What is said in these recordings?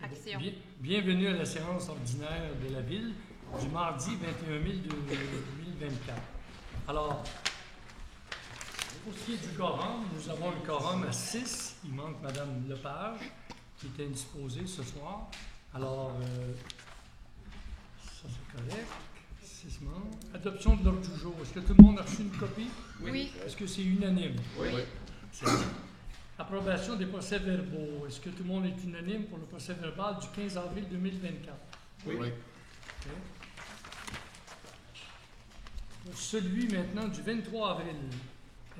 Action. Bienvenue à la séance ordinaire de la Ville du mardi 21 mai 2024. Alors, pour ce qui est du quorum, nous avons un quorum à 6. Il manque Mme Lepage, qui était indisposée ce soir. Alors, ça c'est correct. 6 membres. Adoption de l'ordre du jour. Est-ce que tout le monde a reçu une copie? Oui. Est-ce que c'est unanime? Oui. C'est bien. Approbation des procès-verbaux. Est-ce que tout le monde est unanime pour le procès-verbal du 15 avril 2024? Oui. Okay. Pour celui maintenant du 23 avril,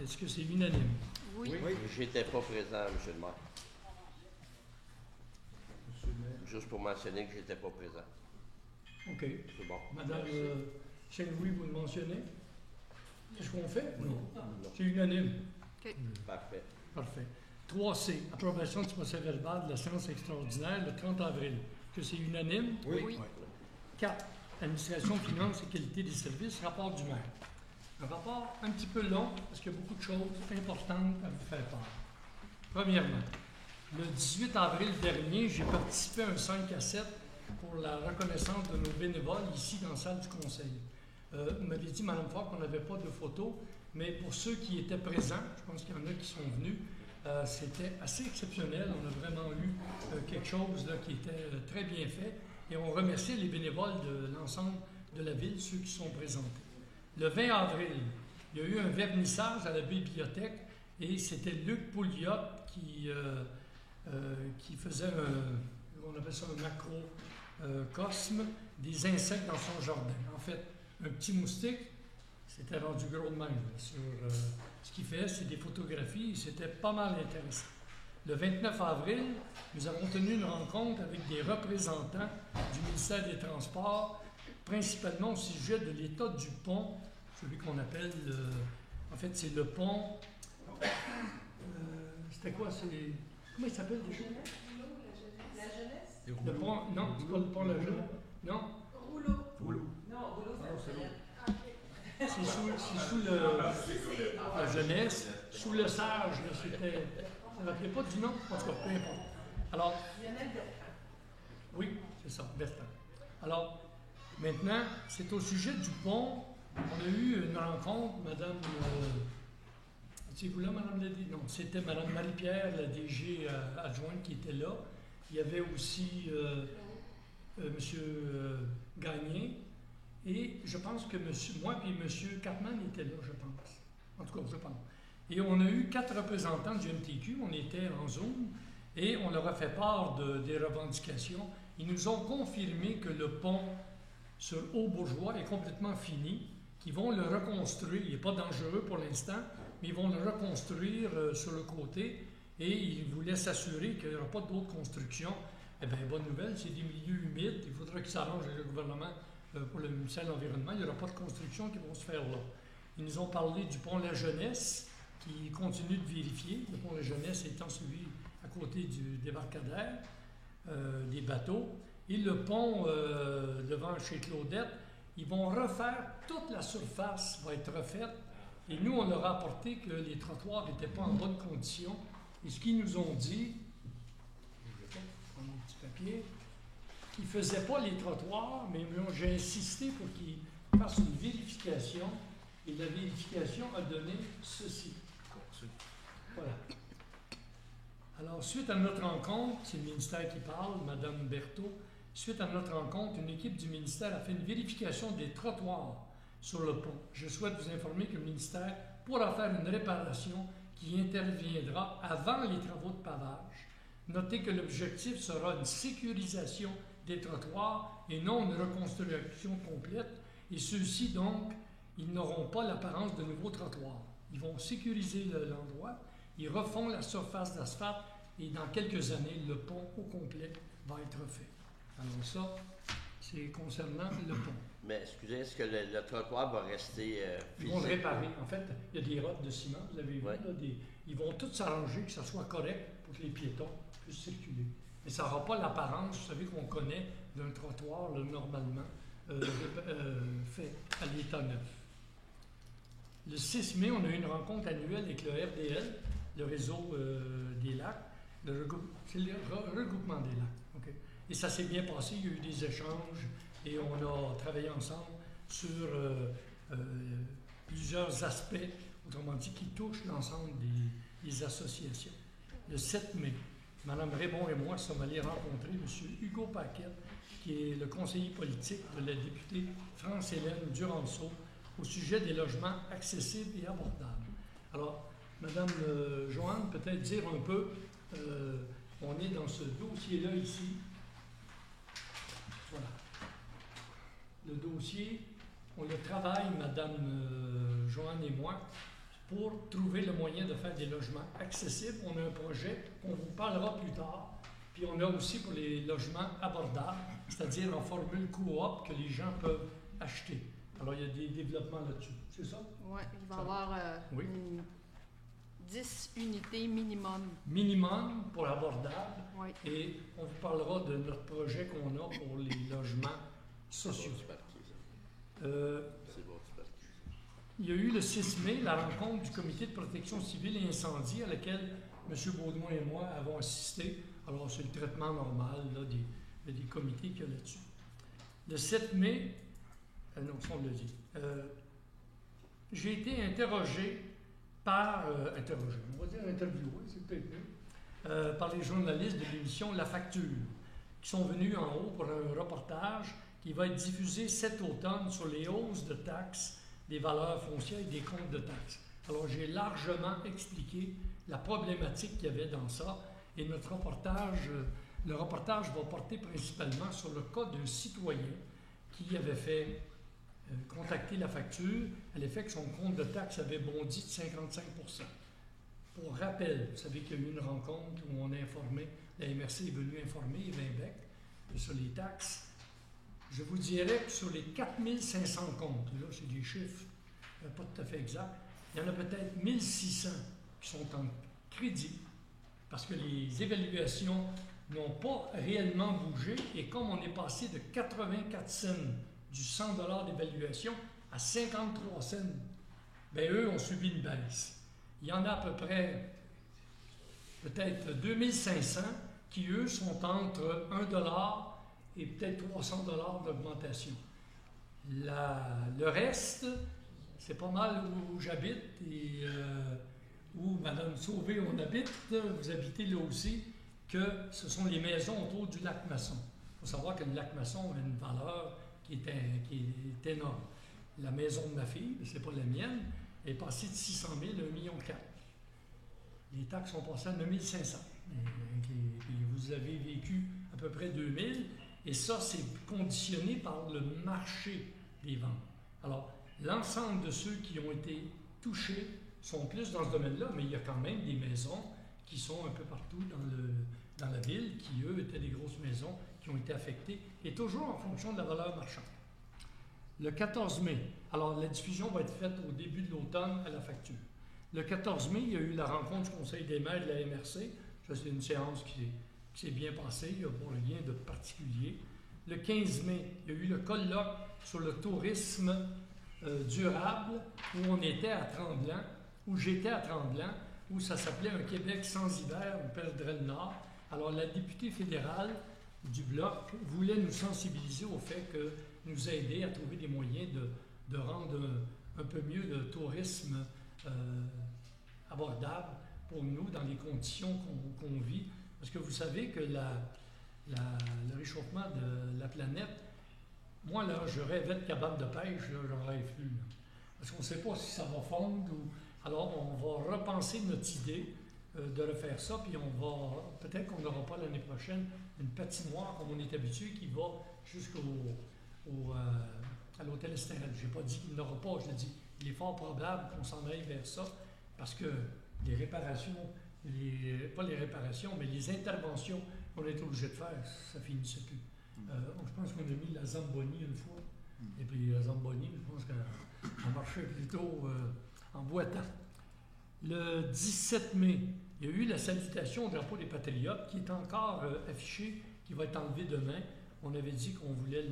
est-ce que c'est unanime? Oui. J'étais pas présent, M. le maire. Juste pour mentionner que j'étais pas présent. OK. C'est bon. Madame Cheng-Louis, vous le mentionnez? Qu'est-ce qu'on fait? Non. C'est unanime. OK. Parfait. Parfait. 3C, approbation du procès-verbal de la séance extraordinaire le 30 avril. Est-ce que c'est unanime? Oui. 4. Administration, finances et qualité des services, rapport du maire. Un rapport un petit peu long parce qu'il y a beaucoup de choses importantes à vous faire part. Premièrement, le 18 avril dernier, j'ai participé à un 5 à 7 pour la reconnaissance de nos bénévoles ici dans la salle du conseil. Vous m'avez dit, Mme Fort, qu'on n'avait pas de photos, mais pour ceux qui étaient présents, je pense qu'il y en a qui sont venus, c'était assez exceptionnel. On a vraiment eu quelque chose là, qui était très bien fait. Et on remercie les bénévoles de l'ensemble de la ville, ceux qui sont présentés. Le 20 avril, il y a eu un vernissage à la bibliothèque et c'était Luc Pouliot qui faisait on appelle ça un macrocosme des insectes dans son jardin. En fait, un petit moustique, c'était rendu gros de même. Sur, ce qu'il fait, c'est des photographies et c'était pas mal intéressant. Le 29 avril, nous avons tenu une rencontre avec des représentants du ministère des Transports, principalement au sujet de l'état du pont, celui qu'on appelle, en fait, c'est le pont, c'était quoi, comment il s'appelle déjà? La jeunesse? Le pont, non, c'est pas le pont La Jeunesse, non? Rouleau. Non, rouleau, c'est la C'est sous la jeunesse, sous le sage, là, c'était. Ça ne rappelait pas du nom, en tout cas, peu importe. Alors. Oui, c'est ça, Bertrand. Alors, maintenant, c'est au sujet du pont. On a eu une rencontre, Madame. C'est vous là, Madame Lady? Non, c'était Madame Marie-Pierre, la DG adjointe, qui était là. Il y avait aussi Monsieur Gagné. Et je pense que moi et M. Cartman étaient là, je pense. En tout cas, je pense. Et on a eu 4 représentants du MTQ, on était en Zoom, et on leur a fait part des revendications. Ils nous ont confirmé que le pont sur Haut-Bourgeois est complètement fini, qu'ils vont le reconstruire. Il n'est pas dangereux pour l'instant, mais ils vont le reconstruire sur le côté, et ils voulaient s'assurer qu'il n'y aura pas d'autres constructions. Eh bien, bonne nouvelle, c'est des milieux humides, il faudra qu'ils s'arrangent avec le gouvernement pour le ministère de l'Environnement, il n'y aura pas de construction qui vont se faire là. Ils nous ont parlé du pont La Jeunesse, qui continue de vérifier. Le pont La Jeunesse étant celui à côté du débarcadère des bateaux. Et le pont devant chez Claudette, ils vont refaire, toute la surface va être refaite. Et nous, on leur a apporté que les trottoirs n'étaient pas en bonne condition. Et ce qu'ils nous ont dit, je vais prendre un petit papier, ils ne faisaient pas les trottoirs, mais j'ai insisté pour qu'ils fassent une vérification, et la vérification a donné ceci. Voilà. Alors, suite à notre rencontre, c'est le ministère qui parle, Mme Berthaud, suite à notre rencontre, une équipe du ministère a fait une vérification des trottoirs sur le pont. Je souhaite vous informer que le ministère pourra faire une réparation qui interviendra avant les travaux de pavage. Notez que l'objectif sera une sécurisation des trottoirs et non une reconstruction complète. Et ceux-ci, donc, ils n'auront pas l'apparence de nouveaux trottoirs. Ils vont sécuriser l'endroit, ils refont la surface d'asphalte et dans quelques années, le pont au complet va être fait. Alors ça, c'est concernant le pont. Mais excusez, est-ce que le trottoir va rester Ils physique? vont le réparer. En fait, il y a des rottes de ciment, vous l'avez vu, Ouais. là, ils vont tout s'arranger, que ça soit correct pour que les piétons puissent circuler. Mais ça n'aura pas l'apparence, vous savez, qu'on connaît d'un trottoir là, normalement fait à l'état neuf. Le 6 mai, on a eu une rencontre annuelle avec le RDL, le réseau des lacs, c'est le regroupement des lacs. OK. Et ça s'est bien passé, il y a eu des échanges et on a travaillé ensemble sur plusieurs aspects, autrement dit, qui touchent l'ensemble des associations. Le 7 mai, Mme Raymond et moi sommes allés rencontrer M. Hugo Paquette, qui est le conseiller politique de la députée France-Hélène Duranceau au sujet des logements accessibles et abordables. Alors, Mme Joanne, peut-être dire un peu, on est dans ce dossier-là ici. Voilà. Le dossier, on le travaille, Mme Joanne et moi, pour trouver le moyen de faire des logements accessibles. On a un projet qu'on vous parlera plus tard. Puis on a aussi pour les logements abordables, c'est-à-dire en formule coop que les gens peuvent acheter. Alors il y a des développements là-dessus, c'est ça? Oui, il va y avoir 10 unités minimum. Minimum pour abordable. Oui. Et on vous parlera de notre projet qu'on a pour les logements sociaux. Il y a eu le 6 mai la rencontre du comité de protection civile et incendie à laquelle M. Baudouin et moi avons assisté. Alors, c'est le traitement normal là, des comités qu'il y a là-dessus. Le 7 mai, non, ça on l'a dit, j'ai été interrogé par, on va dire interviewé, c'est peut-être mieux, par les journalistes de l'émission La Facture, qui sont venus en haut pour un reportage qui va être diffusé cet automne sur les hausses de taxes des valeurs foncières et des comptes de taxes. Alors, j'ai largement expliqué la problématique qu'il y avait dans ça et notre reportage, le reportage va porter principalement sur le cas d'un citoyen qui avait fait contacter la facture à l'effet que son compte de taxes avait bondi de 55 %. Pour rappel, vous savez qu'il y a eu une rencontre où on a informé, la MRC est venue informer Vinbec sur les taxes. Je vous dirais que sur les 4500 comptes, là c'est des chiffres pas tout à fait exacts, il y en a peut-être 1600 qui sont en crédit parce que les évaluations n'ont pas réellement bougé et comme on est passé de 84 cents du 100 $ d'évaluation à 53 cents, bien eux ont subi une baisse. Il y en a à peu près peut-être 2500 qui eux sont entre 1 $ et peut-être 300 $ d'augmentation. Le reste, c'est pas mal où j'habite et où Mme Sauvé, on habite, vous habitez là aussi, que ce sont les maisons autour du lac Masson. Il faut savoir que le lac Masson a une valeur qui est énorme. La maison de ma fille, c'est pas la mienne, est passée de 600 000 à 1,4 million. Les taxes sont passées à 9 500. Et vous avez vécu à peu près 2 000. Et ça, c'est conditionné par le marché des ventes. Alors, l'ensemble de ceux qui ont été touchés sont plus dans ce domaine-là, mais il y a quand même des maisons qui sont un peu partout dans la ville, qui, eux, étaient des grosses maisons qui ont été affectées, et toujours en fonction de la valeur marchande. Le 14 mai, alors la diffusion va être faite au début de l'automne à la facture. Le 14 mai, il y a eu la rencontre du Conseil des maires de la MRC. Ça, c'est une séance qui s'est bien passée, il n'y a pas rien de particulier. Le 15 mai, il y a eu le colloque sur le tourisme durable, où on était à Tremblant, où j'étais à Tremblant, où ça s'appelait Un Québec sans hiver, on perdrait le Nord. Alors, la députée fédérale du Bloc voulait nous sensibiliser au fait que nous aider à trouver des moyens de rendre un peu mieux le tourisme abordable pour nous dans les conditions qu'on vit. Parce que vous savez que le réchauffement de la planète, moi, là, je rêvais de cabane de pêche, là, j'en rêve plus. Là. Parce qu'on ne sait pas si ça va fondre. Alors, on va repenser notre idée de refaire ça, puis peut-être qu'on n'aura pas l'année prochaine une patinoire comme on est habitué qui va à l'hôtel Estérel. Je n'ai pas dit qu'il n'aura pas, je dis il est fort probable qu'on s'en aille vers ça, parce que les réparations, pas les réparations, mais les interventions qu'on est obligé de faire, ça finissait plus. Je pense qu'on a mis la Zamboni une fois, et puis la Zamboni, je pense qu'on marchait plutôt en boitant. Le 17 mai, il y a eu la salutation au drapeau des Patriotes qui est encore affichée, qui va être enlevée demain. On avait dit qu'on voulait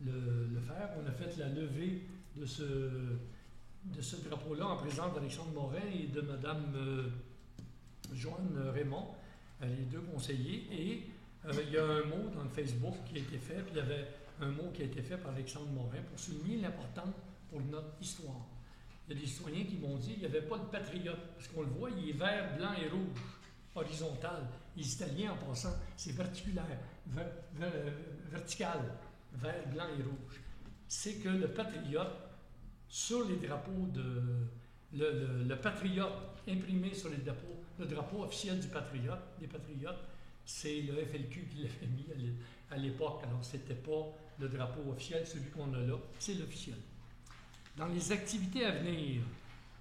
le faire. On a fait la levée de ce drapeau-là en présence d'Alexandre Morin et de Mme Joanne Raymond, les deux conseillers. Et il y a un mot dans le Facebook qui a été fait, puis il y avait un mot qui a été fait par Alexandre Morin pour souligner l'importance pour notre histoire. Il y a des citoyens qui m'ont dit qu'il n'y avait pas de patriote, parce qu'on le voit, il est vert, blanc et rouge, horizontal. Les Italiens, en passant, c'est verticulaire, vertical, vert, blanc et rouge. C'est que le patriote, sur les drapeaux le patriote imprimé sur les drapeaux, le drapeau officiel des patriotes, c'est le FLQ qui l'avait mis à l'époque. Alors, ce n'était pas le drapeau officiel, celui qu'on a là, c'est l'officiel. Dans les activités à venir,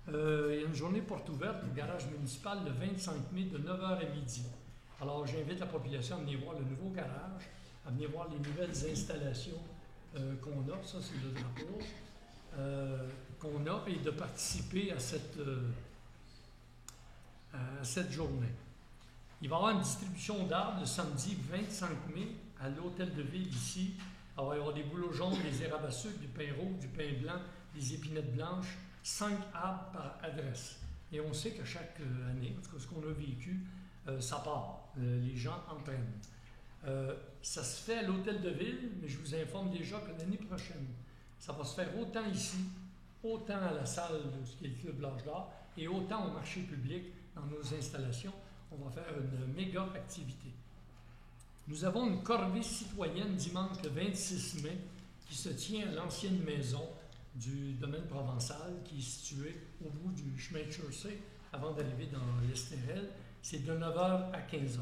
il y a une journée porte ouverte au garage municipal le 25 mai de 9h à midi. Alors, j'invite la population à venir voir le nouveau garage, à venir voir les nouvelles installations qu'on a. Ça, c'est le drapeau qu'on a, et de participer à cette journée. Il va y avoir une distribution d'arbres le samedi 25 mai à l'hôtel de ville ici. Alors, il va y avoir des bouleaux jaunes, des érables à sucre, du pain rouge, du pain blanc, des épinettes blanches, 5 arbres par adresse. Et on sait que chaque année, en tout cas ce qu'on a vécu, ça part. Les gens entraînent. Ça se fait à l'hôtel de ville, mais je vous informe déjà que l'année prochaine, ça va se faire autant ici, autant à la salle de ce qui est le Club L'Âge d'Or, et autant au marché public dans nos installations. On va faire une méga activité. Nous avons une corvée citoyenne dimanche le 26 mai qui se tient à l'ancienne maison du domaine provençal qui est située au bout du chemin de chaussée avant d'arriver dans l'Estérel. C'est de 9h à 15h.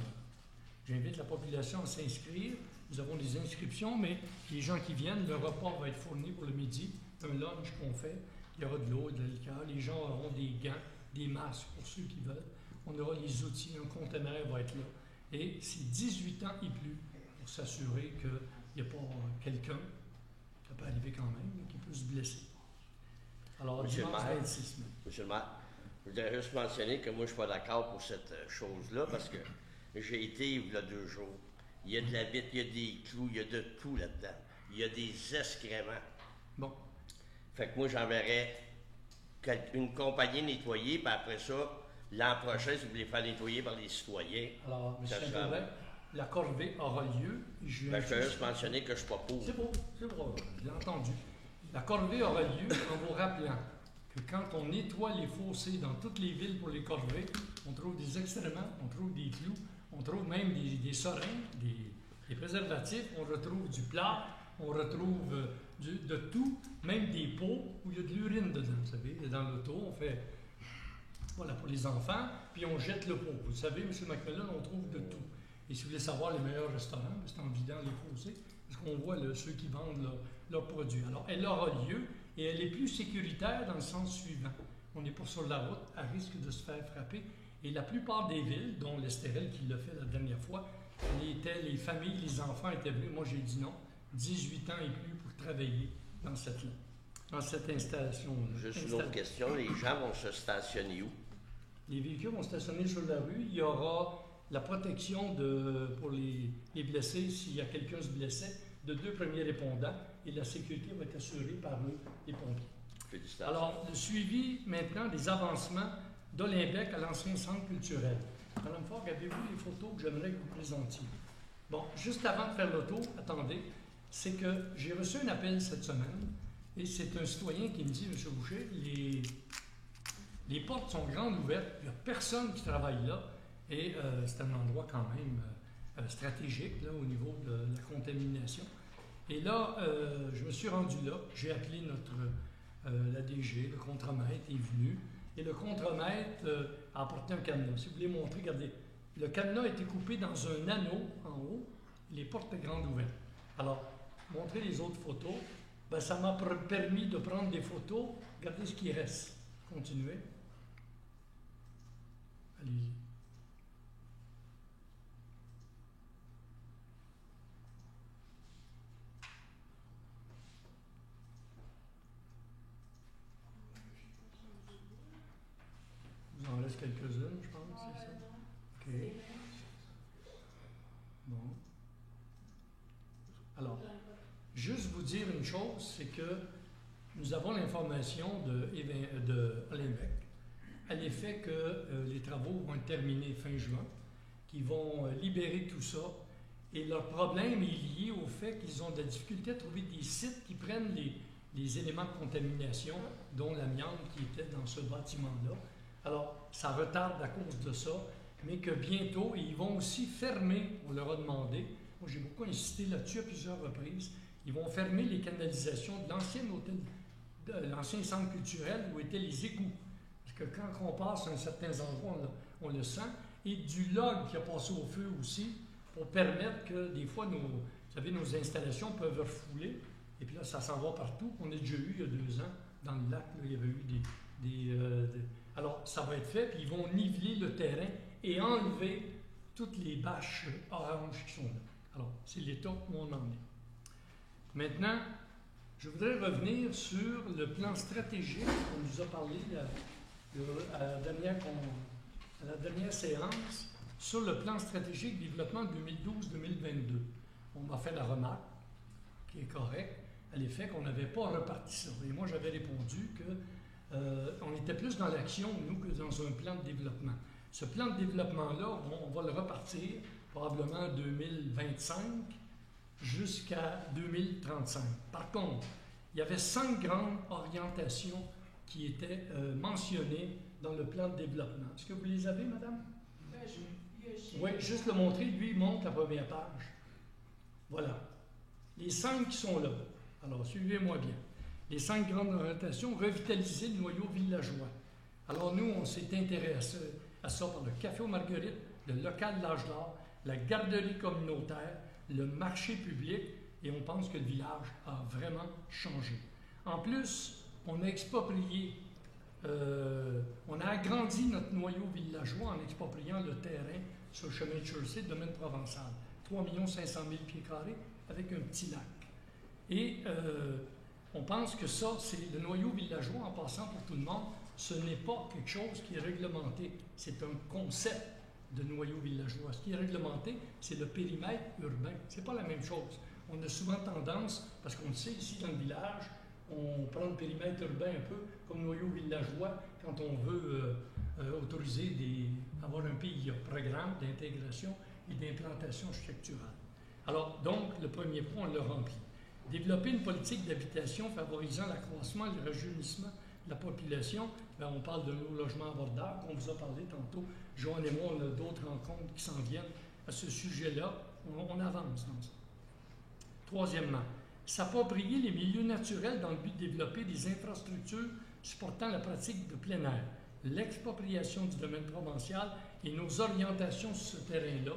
J'invite la population à s'inscrire. Nous avons des inscriptions, mais les gens qui viennent, le repas va être fourni pour le midi, un lunch qu'on fait. Il y aura de l'eau, de la liqueur. Les gens auront des gants, des masques pour ceux qui veulent. On aura les outils, un conteneur va être là. Et c'est 18 ans et plus pour s'assurer qu'il n'y a pas quelqu'un, ça peut arriver quand même, qui peut se blesser. Alors, dimanche 26 mai. Monsieur le maire, je voudrais juste mentionner que moi, je ne suis pas d'accord pour cette chose-là parce que j'ai été il y a 2 jours. Il y a de la vitre, il y a des clous, il y a de tout là-dedans. Il y a des excréments. Bon. Fait que moi, j'enverrais une compagnie nettoyer, puis après ça, l'an prochain, si vous voulez faire nettoyer par les citoyens. Alors, M. Saint-Aubin, la corvée aura lieu. Je peux juste mentionner que je ne suis pas pour. C'est beau, je l'ai entendu. La corvée aura lieu en vous rappelant que quand on nettoie les fossés dans toutes les villes pour les corvées, on trouve des excréments, on trouve des clous, on trouve même des seringues, des préservatifs, on retrouve du plat, on retrouve de tout, même des pots où il y a de l'urine dedans, vous savez. Dans l'auto, on fait, voilà, pour les enfants, puis on jette le pot. Vous savez, M. McMillan, on trouve de tout. Et si vous voulez savoir les meilleurs restaurants, c'est en vidant les fossés, parce qu'on voit ceux qui vendent leurs produits. Alors, elle aura lieu, et elle est plus sécuritaire dans le sens suivant. On n'est pas sur la route, à risque de se faire frapper. Et la plupart des villes, dont l'Estérel qui l'a fait la dernière fois, les familles, les enfants étaient venus. Moi, j'ai dit non, 18 ans et plus pour travailler dans cette installation. Juste une autre question, les gens vont se stationner où? Les véhicules vont stationner sur la rue. Il y aura la protection pour les blessés, s'il y a quelqu'un se blessait, de 2 premiers répondants, et la sécurité va être assurée par eux, les pompiers. Félicitations. Alors, le suivi maintenant des avancements d'Olymbec à l'ancien centre culturel. Madame Fogg, avez-vous les photos que j'aimerais que vous présentiez? Bon, juste avant de faire le tour, attendez, c'est que j'ai reçu un appel cette semaine, et c'est un citoyen qui me dit, M. Boucher, les portes sont grandes ouvertes, il n'y a personne qui travaille là, et c'est un endroit quand même stratégique là, au niveau de la contamination. Et là, je me suis rendu là, j'ai appelé la DG, le contremaître est venu, et le contremaître a apporté un cadenas. Si vous voulez montrer, regardez, le cadenas a été coupé dans un anneau en haut, les portes étaient grandes ouvertes. Alors, montrer les autres photos, ben, ça m'a permis de prendre des photos. Regardez ce qui reste. Continuez. Allez-y. Il en reste quelques-unes, je pense, c'est ça? OK. Bon. Alors, juste vous dire une chose, c'est que nous avons l'information de Olymbec à l'effet que les travaux vont être terminés fin juin, qu'ils vont libérer tout ça Et leur problème est lié au fait qu'ils ont de la difficulté à trouver des sites qui prennent les éléments de contamination, dont l'amiante qui était dans ce bâtiment-là. Alors, ça retarde à cause de ça, mais que bientôt, ils vont aussi fermer, on leur a demandé, moi j'ai beaucoup insisté là-dessus à plusieurs reprises, ils vont fermer les canalisations de l'ancien hôtel, de l'ancien centre culturel où étaient les égouts. Parce que quand on passe à certains endroits, on le sent, et du log qui a passé au feu aussi, pour permettre que des fois, vous savez, nos installations peuvent refouler, et puis là, ça s'en va partout. On a déjà eu, il y a 2 ans, dans le lac, là, il y avait eu alors, ça va être fait, puis ils vont niveler le terrain et enlever toutes les bâches oranges qui sont là. Alors, c'est l'état où on en est. Maintenant, je voudrais revenir sur le plan stratégique qu'on nous a parlé à la dernière séance, sur le plan stratégique développement 2012-2022. On m'a fait la remarque, qui est correcte, à l'effet qu'on n'avait pas reparti ça. Et moi, j'avais répondu qu'on était plus dans l'action, nous, que dans un plan de développement. Ce plan de développement-là, on va le repartir probablement 2025 jusqu'à 2035. Par contre, il y avait 5 grandes orientations qui étaient mentionnées dans le plan de développement. Est-ce que vous les avez, madame? Oui, juste le montrer. Lui, il montre la première page. Voilà. Les 5 qui sont là. Alors, suivez-moi bien. Les 5 grandes orientations, revitaliser le noyau villageois. Alors, nous, on s'est intéressé à ça par le Café aux Marguerites, le local de l'Âge d'Or, la garderie communautaire, le marché public, et on pense que le village a vraiment changé. En plus, on a exproprié, on a agrandi notre noyau villageois en expropriant le terrain sur le chemin de Chaussée, domaine provençal. 3 500 000 pieds carrés avec un petit lac. Et on pense que ça, c'est le noyau villageois, en passant pour tout le monde, ce n'est pas quelque chose qui est réglementé. C'est un concept de noyau villageois. Ce qui est réglementé, c'est le périmètre urbain. Ce n'est pas la même chose. On a souvent tendance, parce qu'on le sait ici dans le village, on prend le périmètre urbain un peu comme noyau villageois quand on veut autoriser avoir un PIA, programme d'intégration et d'implantation structurelle. Alors, donc, le premier point, on l'a rempli. Développer une politique d'habitation favorisant l'accroissement et le rajeunissement de la population. Bien, on parle de nos logements abordables, qu'on vous a parlé tantôt. Joanne et moi, on a d'autres rencontres qui s'en viennent à ce sujet-là. On avance dans ça. Troisièmement, s'approprier les milieux naturels dans le but de développer des infrastructures supportant la pratique de plein air, l'expropriation du domaine provincial et nos orientations sur ce terrain-là,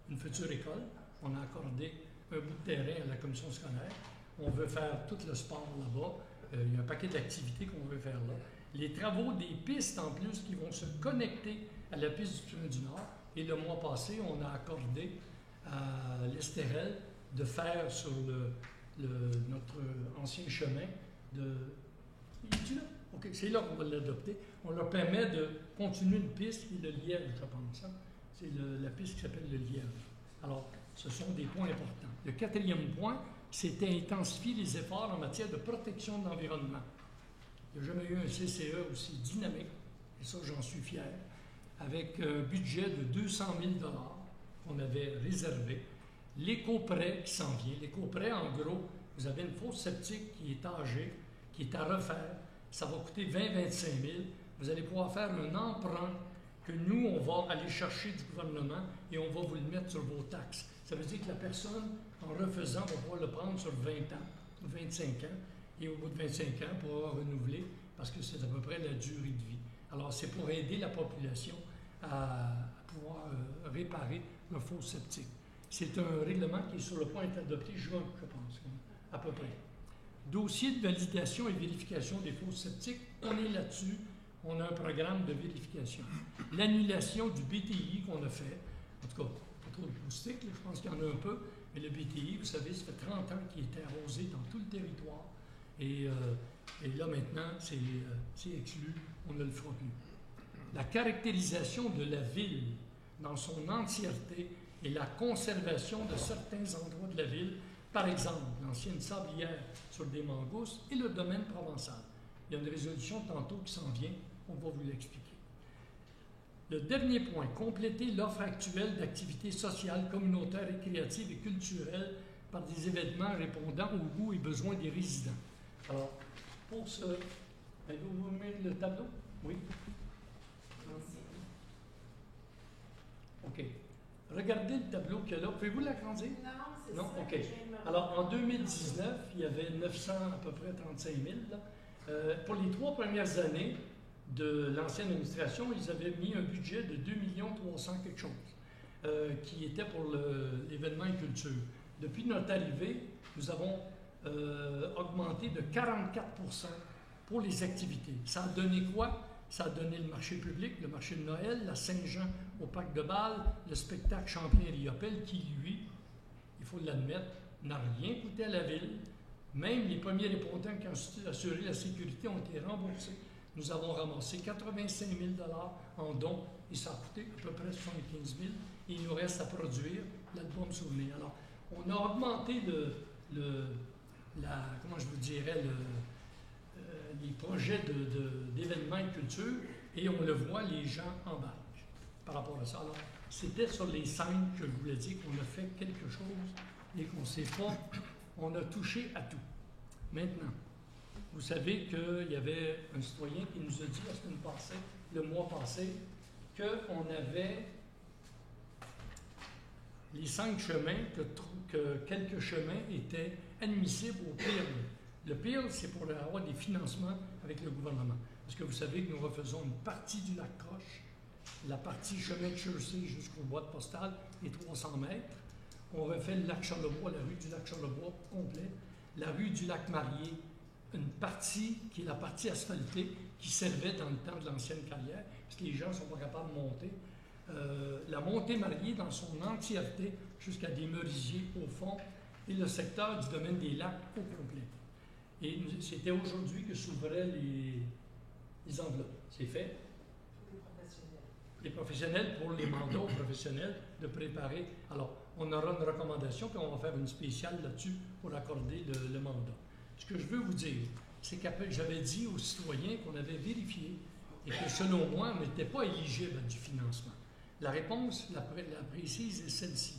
une future école. On a accordé un bout de terrain à la commission scolaire. On veut faire tout le sport là-bas. Il y a un paquet d'activités qu'on veut faire là. Les travaux des pistes en plus qui vont se connecter à la piste du chemin du Nord. Et le mois passé, on a accordé à l'Estérel de faire sur notre ancien chemin de... Es-tu là? OK, c'est là qu'on va l'adopter. On leur permet de continuer une piste qui est le Liège, je pense. Hein? C'est la piste qui s'appelle le Liège. Alors, ce sont des points importants. Le 4e point, c'était intensifier les efforts en matière de protection de l'environnement. Il n'y a jamais eu un CCE aussi dynamique, et ça, j'en suis fier, avec un budget de 200 000 $ qu'on avait réservé. L'éco-prêt qui s'en vient. L'éco-prêt, en gros, vous avez une fosse septique qui est âgée, qui est à refaire. Ça va coûter 20-25 000. Vous allez pouvoir faire un emprunt que nous, on va aller chercher du gouvernement et on va vous le mettre sur vos taxes. Ça veut dire que la personne, en refaisant, va pouvoir le prendre sur 20 ans, 25 ans, et au bout de 25 ans, pourra renouveler, parce que c'est à peu près la durée de vie. Alors, c'est pour aider la population à pouvoir réparer le fosse septique. C'est un règlement qui est sur le point d'être adopté juin, je pense, à peu près. Dossier de validation et vérification des fosses septiques, on est là-dessus. On a un programme de vérification. L'annulation du BTI qu'on a fait, en tout cas, pas trop de acoustique, je pense qu'il y en a un peu, mais le BTI, vous savez, ça fait 30 ans qu'il est arrosé dans tout le territoire. Et là, maintenant, c'est exclu, on ne le fera plus. La caractérisation de la ville dans son entièreté et la conservation de certains endroits de la ville, par exemple, l'ancienne sablière sur des mangousses et le domaine provençal. Il y a une résolution tantôt qui s'en vient, on va vous l'expliquer. Le dernier point, compléter l'offre actuelle d'activités sociales, communautaires, récréatives et culturelles par des événements répondant aux goûts et besoins des résidents. Alors, pour ce... Allez-vous mettre le tableau? Oui. OK. Regardez le tableau qu'il y a là. Pouvez-vous l'agrandir? Non, c'est Non? ça. OK. Alors, en 2019, il y avait 900, à peu près 35 000. Là. Pour les 3 premières années de l'ancienne administration, ils avaient mis un budget de 2 300 quelque chose, qui était pour l'événement et culture. Depuis notre arrivée, nous avons augmenté de 44 pour les activités. Ça a donné quoi? Ça a donné le marché public, le marché de Noël, la Saint-Jean au parc de Bâle, le spectacle Champlain-Riopelle qui, lui, il faut l'admettre, n'a rien coûté à la ville. Même les premiers répondants qui ont assuré la sécurité ont été remboursés. Nous avons ramassé 85 000 en dons et ça a coûté à peu près 75 000. Et il nous reste à produire l'album Souvenir. Alors, on a augmenté comment je vous dirais, les projets d'événements et culture et on le voit, les gens embarquent par rapport à ça. Alors, c'était sur les 5 que je vous l'ai dit qu'on a fait quelque chose et qu'on ne sait pas, on a touché à tout. Maintenant, vous savez qu'il y avait un citoyen qui nous a dit la semaine passée, le mois passé, qu'on avait les 5 chemins, que quelques chemins étaient admissibles au PIRL. Le PIRL, c'est pour avoir des financements avec le gouvernement. Parce que vous savez que nous refaisons une partie du lac Croche, la partie chemin de Chersey jusqu'au boîte postale et 300 mètres. On refait le lac Charlevoix, la rue du lac Charlevoix complet, la rue du lac Marié, une partie qui est la partie asphaltée qui servait dans le temps de l'ancienne carrière, parce que les gens ne sont pas capables de monter. La montée Marié dans son entièreté jusqu'à des merisiers au fond et le secteur du domaine des lacs au complet. Et c'était aujourd'hui que s'ouvraient les enveloppes. C'est fait. Les professionnels pour les mandats aux professionnels de préparer. Alors, on aura une recommandation, puis on va faire une spéciale là-dessus pour accorder le mandat. Ce que je veux vous dire, c'est que j'avais dit aux citoyens qu'on avait vérifié et que selon moi, on n'était pas éligible à du financement. La réponse, la précise, est celle-ci.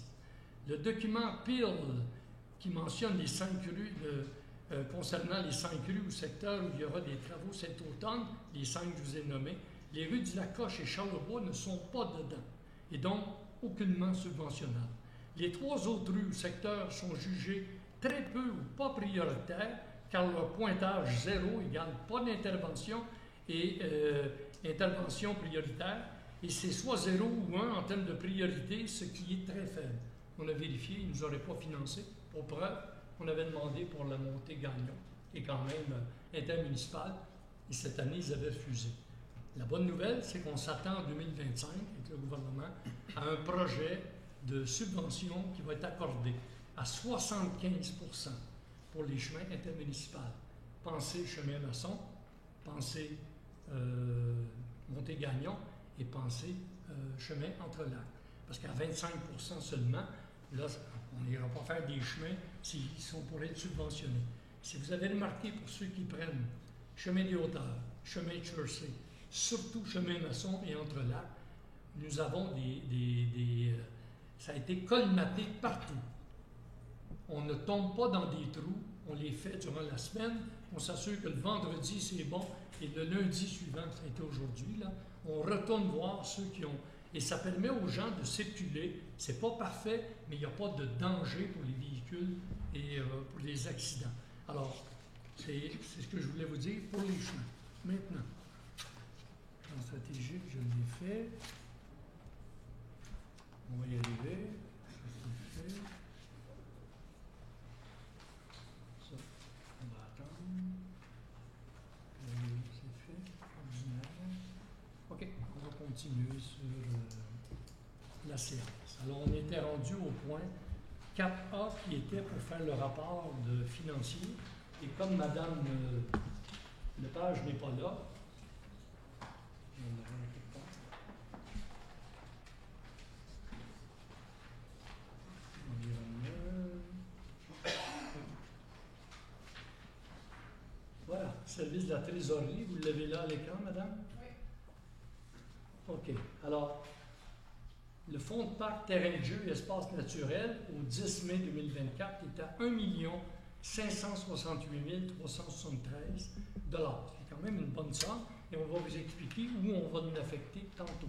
Le document PIL qui mentionne les 5 rues, concernant les 5 rues ou secteurs où il y aura des travaux cet automne, les 5 que je vous ai nommés, les rues du Lac-Croche et Charlevoix ne sont pas dedans et donc aucunement subventionnables. Les 3 autres rues ou secteurs sont jugés très peu ou pas prioritaires car leur pointage 0 égale pas d'intervention et intervention prioritaire et c'est soit 0 ou 1 en termes de priorité, ce qui est très faible. On a vérifié, ils ne nous auraient pas financé. Pour preuve, on avait demandé pour la montée Gagnon, qui est quand même intermunicipale, et cette année, ils avaient refusé. La bonne nouvelle, c'est qu'on s'attend en 2025, avec le gouvernement, à un projet de subvention qui va être accordé à 75 % pour les chemins intermunicipaux. Pensez chemin maçon, pensez montée Gagnon et pensez chemin entre lacs. Parce qu'à 25 % seulement, là, on n'ira pas faire des chemins s'ils sont pour être subventionnés. Si vous avez remarqué, pour ceux qui prennent chemin des hauteurs, chemin de Chersey, surtout chemin maçon et entre lacs, nous avons ça a été colmaté partout. On ne tombe pas dans des trous, on les fait durant la semaine, on s'assure que le vendredi c'est bon et le lundi suivant, ça a été aujourd'hui, là, on retourne voir ceux qui ont. Et ça permet aux gens de circuler. C'est pas parfait, mais il n'y a pas de danger pour les véhicules et pour les accidents. Alors, c'est ce que je voulais vous dire pour les chemins. Maintenant, en stratégique, je l'ai fait. On va y arriver. Ça, c'est fait. Ça, on va attendre. C'est fait. Ordinaire. OK, on va continuer sur la séance. Alors, on était rendu au point 4A qui était pour faire le rapport de financier. Et comme Mme Lepage n'est pas là, voilà, service de la trésorerie, vous l'avez là à l'écran, madame? Oui. OK. Alors, le fonds de parc terrain de jeu et espace naturel, au 10 mai 2024, est à 1 568 373 $. C'est quand même une bonne somme et on va vous expliquer où on va nous affecter tantôt.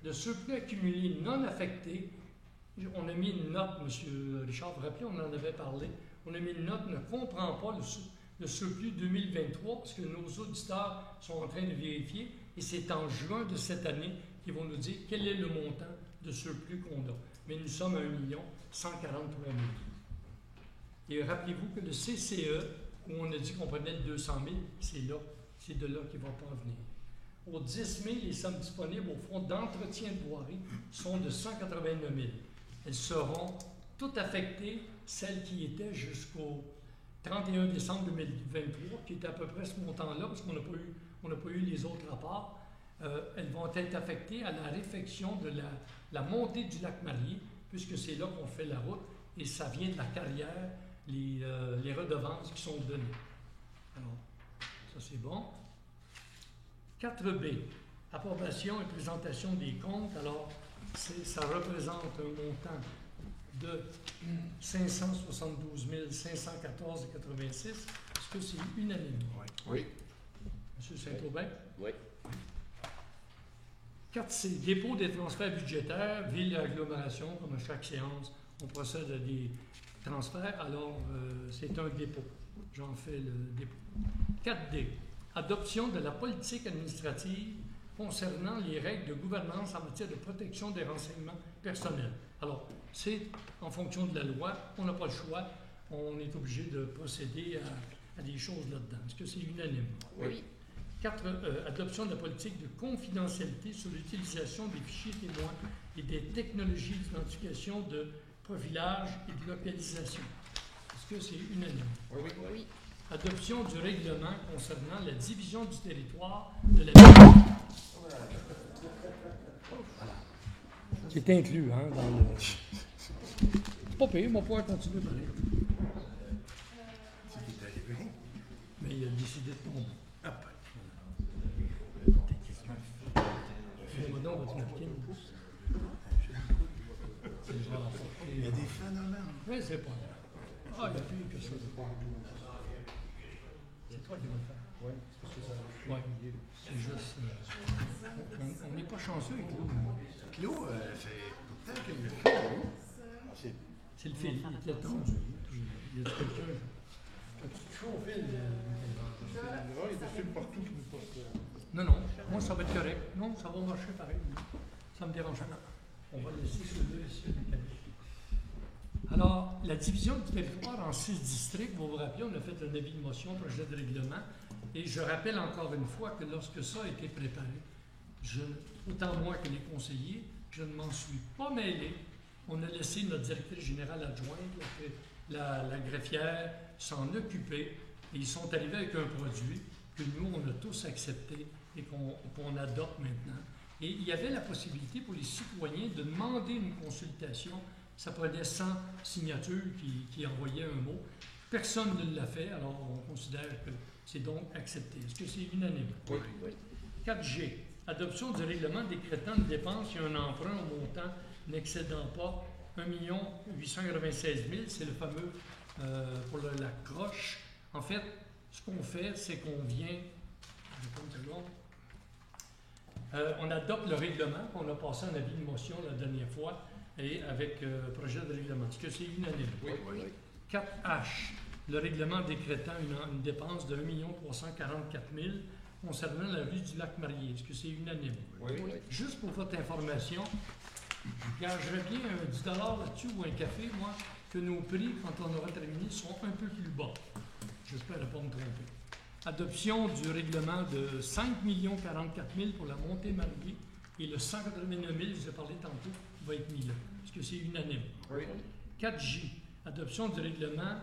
Le surplus accumulé non affecté, on a mis une note, M. Richard, vous vous rappelez, on en avait parlé, on a mis une note, ne comprend pas le surplus 2023 parce que nos auditeurs sont en train de vérifier et c'est en juin de cette année qu'ils vont nous dire quel est le montant de surplus qu'on a. Mais nous sommes à 1 143 000. Et rappelez-vous que le CCE, où on a dit qu'on prenait le 200 000, c'est de là qu'il va pas venir. Au 10 mai, les sommes disponibles au fonds d'entretien de voirie sont de 189 000. Elles seront toutes affectées, celles qui étaient jusqu'au 31 décembre 2023, qui était à peu près ce montant-là, parce qu'on n'a pas eu les autres rapports. Elles vont être affectées à la réfection de la montée du lac Marié, puisque c'est là qu'on fait la route, et ça vient de la carrière, les redevances qui sont données. Alors, ça c'est bon. 4B, approbation et présentation des comptes. Alors, ça représente un montant de 572 514,86. Est-ce que c'est unanime? Oui. M. Saint-Aubin? Oui. 4C, dépôt des transferts budgétaires, ville et agglomération, comme à chaque séance, on procède à des transferts, alors c'est un dépôt. J'en fais le dépôt. 4D, adoption de la politique administrative concernant les règles de gouvernance en matière de protection des renseignements personnels. Alors, c'est en fonction de la loi, on n'a pas le choix, on est obligé de procéder à des choses là-dedans. Est-ce que c'est unanime? Oui. 4. Adoption de la politique de confidentialité sur l'utilisation des fichiers témoins et des technologies d'identification de profilage et de localisation. Est-ce que c'est unanime? Oui. Oui. Adoption du règlement concernant la division du territoire de la ville. C'est inclus, hein, dans le... C'est pas pire, on va pouvoir continuer pareil. C'est qui est arrivé. Mais il a décidé de tomber. Fais-moi donc votre napkin. Il y a des fans en l'air. Oui, c'est pas grave. Ah, il y a plus que ça. C'est toi qui vas le faire. Oui. Oui. C'est juste... on n'est pas chanceux avec Claude. Claude, c'est pourtant qu'il le fait. C'est le fil. Il était tendu. Il y a quelqu'un... Quand tu touches au fil... Il est dessus partout qui nous passe. Non, moi ça va être correct. Non, ça va marcher pareil. Ça me dérange pas. On va laisser celui-là ici, le mécanique. Alors, la division du territoire en 6 districts, vous vous rappelez, on a fait un avis de motion, projet de règlement, et je rappelle encore une fois que lorsque ça a été préparé, autant moi que les conseillers, je ne m'en suis pas mêlé. On a laissé notre directrice générale adjointe, la greffière, s'en occuper, et ils sont arrivés avec un produit que nous, on a tous accepté et qu'on adopte maintenant. Et il y avait la possibilité pour les citoyens de demander une consultation. Ça prenait 100 signatures qui envoyaient un mot. Personne ne l'a fait, alors on considère que c'est donc accepté. Est-ce que c'est unanime? Oui. 4G, adoption du règlement décrétant une dépense et un emprunt au montant n'excédant pas 1 896 000. C'est le fameux pour la croche. En fait, ce qu'on fait, c'est qu'on vient... on adopte le règlement qu'on a passé en avis de motion la dernière fois et avec projet de règlement. Est-ce que c'est unanime? Oui. 4H, le règlement décrétant une dépense de 1 344 000 concernant la rue du lac Marié. Est-ce que c'est unanime? Oui. Juste pour votre information, je gagerais bien un 10 $ là-dessus ou un café, moi, que nos prix, quand on aura terminé, seront un peu plus bas. J'espère ne pas me tromper. Adoption du règlement de 5 044 000 pour la montée Marié et le 189 000, je vous ai parlé tantôt, va être mis là. Est-ce que c'est unanime? Oui. 4J, adoption du règlement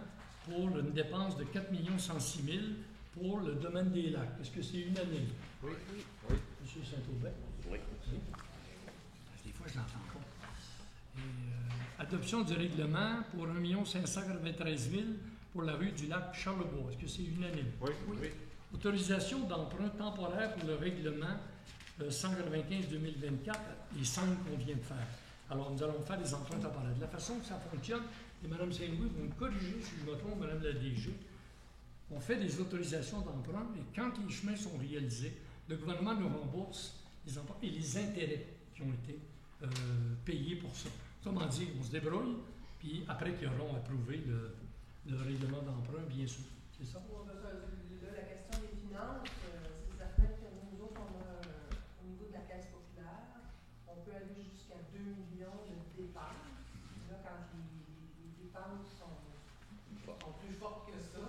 pour une dépense de 4 106 000 pour le domaine des lacs. Est-ce que c'est unanime? Oui. Monsieur Saint-Aubin? Oui. Des fois, je l'entends pas. Et, adoption du règlement pour 1 593 000 pour la rue du lac Charlebois. Est-ce que c'est unanime? Oui. Autorisation d'emprunt temporaire pour le règlement 195-2024, les 5 qu'on vient de faire. Alors, nous allons faire des emprunts temporaires. De la façon que ça fonctionne, et Mme Saint-Louis, vous me corrigez si je me trompe, Mme la DG, on fait des autorisations d'emprunt et quand les chemins sont réalisés, le gouvernement nous rembourse les emprunts et les intérêts qui ont été payés pour ça. Autrement dit, on se débrouille, puis après qu'ils auront approuvé le règlement d'emprunt, bien sûr. C'est ça? Pour la question des finances, c'est certain que nous autres, on a, au niveau de la caisse populaire, on peut aller jusqu'à 2 millions de dépenses. Là, quand les dépenses sont plus fortes que ça,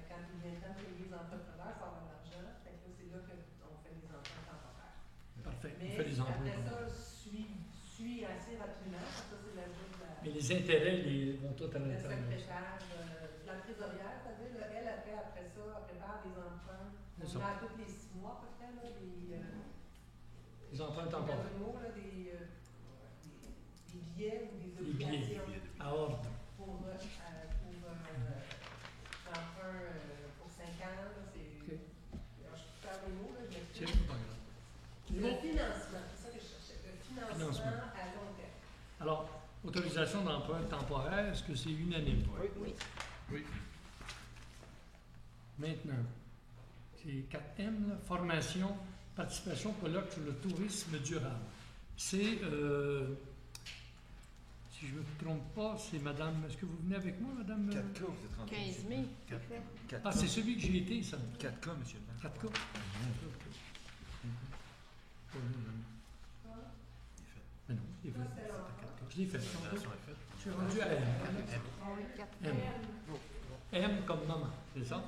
quand il vient le temps de payer les entrepreneurs, ça va avoir de l'argent. Fait que là, c'est là qu'on fait des emprunts temporaires. Parfait. Mais On fait des emprunts après ça, temporaires. suit assez rapidement, parce que ça, c'est l'ajout de la... Mais les intérêts vont tout à Le l'intérieur. secrétaire, la trésorière, c'est-à-dire, elle, après ça, elle prépare des emprunts. On C'est ça. a tous les 6 mois, peut-être, là, Les emprunts temporaires. des billets ou des Les billets. obligations À ordre. pour l'emprunt pour 5 ans. Là, OK. Alors, je peux faire les mots, là, mais C'est pas grave. le Bon. financement, c'est ça que je cherchais. Le financement à long terme. Alors, autorisation d'emprunt temporaire, est-ce que c'est unanime? Oui. Oui. Maintenant, c'est 4M, là, formation, participation, colloque sur le tourisme durable. C'est, si je ne me trompe pas, c'est Madame, est-ce que vous venez avec moi, Madame? 4K, vous êtes rendu. 15 mai, c'est fait. 4K. Ah, c'est celui que j'ai été, ça. 4K, monsieur le maire. 4K. Mais non, je l'ai fait. Je l'ai fait. L'installation est faite. Je suis rendu à M. M. M comme maman, c'est ça?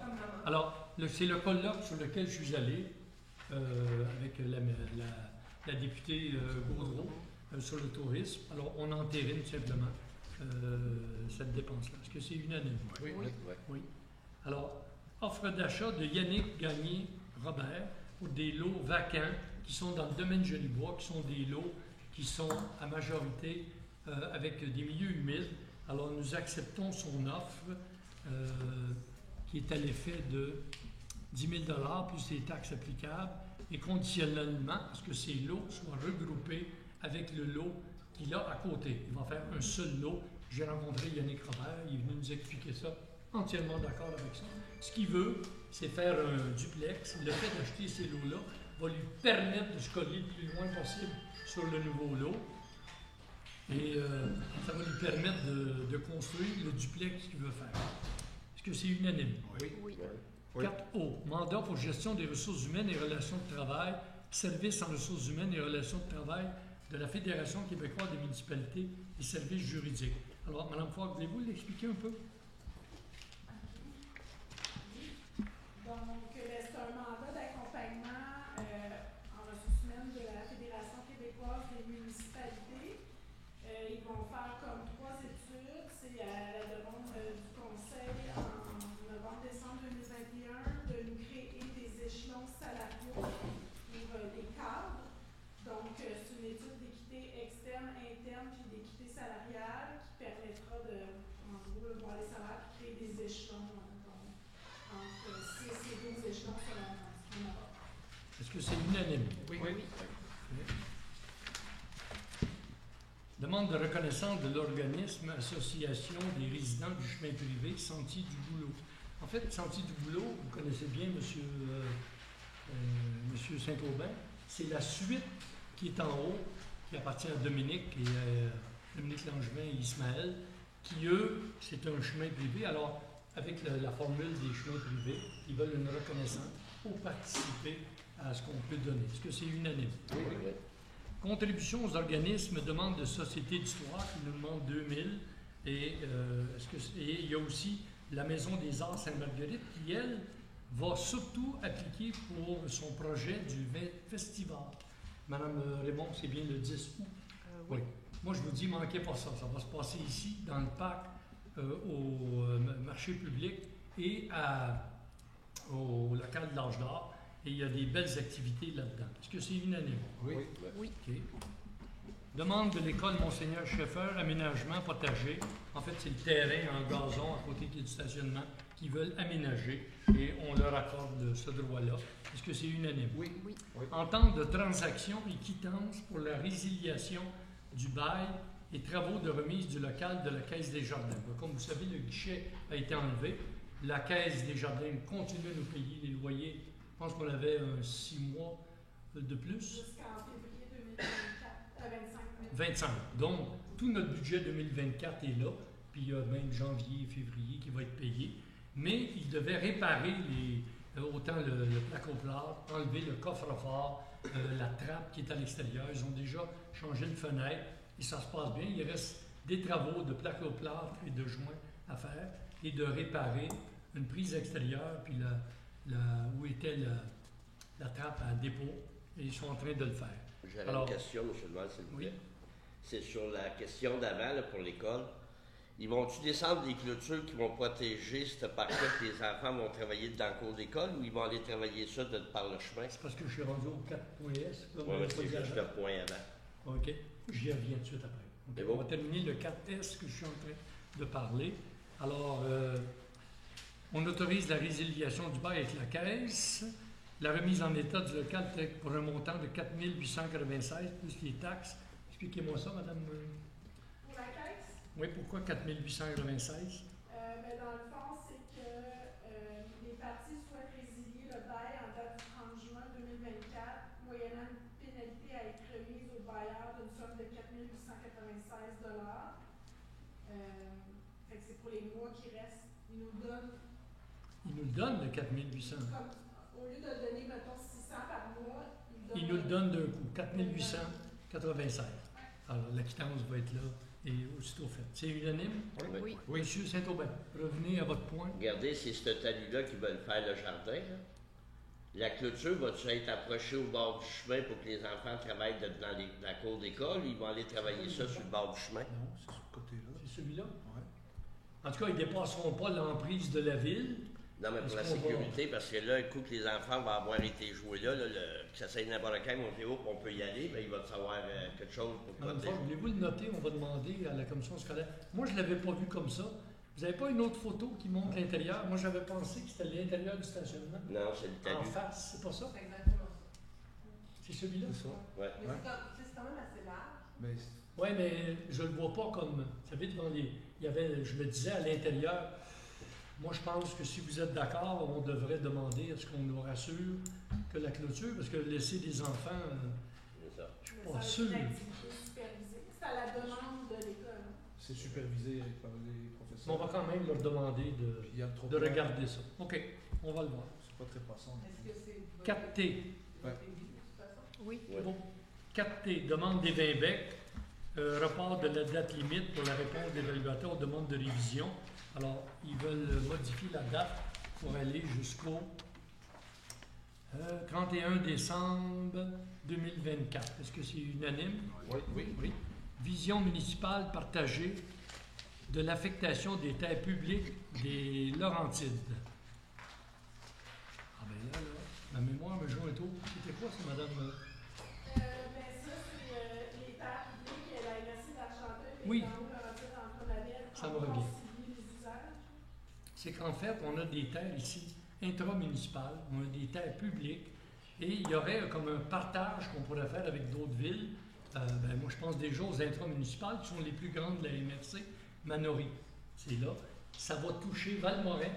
Alors, c'est le colloque sur lequel je suis allé avec la députée Gaudreau sur le tourisme. Alors, on entérine simplement cette dépense-là. Est-ce que c'est unanime? Oui. Oui. Alors, offre d'achat de Yannick Gagné-Robert pour des lots vacants qui sont dans le domaine Jolibois, qui sont des lots qui sont à majorité avec des milieux humides. Alors, nous acceptons son offre qui est à l'effet de 10 000 $ plus les taxes applicables et conditionnellement à ce que ces lots soient regroupés avec le lot qu'il a à côté. Il va faire un seul lot. J'ai rencontré Yannick Robert, il est venu nous expliquer ça, entièrement d'accord avec ça. Ce qu'il veut, c'est faire un duplex. Le fait d'acheter ces lots-là va lui permettre de se coller le plus loin possible sur le nouveau lot. Et ça va lui permettre de construire le duplex qu'il veut faire. Est-ce que c'est unanime? Oui. Oui. 4O, mandat pour gestion des ressources humaines et relations de travail, services en ressources humaines et relations de travail de la Fédération québécoise des municipalités et services juridiques. Alors, Mme Fogg, voulez-vous l'expliquer un peu? Donc, c'est un mandat d'accompagnement en ressources humaines de la Fédération québécoise des municipalités. Ils vont faire comme 3 études. C'est à la demande du Conseil en novembre-décembre 2021 de nous créer des échelons salariaux pour les cadres. Donc, c'est une étude d'équité externe, interne, puis d'équité salariale qui permettra de, en gros, voir les salaires et créer des échelons. Entre 6 et 12 échelons selon ce qu'on aura. Est-ce que c'est unanime? Oui. Demande de reconnaissance de l'organisme Association des résidents du chemin privé Sentier du Boulot. En fait, Sentier du Boulot, vous connaissez bien Monsieur Saint-Aubin, c'est la suite qui est en haut, qui appartient à Dominique et Dominique Langevin et Ismaël, qui eux, c'est un chemin privé. Alors, avec la formule des chemins privés, ils veulent une reconnaissance pour participer à ce qu'on peut donner. Est-ce que c'est unanime? Oui. Contribution aux organismes, demande de Société d'histoire qui nous demande 2000. Et il y a aussi la Maison des Arts Sainte-Marguerite qui, elle, va surtout appliquer pour son projet du festival. Madame Raymond, c'est bien le 10 août? Oui. Moi, je vous dis, manquez pas ça. Ça va se passer ici, dans le parc, au marché public et au local de l'Âge d'Or. Et il y a des belles activités là-dedans. Est-ce que c'est unanime? Oui. Oui. OK. Demande de l'école Monseigneur Schaeffer, aménagement potager. En fait, c'est le terrain en gazon à côté du stationnement qu'ils veulent aménager et on leur accorde ce droit-là. Est-ce que c'est unanime? Oui. Oui. Entente de transaction et quittance pour la résiliation du bail et travaux de remise du local de la Caisse des Jardins. Donc, comme vous savez, le guichet a été enlevé. La Caisse des Jardins continue à nous payer les loyers. Je pense qu'on avait 6 mois de plus. Jusqu'en février 2024, 25 mai. 25. Donc, tout notre budget 2024 est là. Puis il y a même janvier, février qui va être payé. Mais ils devaient réparer autant le placo-plâtre, enlever le coffre-fort, la trappe qui est à l'extérieur. Ils ont déjà changé une fenêtre et ça se passe bien. Il reste des travaux de placo-plâtre et de joints à faire et de réparer une prise extérieure puis où était la trappe à dépôt. Et ils sont en train de le faire. J'avais Alors, une question, M. le maire, s'il vous plaît. oui. C'est sur la question d'avant, là, pour l'école. Ils vont-tu descendre des clôtures qui vont protéger ce parc-là que les enfants vont travailler dans le cours d'école ou ils vont aller travailler ça par le chemin? C'est parce que je suis rendu au 4.S. Oui, c'est juste le point avant. OK. J'y reviens tout de suite après. OK. C'est bon. On va terminer le 4S que je suis en train de parler. Alors, on autorise la résiliation du bail avec la Caisse, la remise en état du local pour un montant de 4 896 plus les taxes. Expliquez-moi ça, Madame. Pour la caisse, Oui, pourquoi 4 896? ben dans le fond, c'est que les parties souhaitent résilier le bail en date du 30 juin 2024, moyennant une pénalité à être remise au bailleur d'une somme de 4 896 fait que c'est pour les mois qui restent. Ils nous donnent, Il nous le donne, le 4 800. comme, au lieu de donner, mettons, 600 par mois, Il nous le donne d'un coup, 4 896. Alors, la quittance va être là et aussitôt faite. C'est unanime? Oui. Monsieur Saint-Aubin, revenez à votre point. Regardez, c'est ce talus-là qui veulent faire le jardin. Là. La clôture va-tu être approchée au bord du chemin pour que les enfants travaillent dans la cour d'école ou ils vont aller travailler ça sur le bord du chemin? Non, c'est sur le côté-là. C'est celui-là? Ouais. En tout cas, ils ne dépasseront pas l'emprise de la ville. Non, mais pour la Est-ce qu'on sécurité, parce que là, un coup que les enfants vont avoir été joués là, que ça soit n'importe quand, on dit, oh, on peut y aller, bien, il va savoir quelque chose pour En même protéger. temps, voulez-vous le noter? On va demander à la commission scolaire. Moi, je ne l'avais pas vu comme ça. Vous n'avez pas une autre photo qui montre l'intérieur? Moi, j'avais pensé que c'était l'intérieur du stationnement. Non, c'est le En talus. face, c'est pas ça? C'est exactement ça. C'est celui-là? C'est ça. Ouais. Mais Ouais. c'est quand même assez large. Mais Oui, mais je ne le vois pas comme. Vous savez, devant les. Il y avait, je me disais à l'intérieur, moi je pense que si vous êtes d'accord, on devrait demander à ce qu'on nous rassure que la clôture, parce que laisser des enfants, C'est ça. je suis mais pas ça sûr. va être une activité supervisée. C'est à la demande de l'école. c'est supervisé par les Mais professeurs. on va quand même leur demander Puis il y a le de trottoir. regarder ça. OK, on va le voir. C'est pas très passant. Est-ce que c'est. 4T. Ouais. de toute façon? Oui. Ouais. Bon. 4T, demande des 20 becs, report de la date limite pour la réponse des évaluateurs aux demandes de révision. Alors, ils veulent modifier la date pour aller jusqu'au 31 décembre 2024. Est-ce que c'est unanime? Oui. Oui. Vision municipale partagée de l'affectation des terres publiques des Laurentides. Ah ben là, ma mémoire me joue un tour. C'était quoi ça, madame? Ben ça, c'est les terres publiques et la MRC d'Argenteuil. Oui. Ça Ça me revient. les usages. C'est qu'en fait, on a des terres ici intramunicipales, on a des terres publiques, et il y aurait comme un partage qu'on pourrait faire avec d'autres villes. Moi, je pense déjà aux intramunicipales qui sont les plus grandes de la MRC, Manorie. C'est là. Ça va toucher Val-Morin,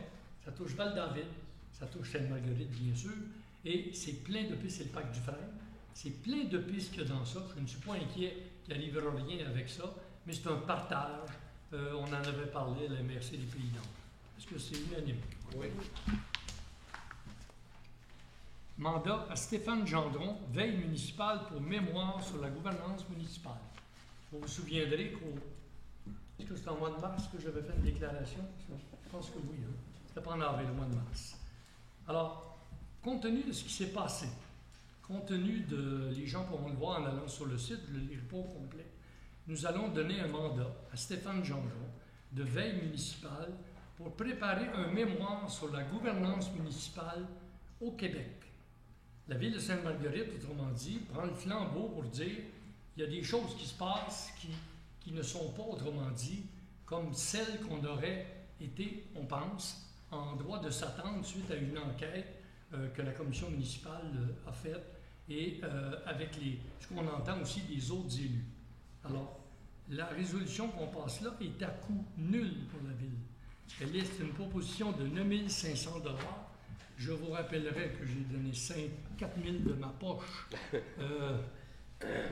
ça touche Val-David, ça touche Sainte-Marguerite, bien sûr, et c'est plein de pistes, c'est le parc du Frère. C'est plein de pistes qu'il y a dans ça. Je ne suis pas inquiet qu'il n'arrivera rien avec ça, mais c'est un partage. On en avait parlé à la MRC des Pays d'Anse. Est-ce que c'est unanime? Oui. Mandat à Stéphane Gendron, veille municipale pour mémoire sur la gouvernance municipale. Vous vous souviendrez est-ce que c'était en mois de mars que j'avais fait une déclaration? Je pense que oui. Hein? C'était pas en avril, le mois de mars. Alors, compte tenu de ce qui s'est passé, compte tenu de... Les gens pourront le voir en allant sur le site, je ne le lirai pas au complet. Nous allons donner un mandat à Stéphane Gendron de veille municipale pour préparer un mémoire sur la gouvernance municipale au Québec. La ville de Sainte-Marguerite, autrement dit, prend le flambeau pour dire il y a des choses qui se passent qui ne sont pas, autrement dit, comme celles qu'on aurait été, on pense, en droit de s'attendre suite à une enquête que la commission municipale a faite et avec ce qu'on entend aussi des autres élus. Alors, la résolution qu'on passe là est à coût nul pour la ville. Elle est une proposition de 9 500 $. Je vous rappellerai que j'ai donné 4 000 de ma poche.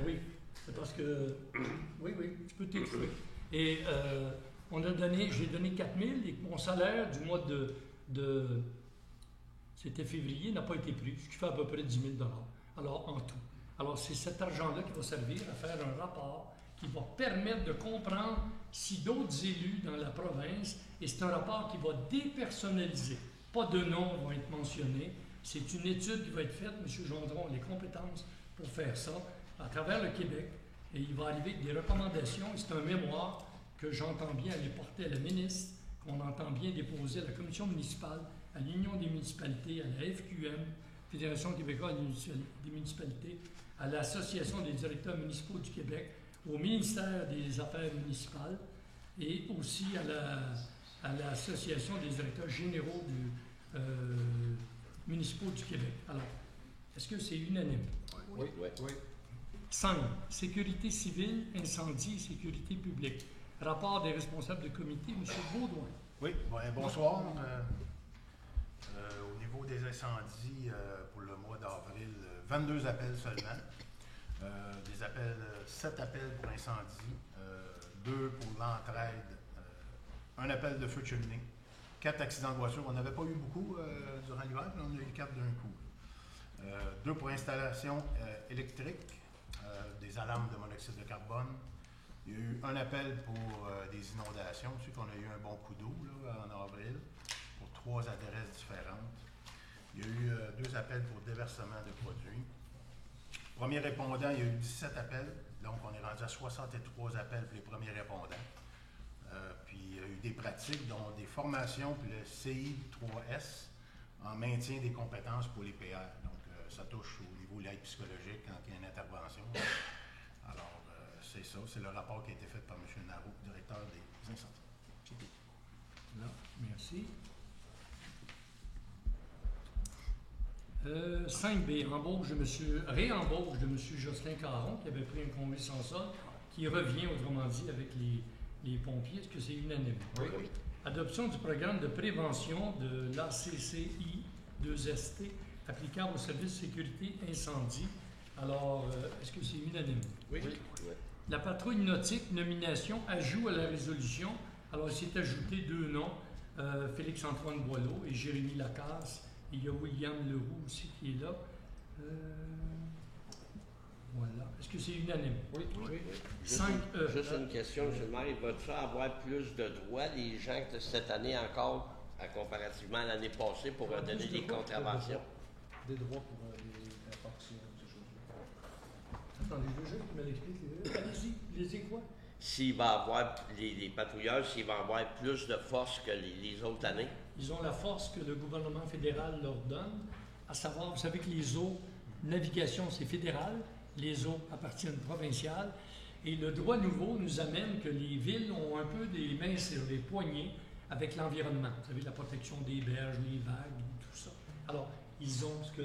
Oui, c'est parce que... Oui, je peux t'écrire. Et j'ai donné 4 000 et mon salaire du mois de c'était février, n'a pas été pris, ce qui fait à peu près 10 000 $. Alors, en tout. Alors, c'est cet argent-là qui va servir à faire un rapport qui va permettre de comprendre si d'autres élus dans la province, et c'est un rapport qui va dépersonnaliser. Pas de noms vont être mentionnés. C'est une étude qui va être faite. M. Gendron a les compétences pour faire ça à travers le Québec. Et il va arriver avec des recommandations. Et c'est un mémoire que j'entends bien aller porter à la ministre, qu'on entend bien déposer à la commission municipale, à l'Union des municipalités, à la FQM, Fédération québécoise des municipalités, à l'Association des directeurs municipaux du Québec, au ministère des Affaires municipales et aussi à l'Association des directeurs généraux municipaux du Québec. Alors, est-ce que c'est unanime? Oui. 5. Sécurité civile, incendie, sécurité publique. Rapport des responsables de comité, M. Baudouin. Oui, bonsoir. Au niveau des incendies, pour le mois d'avril, 22 appels seulement. 7 appels pour incendie, 2 pour l'entraide, 1 appel de feu de cheminée, 4 accidents de voiture. On n'avait pas eu beaucoup durant l'hiver, mais on a eu 4 d'un coup. 2 pour installation électrique, des alarmes de monoxyde de carbone. Il y a eu 1 appel pour des inondations. Je sais qu'on a eu un bon coup d'eau en avril pour 3 adresses différentes. Il y a eu 2 appels pour déversement de produits. Premier répondant, il y a eu 17 appels. Donc, on est rendu à 63 appels pour les premiers répondants. Puis, il y a eu des pratiques, dont des formations, puis le CI3S en maintien des compétences pour les PR. Donc, ça touche au niveau de l'aide psychologique quand il y a une intervention. Alors, c'est ça. C'est le rapport qui a été fait par M. Narou, directeur des incendies. Là, merci. 5B, réembauche de M. Jocelyn Caron, qui avait pris un congé sans solde, qui revient, autrement dit, avec les pompiers. Est-ce que c'est unanime? Oui. Adoption du programme de prévention de l'ACCI 2ST applicable au service de sécurité incendie. Alors, est-ce que c'est unanime? Oui. La patrouille nautique, nomination, ajout à la résolution. Alors, il s'est ajouté 2 noms, Félix-Antoine Boileau et Jérémy Lacasse. Il y a William Leroux aussi qui est là. Voilà. Est-ce que c'est unanime? Oui. Juste une question, M. le maire. Va-t-il avoir plus de droits, les gens, cette année encore, comparativement à l'année passée, pour donner des contraventions? Des droits pour la fonction, ces choses-là. Attendez, je veux juste que tu me l'expliques. Allez-y, les quoi? S'il va avoir, les patrouilleurs, s'il va avoir plus de force que les autres années? Ils ont la force que le gouvernement fédéral leur donne, à savoir, vous savez que les eaux, navigation, c'est fédéral, les eaux appartiennent provinciales, et le droit nouveau nous amène que les villes ont un peu des mains sur les poignets avec l'environnement. Vous savez, la protection des berges, les vagues, tout ça. Alors, ils ont ce que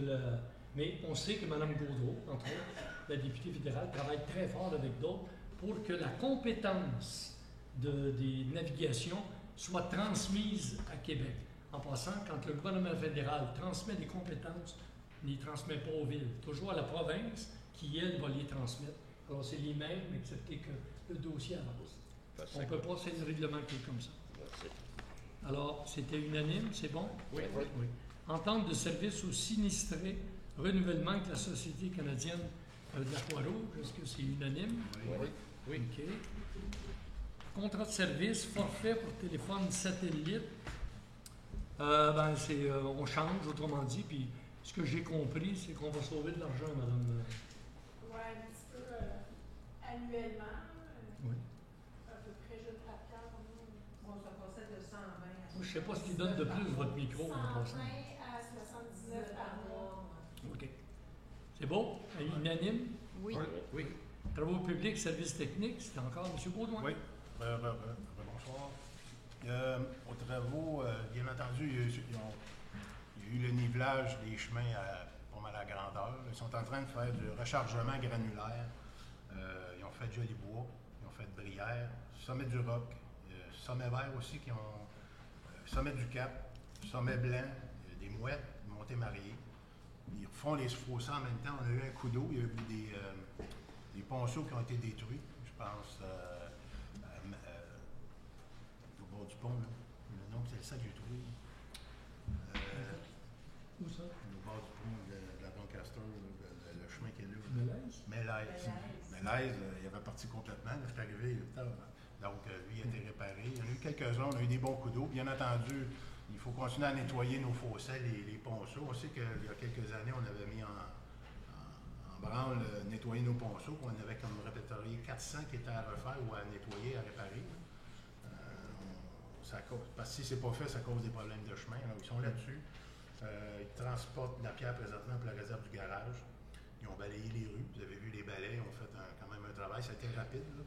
Mais on sait que Mme Gaudreau, entre autres, la députée fédérale, travaille très fort avec d'autres pour que la compétence des navigations soit transmise à Québec. En passant, quand le gouvernement fédéral transmet des compétences, il ne les transmet pas aux villes, toujours à la province qui, elle, va les transmettre. Alors, c'est les mêmes, excepté que le dossier avance. On ne peut pas se réglementer comme ça. Merci. Alors, c'était unanime, c'est bon? Oui. Entente de service aux sinistrés, renouvellement avec la Société canadienne de la Croix-Rouge, est-ce que c'est unanime? Oui. OK. Contrat de service, forfait pour téléphone satellite. On change, autrement dit, puis ce que j'ai compris, c'est qu'on va sauver de l'argent, madame. Oui, un petit peu annuellement. Oui. À peu près, je te rappelle. Bon, ça passait de 120 à... Moi, je ne sais pas ce qui donne de plus votre micro en 120 passant. à 79 par mois. OK. C'est beau? Unanime? Oui. Travaux publics, services techniques, c'était encore M. Baudouin. Oui, bonsoir. Aux travaux, bien entendu, il y a eu le nivelage des chemins pas mal à grandeur. Ils sont en train de faire du rechargement granulaire. Ils ont fait Jolibois, ils ont fait Brière, Sommet du Roc, Sommet Vert aussi, qui ont Sommet du Cap, Sommet Blanc, des Mouettes, Montée-Mariée. Ils refont les fossés en même temps. On a eu un coup d'eau, il y a eu des ponceaux qui ont été détruits, je pense, au bord du pont, là. Le nom, c'est ça que j'ai trouvé. Où ça? Au bord du pont de la Doncaster, le chemin qui est là. Melaise? Melaise, il avait parti complètement. Là, je suis arrivé, donc lui, il a été réparé. Il y en a eu quelques-uns, on a eu des bons coups d'eau. Bien entendu, il faut continuer à nettoyer nos fossés, les ponceaux. On sait qu'il y a quelques années, on avait mis en branle nettoyer nos ponceaux. On avait comme répertorié 400 qui étaient à refaire ou à nettoyer, à réparer. Parce que si ce n'est pas fait, ça cause des problèmes de chemin. Alors, ils sont là-dessus. Ils transportent la pierre présentement pour la réserve du garage. Ils ont balayé les rues. Vous avez vu les balais. Ils ont fait quand même un travail. Ça a été rapide, là.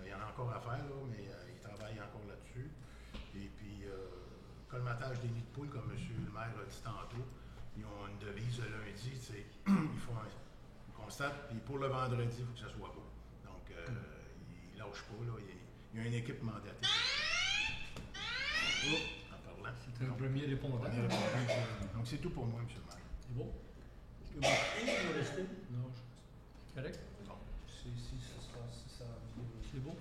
Il y en a encore à faire, là, mais ils travaillent encore là-dessus. Et puis, colmatage des nids de poules, comme M. le maire a dit tantôt. Ils ont une devise le lundi. Ils font un constat. Puis pour le vendredi, il faut que ça soit beau. Donc, ils ne lâchent pas. Là. Il y a une équipe mandatée. En parlant. C'est un premier répondant. Donc, c'est tout pour moi, M. le maire. C'est beau? Est-ce que vous restez? Non, je... Correct? Non. Si ça vient. C'est beau.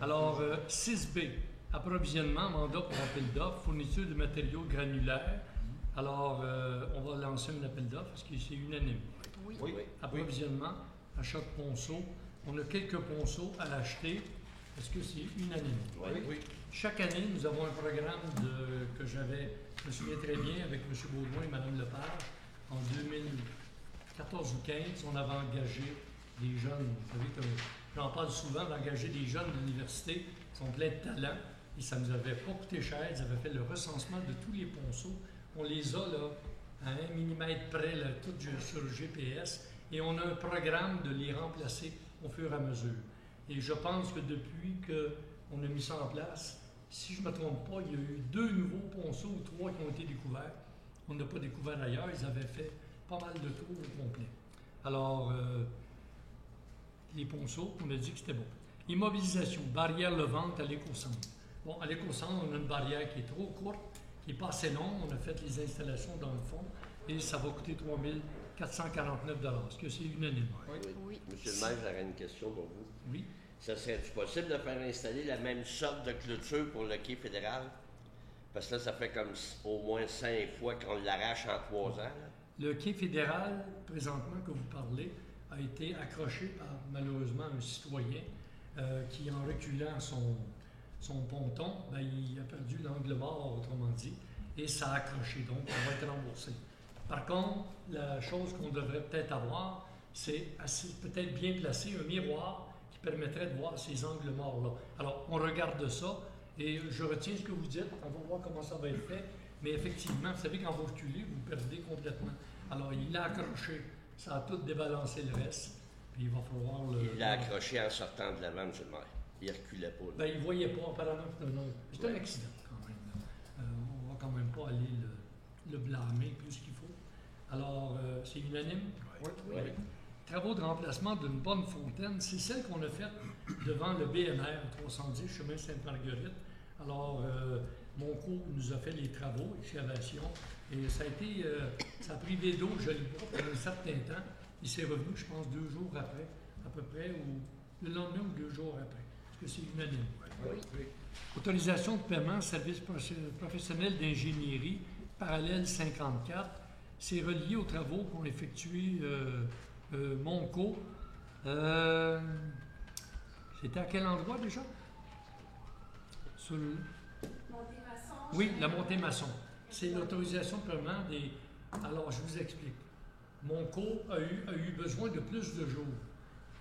Alors, 6B, approvisionnement, mandat pour appel d'offres, fourniture de matériaux granulaires. Alors, on va lancer un appel d'offres parce que c'est unanime. Oui. Approvisionnement, achat de ponceaux. On a quelques ponceaux à acheter parce que c'est unanime. Oui. Chaque année, nous avons un programme que j'avais, je me souviens très bien, avec M. Baudouin et Mme Lepage. En 2014 ou 2015, on avait engagé des jeunes. Vous savez que j'en parle souvent, d'engager des jeunes de l'université qui sont pleins de talent. Et ça ne nous avait pas coûté cher. Ils avaient fait le recensement de tous les ponceaux. On les a là, à 1 millimètre près, là, tout sur le GPS. Et on a un programme de les remplacer au fur et à mesure. Et je pense que depuis qu'on a mis ça en place, si je ne me trompe pas, il y a eu 2 nouveaux ponceaux ou 3 qui ont été découverts. On n'a pas découvert ailleurs. Ils avaient fait pas mal de tours au complet. Alors, les ponceaux, on a dit que c'était bon. Immobilisation, barrière levante à l'éco-centre. Bon, à l'éco-centre, on a une barrière qui est trop courte, qui n'est pas assez longue. On a fait les installations dans le fond et ça va coûter 3 449 $. Est-ce que c'est unanime? Oui. Monsieur le maire, j'aurais une question pour vous. Oui. Ça serait-tu possible de faire installer la même sorte de clôture pour le quai fédéral? Parce que là, ça fait comme au moins 5 fois qu'on l'arrache en 3 ans. Là. Le quai fédéral, présentement, que vous parlez, a été accroché par, malheureusement, un citoyen qui, en reculant son ponton, il a perdu l'angle mort, autrement dit, et ça a accroché, donc on va être remboursé. Par contre, la chose qu'on devrait peut-être avoir, c'est peut-être bien placer un miroir qui permettrait de voir ces angles morts-là. Alors, on regarde ça, et je retiens ce que vous dites, on va voir comment ça va être fait, mais effectivement, vous savez, quand vous reculez, vous perdez complètement. Alors, il l'a accroché, ça a tout débalancé le reste, puis il va falloir le... Il l'a accroché en sortant de l'avant, monsieur le maire. Il ne reculait pas. Il ne voyait pas, apparemment. C'est un accident, quand même. On ne va quand même pas aller le blâmer plus qu'il faut. Alors, c'est unanime? Oui. Travaux de remplacement d'une bonne fontaine, c'est celle qu'on a faite devant le BMR 310, chemin Sainte-Marguerite. Alors, Monco nous a fait les travaux, excavation, et ça a pris des d'eau Jolibois pendant un certain temps. Il s'est revenu, je pense, 2 jours après, à peu près, ou le lendemain ou 2 jours après. Est-ce que c'est unanime? Oui. Autorisation de paiement, service professionnel d'ingénierie, parallèle 54. C'est relié aux travaux qu'ont effectués Monco. C'était à quel endroit déjà? Sur le... Montée-Masson. Oui, la montée-maçon. C'est l'autorisation de paiement des... Alors, je vous explique. Monco a eu besoin de plus de jours.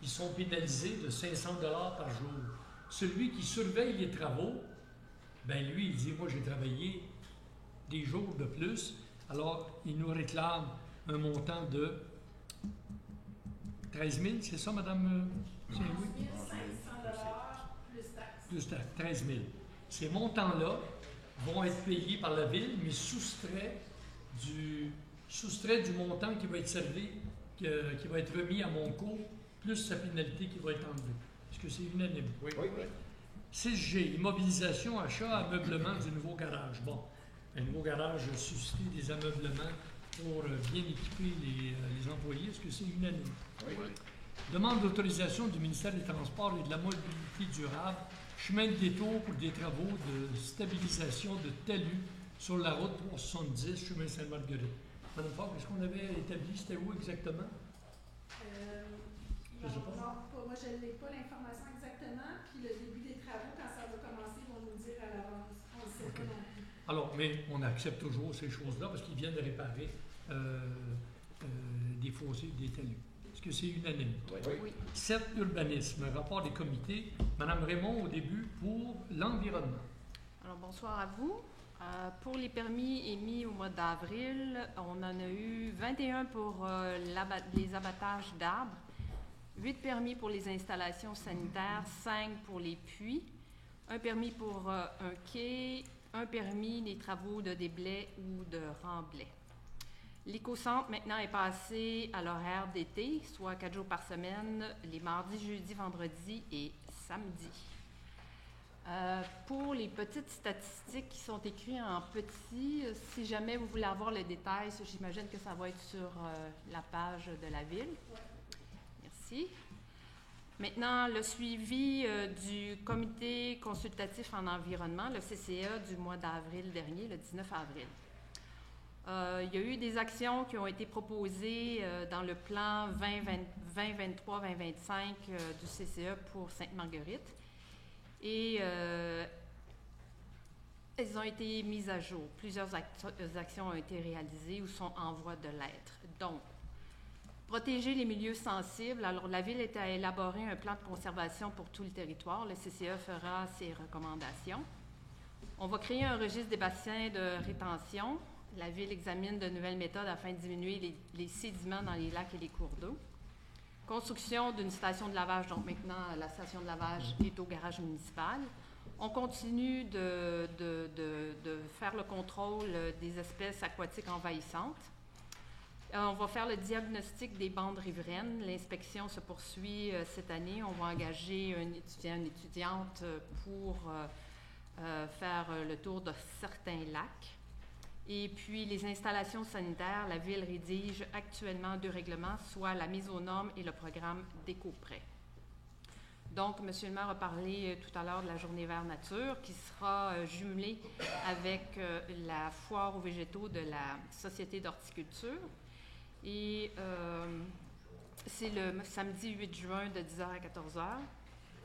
Ils sont pénalisés de 500 $ par jour. Celui qui surveille les travaux, lui, il dit, moi, j'ai travaillé des jours de plus. Alors, il nous réclame un montant de 13 000, c'est ça, Madame C'est oui. 11 500 plus taxes. Plus taxes, 13 000. Ces montants-là vont être payés par la ville, mais soustraits du montant qui va être servi, qui va être remis à mon cours, plus sa pénalité qui va être enlevée. Est-ce que c'est unanime? Oui. 6G, immobilisation, achat, ameublement du nouveau garage. Bon, un nouveau garage a suscité des ameublements pour bien équiper les employés. Est-ce que c'est unanime? Oui. Demande d'autorisation du ministère des Transports et de la Mobilité durable, chemin de détour pour des travaux de stabilisation de talus sur la route 370, chemin Sainte-Marguerite. Madame Faure, est-ce qu'on avait établi, c'était où exactement? Je sais pas. Non, moi je n'ai pas l'information exactement. Puis le début des travaux, quand ça va commencer, ils vont nous dire à l'avance. On ne sait pas non plus. Alors, mais on accepte toujours ces choses-là parce qu'ils viennent de réparer des fossés, des talus. Est-ce que c'est unanime? Oui. 7, urbanisme, rapport des comités. Madame Raymond, au début, pour l'environnement. Alors, bonsoir à vous. Pour les permis émis au mois d'avril, on en a eu 21 pour les abattages d'arbres, 8 permis pour les installations sanitaires, 5 pour les puits, un permis pour un quai, un permis des travaux de déblais ou de remblais. L'éco-centre, maintenant, est passé à l'horaire d'été, soit 4 jours par semaine, les mardis, jeudis, vendredis et samedis. Pour les petites statistiques qui sont écrites en petit, si jamais vous voulez avoir le détail, j'imagine que ça va être sur la page de la Ville. Merci. Maintenant, le suivi du comité consultatif en environnement, le CCE, du mois d'avril dernier, le 19 avril. Il y a eu des actions qui ont été proposées dans le plan 2023-2025 du CCE pour Sainte-Marguerite. Et elles ont été mises à jour. Plusieurs actions ont été réalisées ou sont en voie de l'être. Donc, protéger les milieux sensibles. Alors, la Ville est à élaborer un plan de conservation pour tout le territoire. Le CCE fera ses recommandations. On va créer un registre des bassins de rétention. La Ville examine de nouvelles méthodes afin de diminuer les sédiments dans les lacs et les cours d'eau. Construction d'une station de lavage, donc maintenant la station de lavage est au garage municipal. On continue de faire le contrôle des espèces aquatiques envahissantes. On va faire le diagnostic des bandes riveraines. L'inspection se poursuit cette année. On va engager un étudiant, une étudiante pour faire le tour de certains lacs. Et puis, les installations sanitaires, la Ville rédige actuellement 2 règlements, soit la mise aux normes et le programme d'éco-prêt. Donc, M. le maire a parlé tout à l'heure de la journée vert nature qui sera jumelée avec la foire aux végétaux de la Société d'horticulture. Et c'est le samedi 8 juin de 10h à 14h.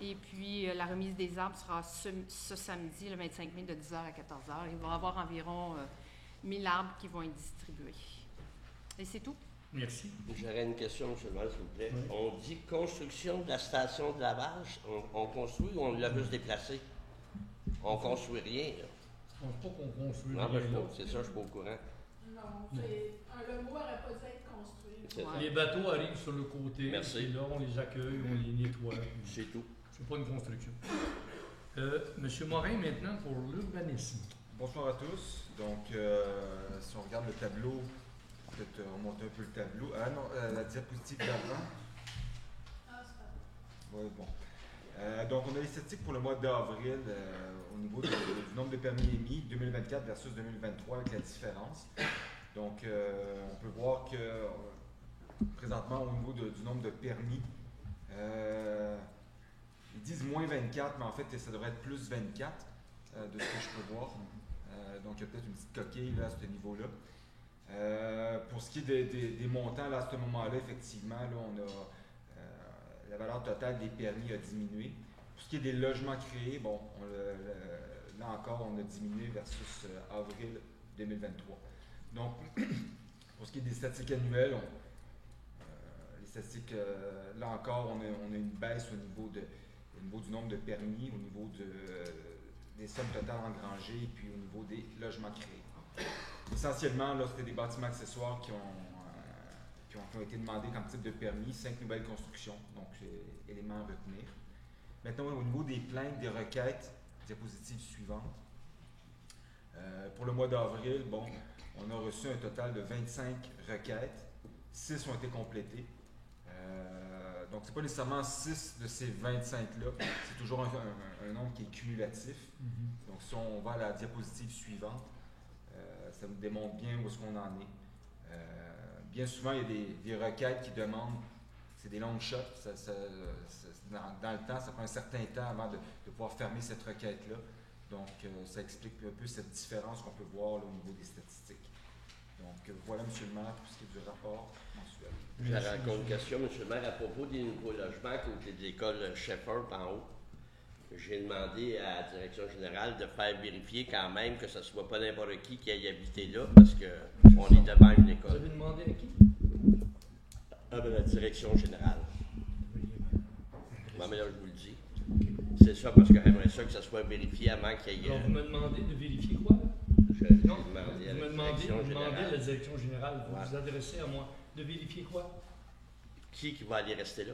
Et puis, la remise des arbres sera ce samedi, le 25 mai, de 10h à 14h. Il va y avoir environ 1000 arbres qui vont être distribués. Et c'est tout. Merci. J'aurais une question, M. le maire, s'il vous plaît. Oui. On dit construction de la station de lavage. On construit ou on l'a juste déplacé? On construit rien, là. Je ne pense pas qu'on construit Non, rien ben, là. c'est ça, je suis pas au courant. Non, le mot n'aurait pas dû être construit. C'est ça. Les bateaux arrivent sur le côté. Merci. Et là, on les accueille, on les nettoie. C'est tout. C'est pas une construction. Monsieur Morin, maintenant, pour l'urbanisme. Bonsoir à tous. Donc, si on regarde le tableau, peut-être remonter un peu le tableau. Ah non, la diapositive d'avant. Ah, c'est pas Oui, bon. Donc, on a les statistiques pour le mois d'avril au niveau du nombre de permis émis 2024 versus 2023 avec la différence. Donc, on peut voir que présentement, au niveau du nombre de permis, ils disent moins 24, mais en fait, ça devrait être plus 24 de ce que je peux voir. Donc, il y a peut-être une petite coquille là, à ce niveau-là. Pour ce qui est des montants, là, à ce moment-là, effectivement, là, on a la valeur totale des permis a diminué. Pour ce qui est des logements créés, bon, là encore, on a diminué versus avril 2023. Donc, pour ce qui est des statistiques annuelles, les statistiques, là encore, on a une baisse au niveau du nombre de permis, au niveau des sommes totales engrangées et puis au niveau des logements créés. Essentiellement, là, c'était des bâtiments accessoires qui ont qui ont été demandés comme type de permis, 5 nouvelles constructions, donc éléments à retenir. Maintenant, au niveau des plaintes, des requêtes, diapositive suivante. Pour le mois d'avril, bon, on a reçu un total de 25 requêtes, 6 ont été complétées. Donc, ce n'est pas nécessairement 6 de ces 25-là, c'est toujours un nombre qui est cumulatif. Donc, si on va à la diapositive suivante, ça nous démontre bien où est-ce qu'on en est. Bien souvent, il y a des requêtes qui demandent, c'est des long shots, dans le temps, ça prend un certain temps avant de pouvoir fermer cette requête-là. Donc, ça explique un peu cette différence qu'on peut voir là, au niveau des statistiques. Donc, voilà, M. le maire, pour ce qui est du rapport mensuel. J'aurais encore une question, M. le maire, à propos des nouveaux logements à côté de l'école Shepherd en haut. J'ai demandé à la direction générale de faire vérifier quand même que ce ne soit pas n'importe qui aille habiter là, parce qu'on est devant une Vous école. avez demandé à qui? Ah, ben, la direction générale. Bon, mais là, je vous le dis. C'est ça, parce que j'aimerais ça que ça soit vérifié avant qu'il y ait. Alors, vous me demandez de vérifier quoi? Non, Vous me demandez à la direction générale, vous vous adressez à moi, de vérifier quoi? Qui va aller rester là?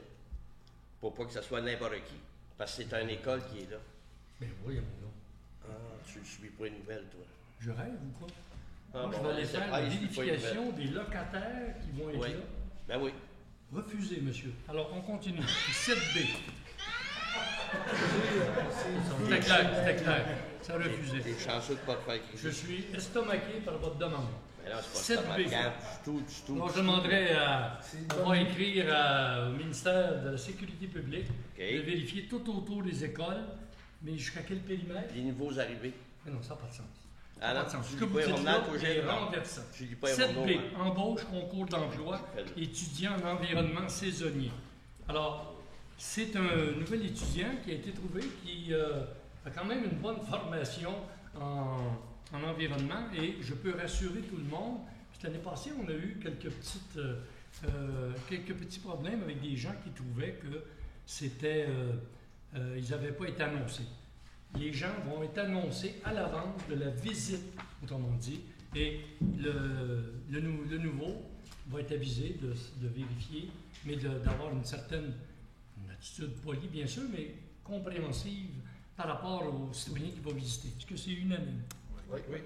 Pour pas que ce soit n'importe qui. Parce que c'est une école qui est là. Ben voyons donc. Ah, tu ne suis pas une nouvelle, toi. Je rêve ou quoi? Ah, Moi, je bon, vais aller c'est faire pas- la c'est pas une vérification des locataires qui vont être Oui. là. Ben oui. Refusé, monsieur. Alors, on continue. 7B. C'était clair. Ça a refusé. T'es chanceux de ne pas te faire Je crier. suis estomaqué par votre demande. Mais là, c'est pas 7B. stomaquant du tout. Alors, je demanderai on va écrire au ministère de la Sécurité publique OK. de vérifier tout autour des écoles, mais jusqu'à quel périmètre? Les nouveaux arrivés. Mais non, ça n'a pas de sens. Ah non, Ce tu que dis vous pas dites là Ronald Auger, est non. renversant. Tu dis pas Ronald 7B, Auger. embauche, concours d'emploi, étudiant en environnement saisonnier. Alors, c'est un nouvel étudiant qui a été trouvé, qui a quand même une bonne formation en environnement, et je peux rassurer tout le monde, cette année passée, on a eu quelques petits problèmes avec des gens qui trouvaient que c'était, ils n'avaient pas été annoncés. Les gens vont être annoncés à l'avance de la visite, autrement dit, et le nouveau va être avisé de vérifier, mais d'avoir une attitude polie, bien sûr, mais compréhensive par rapport au citoyen qui va visiter. Est-ce que c'est unanime? Oui.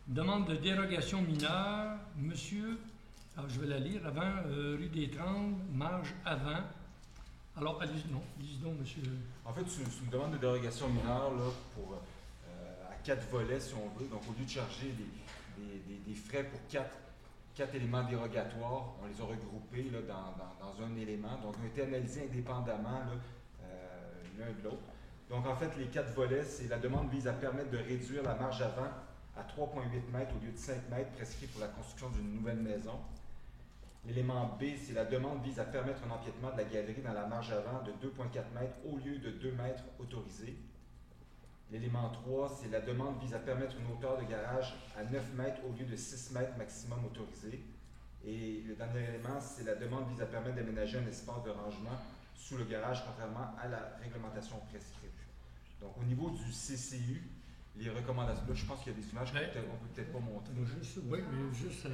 Demande de dérogation mineure, monsieur, alors je vais la lire, avant, rue des Trembles, marge avant. Alors, allez-y donc, monsieur. En fait, c'est une demande de dérogation mineure là, à 4 volets, si on veut. Donc, au lieu de charger des frais pour 4 éléments dérogatoires, on les a regroupés là, dans un élément. Donc, ils ont été analysés indépendamment l'un de l'autre. Donc, en fait, les 4 volets, la demande vise à permettre de réduire la marge avant à 3,8 mètres au lieu de 5 mètres prescrits pour la construction d'une nouvelle maison. L'élément B, c'est la demande vise à permettre un empiètement de la galerie dans la marge avant de 2,4 mètres au lieu de 2 mètres autorisés. L'élément 3, c'est la demande vise à permettre une hauteur de garage à 9 mètres au lieu de 6 mètres maximum autorisé. Et le dernier élément, c'est la demande vise à permettre d'aménager un espace de rangement sous le garage, contrairement à la réglementation prescrite. Donc, au niveau du CCU, les recommandations, là, je pense qu'il y a des images qu'on peut peut-être pas montrer. Oui, mais juste,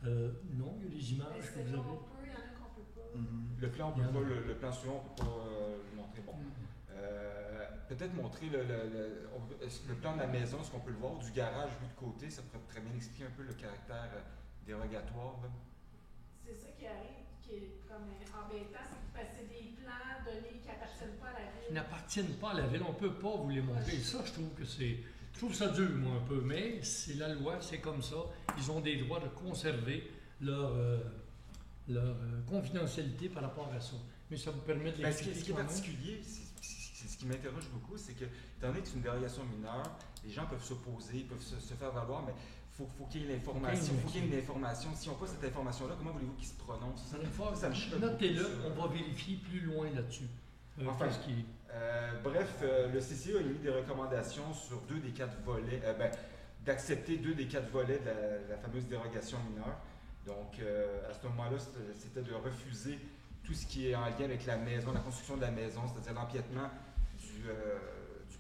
non, il y a les images que vous avez. Il y en a qu'on peut pas. Le plan, on peut pas, le plan suivant, on ne peut pas le montrer. Bon. Peut-être montrer le plan de la maison, est-ce qu'on peut le voir, du garage vu de côté, ça pourrait très bien expliquer un peu le caractère dérogatoire. Là. C'est ça qui arrive, qui est comme embêtant, c'est que passer des plans donnés qui n'appartiennent pas à la ville. Qui n'appartiennent pas à la ville, on ne peut pas vous les montrer. Ça, je trouve ça dur, moi, un peu, mais c'est la loi, c'est comme ça. Ils ont des droits de conserver leur confidentialité par rapport à ça. Mais ça vous permet de l'expliquer. Ce qui est particulier, c'est ce qui m'interroge beaucoup, c'est que, étant donné que c'est une dérogation mineure, les gens peuvent s'opposer, ils peuvent se faire valoir, mais faut qu'il y ait l'information. Faut qu'il y ait une information. Si on n'a pas cette information-là, comment voulez-vous qu'ils se prononcent? Notez-le, on va vérifier plus loin là-dessus. Enfin, bref, le CCE a émis des recommandations sur 2 des 4 volets, d'accepter 2 des 4 volets de la fameuse dérogation mineure. Donc, à ce moment-là, c'était de refuser tout ce qui est en lien avec la maison, la construction de la maison, c'est-à-dire l'empiètement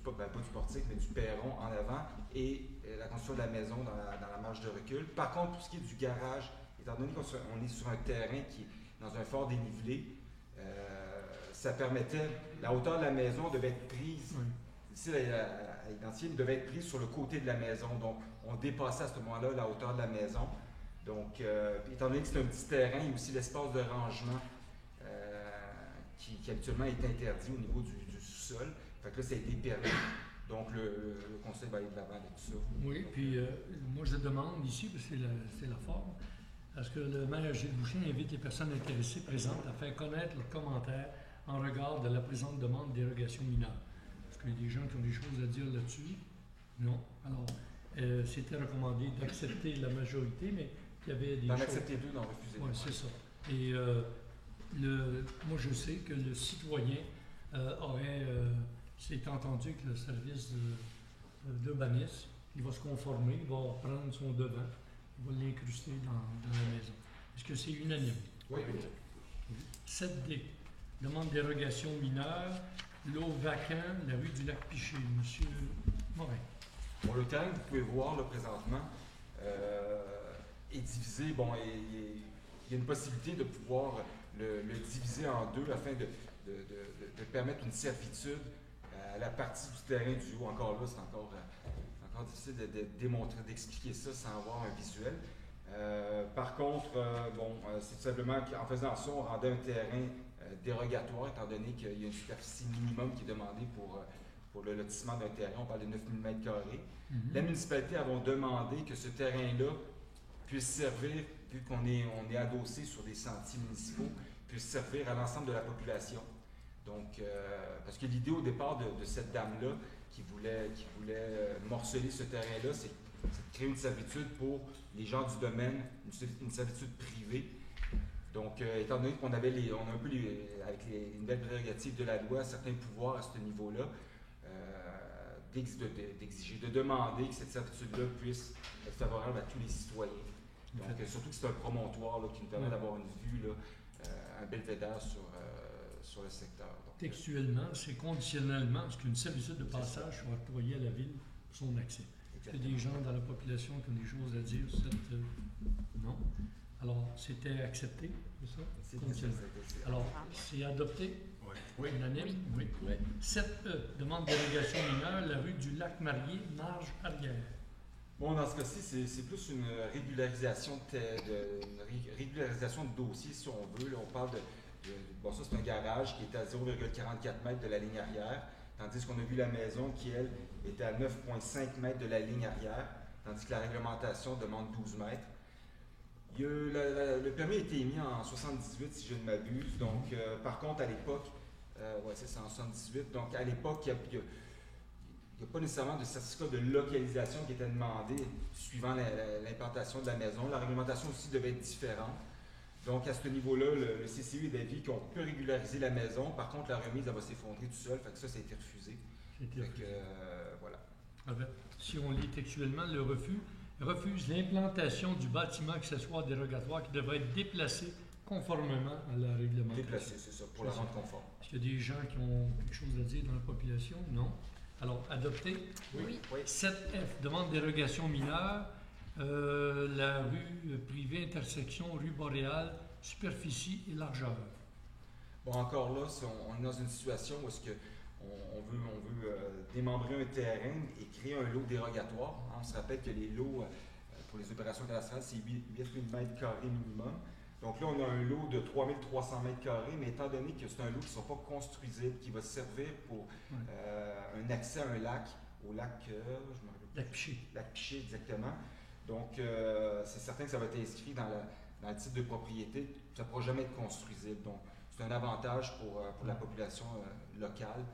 pas du portique, mais du perron en avant et la construction de la maison dans la marge de recul. Par contre, pour ce qui est du garage et étant donné qu'on est sur un terrain qui est dans un fort dénivelé, ça permettait, la hauteur de la maison devait être prise, ici à identifier, devait être prise sur le côté de la maison. Donc, on dépassait à ce moment-là la hauteur de la maison. Donc, étant donné que c'est un petit terrain, il y a aussi l'espace de rangement qui habituellement est interdit au niveau du sous-sol. Fait que là, ça a été permis. Donc, le conseil va aller de l'avant avec tout ça. Oui, puis moi, je demande ici, parce que c'est la forme, à ce que le maire Gilles Boucher invite les personnes intéressées présentes à faire connaître leurs commentaires en regard de la présente demande de dérogation mineure. Est-ce qu'il y a des gens qui ont des choses à dire là-dessus? Non. Alors, c'était recommandé d'accepter la majorité, mais il y avait des d'en choses... accepter deux, d'en refuser deux. Oui, c'est ça. Et moi, je sais que le citoyen aurait... c'est entendu que le service d'urbanisme, il va se conformer, il va prendre son devant, il va l'incruster dans la maison. Est-ce que c'est unanime? Oui. 7D. Demande de dérogation mineure, l'eau vacant, la rue du Lac-Piché. Monsieur Morin. Bon, le terrain que vous pouvez voir là, présentement est divisé. Bon, il y a une possibilité de pouvoir le diviser en deux afin de permettre une servitude à la partie du terrain du haut. Encore là, c'est encore difficile de démontrer, d'expliquer ça sans avoir un visuel. Par contre, c'est tout simplement qu'en faisant ça, on rendait un terrain dérogatoire, étant donné qu'il y a une superficie minimum qui est demandée pour le lotissement d'un terrain. On parle de 9 000 m². La municipalité a demandé que ce terrain-là puisse servir, vu qu'on est adossé sur des sentiers municipaux, puisse servir à l'ensemble de la population. Donc, parce que l'idée au départ de cette dame-là, qui voulait morceler ce terrain-là, c'est de créer une servitude pour les gens du domaine, une servitude privée. Donc, étant donné qu'on avait on a un peu avec une belle prérogative de la loi, certains pouvoirs à ce niveau-là, d'exiger, de demander que cette servitude-là puisse être favorable à tous les citoyens. Donc, surtout que c'est un promontoire là, qui nous permet d'avoir une vue, un belvédère sur le secteur. Donc, textuellement, c'est conditionnellement, parce qu'une servitude de passage soit octroyée à la ville pour son accès. Est-ce qu'il y a des gens dans la population qui ont des choses à dire sur cette... Non. Alors, c'était accepté, c'est ça? c'est Alors, c'est adopté? Oui. Unanime? Oui. 7E, demande de dérogation mineure, la rue du Lac-Marié, marge arrière. Bon, dans ce cas-ci, c'est plus une régularisation de dossier, si on veut. Là, on parle bon, ça, c'est un garage qui est à 0,44 m de la ligne arrière, tandis qu'on a vu la maison qui, elle, était à 9,5 m de la ligne arrière, tandis que la réglementation demande 12 mètres. Le permis a été émis en 78, si je ne m'abuse. Donc, par contre, à l'époque, c'est ça, en 78. Donc, à l'époque, il n'y a pas nécessairement de certificat de localisation qui était demandé suivant l'implantation de la maison. La réglementation aussi devait être différente. Donc, à ce niveau-là, le CCU est d'avis qu'on peut régulariser la maison. Par contre, la remise, elle va s'effondrer tout seul. Fait que ça a été refusé. Voilà. Alors, si on lit textuellement, le refuse l'implantation du bâtiment accessoire dérogatoire qui devrait être déplacé conformément à la réglementation. Déplacé, c'est ça, pour la rendre conforme. Est-ce qu'il y a des gens qui ont quelque chose à dire dans la population? Non. Alors, adopté? Oui. 7F, demande de dérogation mineure. La rue privée, intersection, rue Boréale, superficie et largeur. Bon, encore là, on est dans une situation où est-ce que on veut démembrer un terrain et créer un lot dérogatoire. On se rappelle que les lots pour les opérations cadastrales, c'est 8 000 m² minimum. Donc là, on a un lot de 3 300 m², mais étant donné que c'est un lot qui ne sera pas construisible, qui va servir pour un accès à un lac, au lac, Lac-Piché. Lac-Piché, exactement. Donc, c'est certain que ça va être inscrit dans le titre de propriété. Ça ne pourra jamais être construisible. Donc, c'est un avantage pour la population locale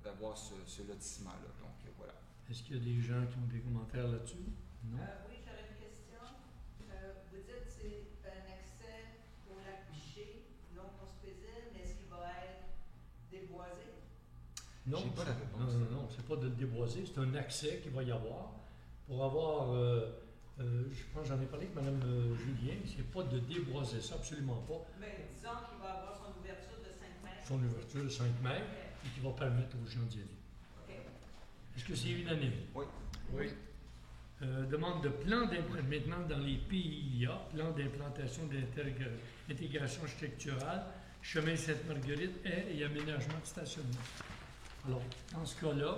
d'avoir ce lotissement-là. Donc, voilà. Est-ce qu'il y a des gens qui ont des commentaires là-dessus? Non? Oui, j'avais une question. Vous dites que c'est un accès au lac Piché non construisible, mais est-ce qu'il va être déboisé? Non, J'ai pas la réponse. non, c'est pas de le déboiser, c'est un accès qu'il va y avoir. Pour avoir, je pense j'en ai parlé avec Mme Julien, c'est pas de déboiser ça, absolument pas. Mais disons qu'il va avoir son ouverture de 5 mètres. Son ouverture de 5 mètres et qui va permettre aux gens d'y aller. OK. Est-ce que c'est unanime? Oui. Demande de plan maintenant dans les PIA, plan d'implantation d'intégration structurale, chemin Sainte-Marguerite, haies et aménagement de stationnement. Alors, dans ce cas-là,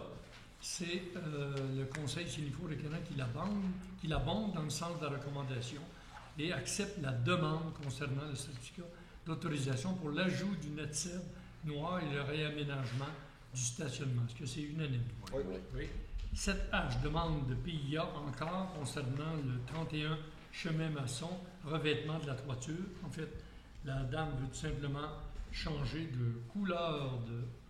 c'est le Conseil Sinifour-Requérant qui l'abonde dans le sens de la recommandation et accepte la demande concernant le certificat d'autorisation pour l'ajout du net-seb noir et le réaménagement du stationnement. Est-ce que c'est unanime? Oui. Oui. 7H, demande de PIA encore concernant le 31 chemin maçon, revêtement de la toiture. En fait, la dame veut tout simplement changer de couleur.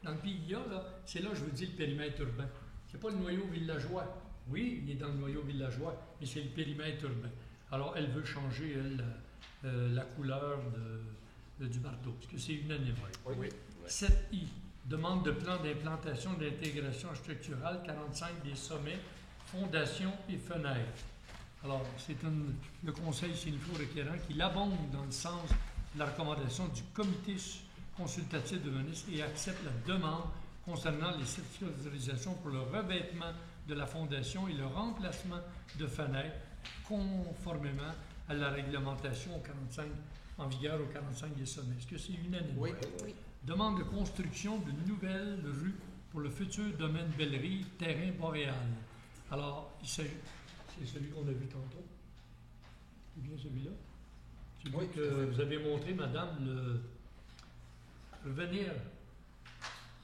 Dans le PIA, c'est là, je vous dis, le périmètre urbain. C'est pas le noyau villageois. Oui, il est dans le noyau villageois, mais c'est le périmètre urbain. Alors, elle veut changer, elle, la couleur du marteau. Est-ce que c'est unanime? Oui. 7I, demande de plan d'implantation d'intégration structurale 45 des sommets, fondations et fenêtres. Alors, c'est le Conseil Sinifour-Requérant qui l'abonde dans le sens de la recommandation du Comité consultatif de Venise et accepte la demande concernant les certificats d'autorisation pour le revêtement de la fondation et le remplacement de fenêtres conformément à la réglementation en vigueur au 45 des sommets. Est-ce que c'est unanime? Oui. Demande de construction d'une nouvelle rue pour le futur domaine Bellerive, terrain boréal. Alors, c'est celui qu'on a vu tantôt. C'est bien celui-là? Celui Oui, que vous avez montré, madame, revenir.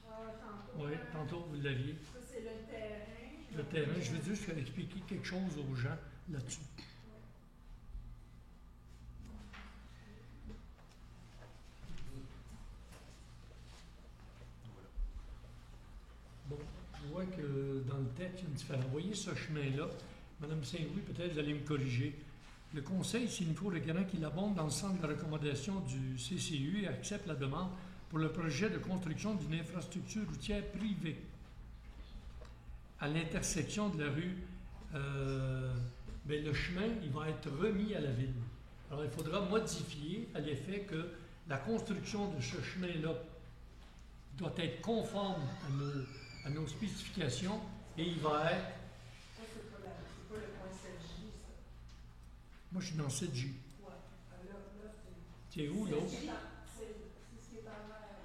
Tantôt. Oui, tantôt, vous l'aviez. Ça, c'est le terrain. Le terrain, je veux juste expliquer quelque chose aux gens là-dessus. Bon, je vois que dans le texte, il y a une différence. Vous voyez ce chemin-là, Mme Saint-Louis, peut-être vous allez me corriger. Le Conseil Sinifour-Requérant qui l'abonde dans le sens de la recommandation du CCU et accepte la demande pour le projet de construction d'une infrastructure routière privée à l'intersection de la rue. Le chemin, il va être remis à la ville. Alors, il faudra modifier à l'effet que la construction de ce chemin-là doit être conforme à nos spécifications et il va être... Ça, c'est pas le point 7J, ça. Moi, je suis dans 7J. Ouais. Là, c'est... C'est où, l'autre? C'est ce qui est en vert.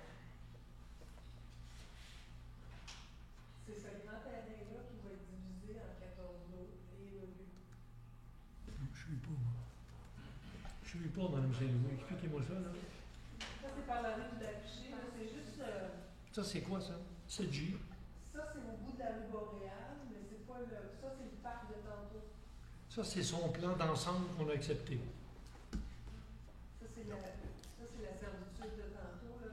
C'est ce grand terrain-là qui va être divisé en 14 lots et le but. Je ne suis pas, moi. Je ne suis pas, Mme Saint-Louis. Expliquez-moi ça, là. Ça, c'est par la rue de l'affiché. C'est juste... Ça, c'est quoi, ça? 7J? Ça, c'est au bout de la rue Boréal, mais c'est pas le... Ça, c'est le parc de tantôt. Ça, c'est son plan d'ensemble qu'on a accepté. Ça, c'est la servitude de tantôt, là.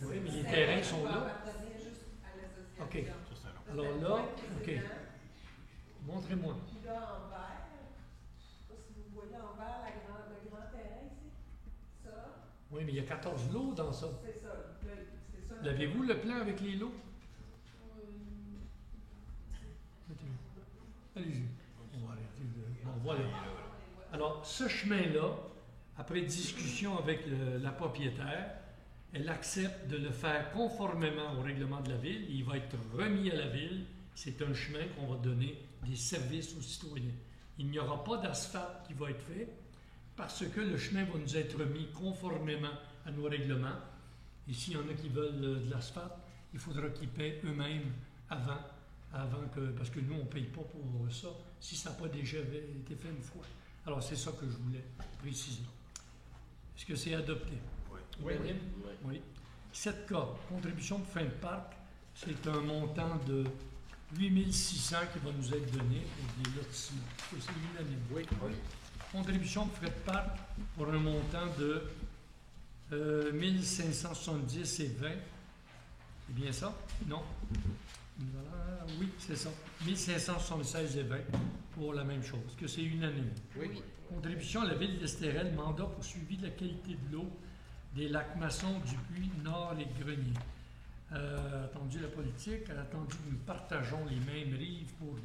Oui, mais les terrains sont là. Appartenait juste à l'association. OK. Ça, c'est un autre. Alors là, OK. Montrez-moi. Puis là, en vert, je sais pas si vous voyez en vert le grand terrain ici. Ça, Oui, mais il y a 14 lots dans ça. c'est ça. C'est ça. L'avez-vous, le plan avec les lots? Allez-y. On va arrêter de... Bon, voilà. Alors, ce chemin-là, après discussion avec la propriétaire, elle accepte de le faire conformément au règlement de la ville. Il va être remis à la ville. C'est un chemin qu'on va donner des services aux citoyens. Il n'y aura pas d'asphalte qui va être fait parce que le chemin va nous être remis conformément à nos règlements. Et s'il y en a qui veulent de l'asphalte, il faudra qu'ils paient eux-mêmes avant que... Parce que nous, on ne paye pas pour ça si ça n'a pas déjà été fait une fois. Alors, c'est ça que je voulais préciser. Est-ce que c'est adopté? Oui. Unanime? Oui. 7K, contribution de fin de parc, c'est un montant de 8 600 qui va nous être donné pour des lotissements. Est-ce que c'est unanime? Oui. Contribution de frais de parc pour un montant de 1570 et 20. C'est bien ça? Non? Voilà. Oui, c'est ça. 1576 et 20 pour la même chose. Est-ce que c'est unanime? Oui. Contribution à la ville d'Estérel, mandat pour suivi de la qualité de l'eau des lacs Masson, du Puy, Nord et Grenier. Attendu la politique, attendu que nous partageons les mêmes rives pour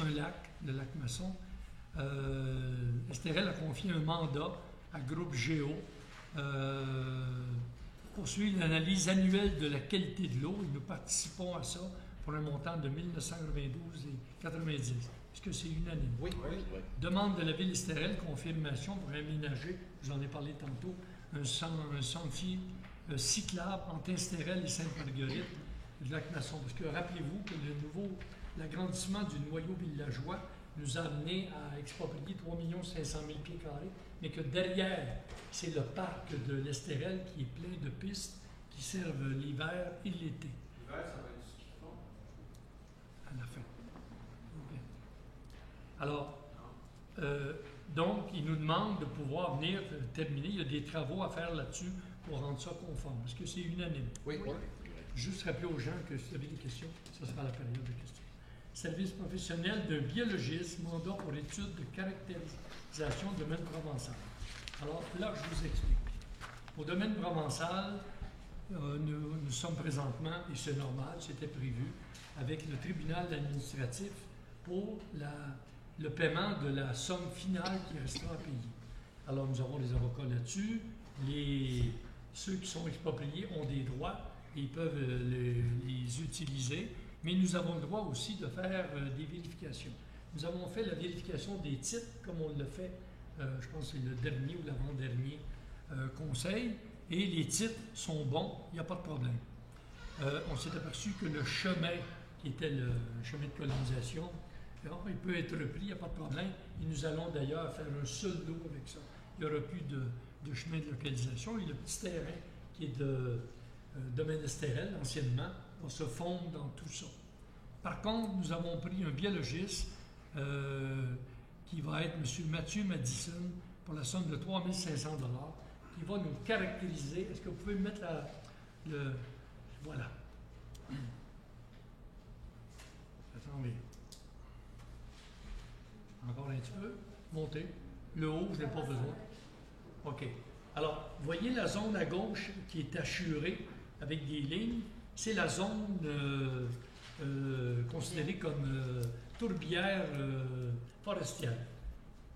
un lac, le lac Masson. Estérel a confié un mandat à Groupe Géo pour suivre l'analyse annuelle de la qualité de l'eau et nous participons à ça pour pour un montant de 1992,90. Est-ce que c'est unanime? Oui. Demande de la ville Estérel, confirmation pour aménager, je vous en ai parlé tantôt, un sentier cyclable entre Estérel et Sainte-Marguerite, du lac Masson. Parce que rappelez-vous que l'agrandissement du noyau villageois nous a amené à exproprier 3 500 000 pieds carrés, mais que derrière, c'est le parc de l'Estérel qui est plein de pistes qui servent l'hiver et l'été. L'hiver, ça va être ski de fond. À la fin. Alors, donc, il nous demande de pouvoir venir terminer. Il y a des travaux à faire là-dessus pour rendre ça conforme. Est-ce que c'est unanime? Oui. Juste rappeler aux gens que si vous avez des questions, ce sera la période de questions. Service professionnel d'un biologiste, mandat pour étude de caractérisation domaine provençal. Alors là, je vous explique. Au domaine provençal, nous sommes présentement, et c'est normal, c'était prévu, avec le tribunal administratif pour le paiement de la somme finale qui restera à payer. Alors, nous avons des avocats là-dessus. Ceux qui sont expropriés ont des droits et ils peuvent les utiliser, mais nous avons le droit aussi de faire des vérifications. Nous avons fait la vérification des titres, comme on l'a fait, je pense que c'est le dernier ou l'avant-dernier conseil, et les titres sont bons, il n'y a pas de problème. On s'est aperçu que le chemin, qui était le chemin de colonisation, il peut être repris, il n'y a pas de problème, et nous allons d'ailleurs faire un seul lot avec ça. Il n'y aura plus de chemin de localisation, et le petit terrain qui est de domaine Estérel, anciennement, va se fondre dans tout ça. Par contre, nous avons pris un biologiste qui va être M. Mathieu Madison pour la somme de 3 500 $, qui va nous caractériser. Est-ce que vous pouvez mettre voilà. Attendez. Encore un petit peu. Montez. Le haut, je n'ai pas besoin. OK. Alors, voyez la zone à gauche qui est hachurée avec des lignes. C'est la zone considérée comme tourbière forestière.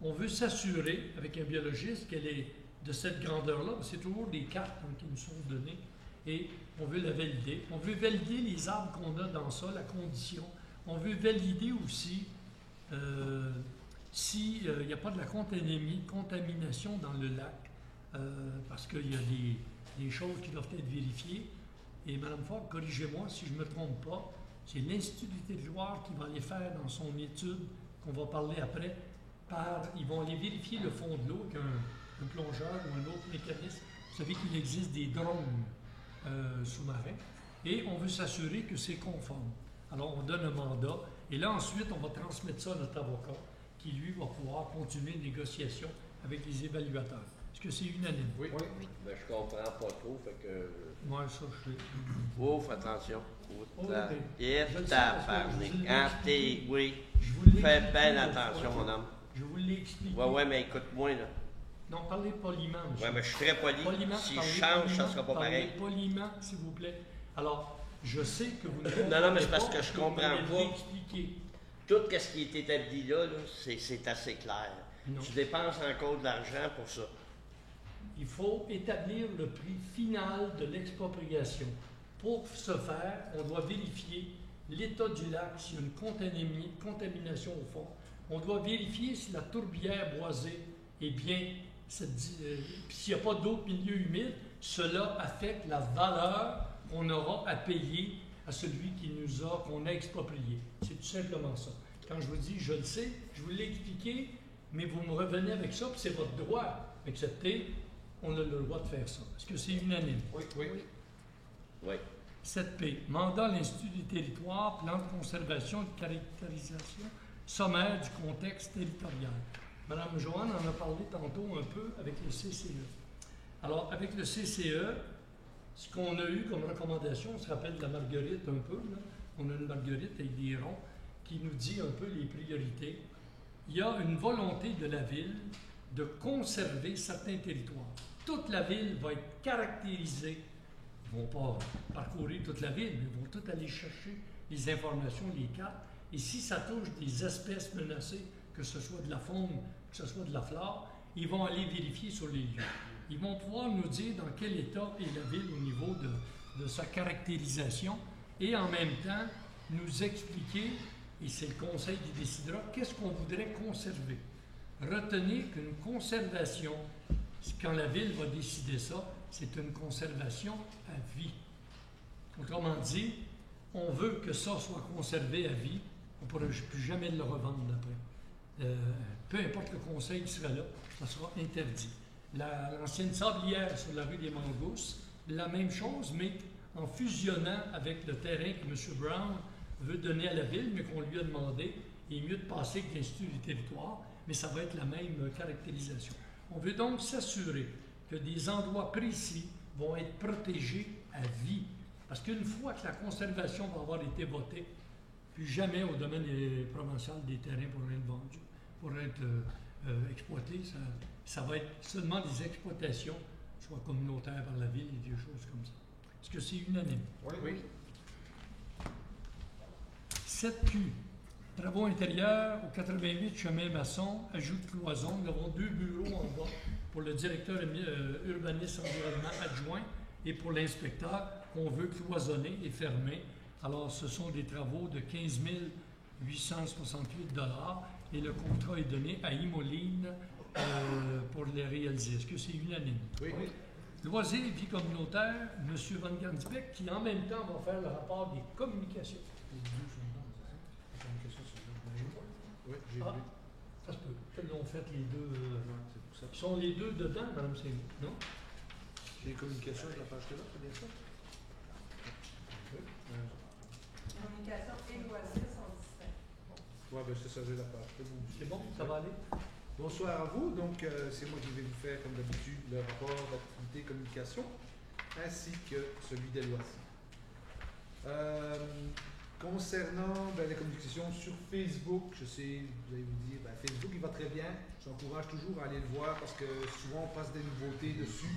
On veut s'assurer, avec un biologiste, qu'elle est de cette grandeur-là. C'est toujours des cartes qui nous sont données et on veut la valider. On veut valider les arbres qu'on a dans ça, la condition. On veut valider aussi s'il n'y a pas de la contamination dans le lac, parce qu'il y a des choses qui doivent être vérifiées. Et Mme Ford, corrigez-moi si je ne me trompe pas, c'est l'Institut du territoire qui va les faire dans son étude, qu'on va parler après, ils vont aller vérifier le fond de l'eau avec un plongeur ou un autre mécanisme. Vous savez qu'il existe des drones sous-marins, et on veut s'assurer que c'est conforme. Alors, on donne un mandat, et là, ensuite, on va transmettre ça à notre avocat, qui, lui, va pouvoir continuer une négociation avec les évaluateurs. Est-ce que c'est unanime? Oui. Ben, je comprends pas trop, fait que... Moi, ça, je sais. Ouf, attention. Et Oui. Fais bien attention, mon homme. Je vous l'ai expliqué. Ouais, mais écoute-moi, là. Non, parlez poliment, monsieur. Ouais, mais je suis très poli. Poliment, Si je parlez change, poliment, ça sera pas pareil. Parlez poliment, s'il vous plaît. Alors, je sais que vous ne Non, mais c'est parce que je comprends pas. Expliquer. Tout ce qui est établi là, c'est assez clair. Non. Tu dépenses encore de l'argent pour ça. Il faut établir le prix final de l'expropriation. Pour ce faire, on doit vérifier l'état du lac, s'il y a une contamination au fond. On doit vérifier si la tourbière boisée est bien, s'il n'y a pas d'autres milieux humides, cela affecte la valeur qu'on aura à payer à celui qu'on a exproprié. C'est tout simplement ça. Quand je vous dis, je le sais, je vous l'ai expliqué, mais vous me revenez avec ça, puis c'est votre droit. Acceptez, on a le droit de faire ça. Est-ce que c'est unanime? Oui. 7P. Mandat à l'Institut du territoire, plan de conservation et de caractérisation sommaire du contexte territorial. Madame Joanne en a parlé tantôt un peu avec le CCE. Alors, avec le CCE, ce qu'on a eu comme recommandation, on se rappelle de la marguerite un peu, là. On a une marguerite avec des ronds qui nous dit un peu les priorités. Il y a une volonté de la ville de conserver certains territoires. Toute la ville va être caractérisée. Ils ne vont pas parcourir toute la ville, mais ils vont tout aller chercher les informations, les cartes. Et si ça touche des espèces menacées, que ce soit de la faune, que ce soit de la flore, ils vont aller vérifier sur les lieux. Ils vont pouvoir nous dire dans quel état est la ville au niveau de sa caractérisation. Et en même temps, nous expliquer, et c'est le conseil qui décidera, qu'est-ce qu'on voudrait conserver. Retenez qu'une conservation, quand la ville va décider ça, c'est une conservation à vie. Autrement dit, on veut que ça soit conservé à vie, on ne pourra plus jamais le revendre après. Peu importe le conseil qui sera là, ça sera interdit. L'ancienne sablière sur la rue des Mangousses, la même chose, mais en fusionnant avec le terrain que M. Brown veut donner à la ville, mais qu'on lui a demandé, il est mieux de passer que l'Institut du territoire, mais ça va être la même caractérisation. On veut donc s'assurer que des endroits précis vont être protégés à vie. Parce qu'une fois que la conservation va avoir été votée, plus jamais au domaine provincial des terrains pourraient être vendus, pourraient être exploités. Ça va être seulement des exploitations, soit communautaires par la ville et des choses comme ça. Est-ce que c'est unanime? Oui. 7Q. Travaux intérieurs au 88 chemin Masson, ajout de cloison. Nous avons 2 bureaux en bas pour le directeur urbaniste environnement adjoint et pour l'inspecteur qu'on veut cloisonner et fermer. Alors, ce sont des travaux de 15 868 $ et le contrat est donné à Imoline pour les réaliser. Est-ce que c'est unanime? Oui. Loisirs et vie communautaire, M. Van Gansbeck, qui en même temps va faire le rapport des communications. Oui, j'ai Ah, vu. ça se peut. Ils ont fait les deux. C'est pour ça. Ils sont les deux dedans, Mme Seymour, non? Les communications avec la page là, c'est bien ça? Communication et loisirs sont distincts. Oui, ben c'est ça, j'ai la page. C'est bon, ça va aller? Bonsoir à vous. Donc, c'est moi qui vais vous faire, comme d'habitude, le rapport d'activité communication ainsi que celui des loisirs. Concernant les communications sur Facebook, je sais, vous allez vous dire, Facebook, il va très bien. J'encourage toujours à aller le voir parce que souvent, on passe des nouveautés dessus.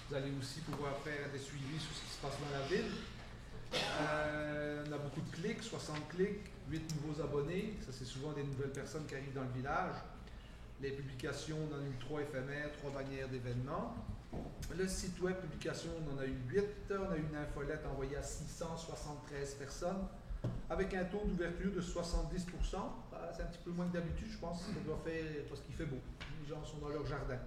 Vous allez aussi pouvoir faire des suivis sur ce qui se passe dans la ville. On a beaucoup de clics, 60 clics, 8 nouveaux abonnés. Ça, c'est souvent des nouvelles personnes qui arrivent dans le village. Les publications, on en a eu 3 éphémères, 3 bannières d'événements. Le site web publication, on en a eu 8. On a eu une infolette envoyée à 673 personnes avec un taux d'ouverture de 70%. C'est un petit peu moins que d'habitude, je pense. Ça doit faire parce qu'il fait beau. Les gens sont dans leur jardin.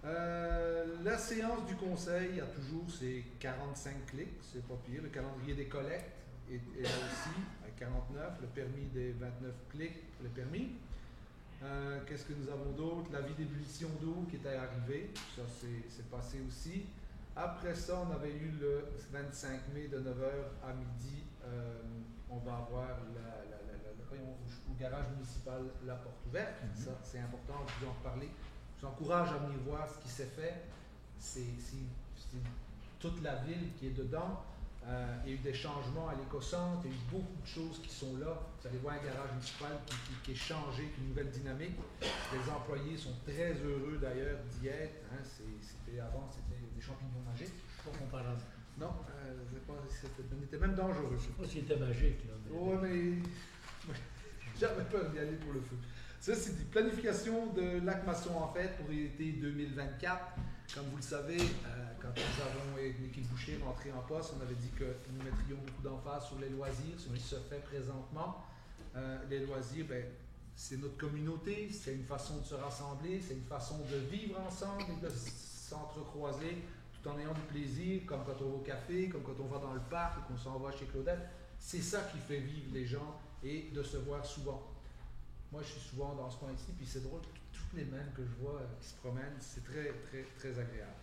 La séance du conseil, il y a toujours ces 45 clics, c'est pas pire. Le calendrier des collectes est là aussi, à 49. Le permis des 29 clics pour le permis. Qu'est-ce que nous avons d'autre? L'avis d'ébullition d'eau qui était arrivé, ça c'est passé aussi. Après ça, on avait eu le 25 mai de 9h à midi, on va avoir au garage municipal la porte ouverte. Ça, c'est important, vous en reparler. Je vous encourage à venir voir ce qui s'est fait. C'est toute la ville qui est dedans. Il y a eu des changements à l'éco-centre, il y a eu beaucoup de choses qui sont là. Vous allez voir un garage municipal qui est changé, qui est une nouvelle dynamique. Les employés sont très heureux d'ailleurs d'y être. Avant, c'était des champignons magiques. Pas comparable. Non, on était même dangereux. Je ne sais pas s'il était magique. Oui, mais j'avais peur d'y aller pour le feu. Ça, c'est une planification de Lac Masson en fait pour l'été 2024. Comme vous le savez, quand nous avons l'équipe Boucher rentré en poste, on avait dit que nous mettrions beaucoup d'emphase sur les loisirs, ce qui se fait présentement. Les loisirs, c'est notre communauté, c'est une façon de se rassembler, c'est une façon de vivre ensemble et de s'entrecroiser tout en ayant du plaisir, comme quand on va au café, comme quand on va dans le parc et qu'on s'en va chez Claudette. C'est ça qui fait vivre les gens et de se voir souvent. Moi, je suis souvent dans ce coin ici, puis c'est drôle, toutes les mêmes que je vois qui se promènent, c'est très, très, très agréable.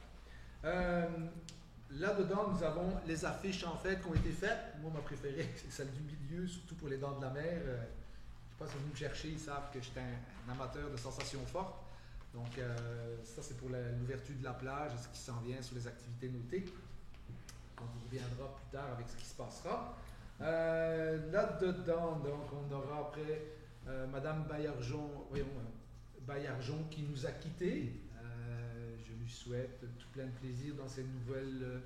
Là-dedans, nous avons les affiches en fait qui ont été faites. Moi, ma préférée, c'est celle du milieu, surtout pour les Dents de la Mer. Je ne sais pas si vous me cherchez, ils savent que j'étais un amateur de sensations fortes. Donc, ça, c'est pour l'ouverture de la plage et ce qui s'en vient sur les activités notées. On reviendra plus tard avec ce qui se passera. Là-dedans, donc, on aura après Madame Baillargeon qui nous a quittés. Je lui souhaite tout plein de plaisir dans ses nouvelles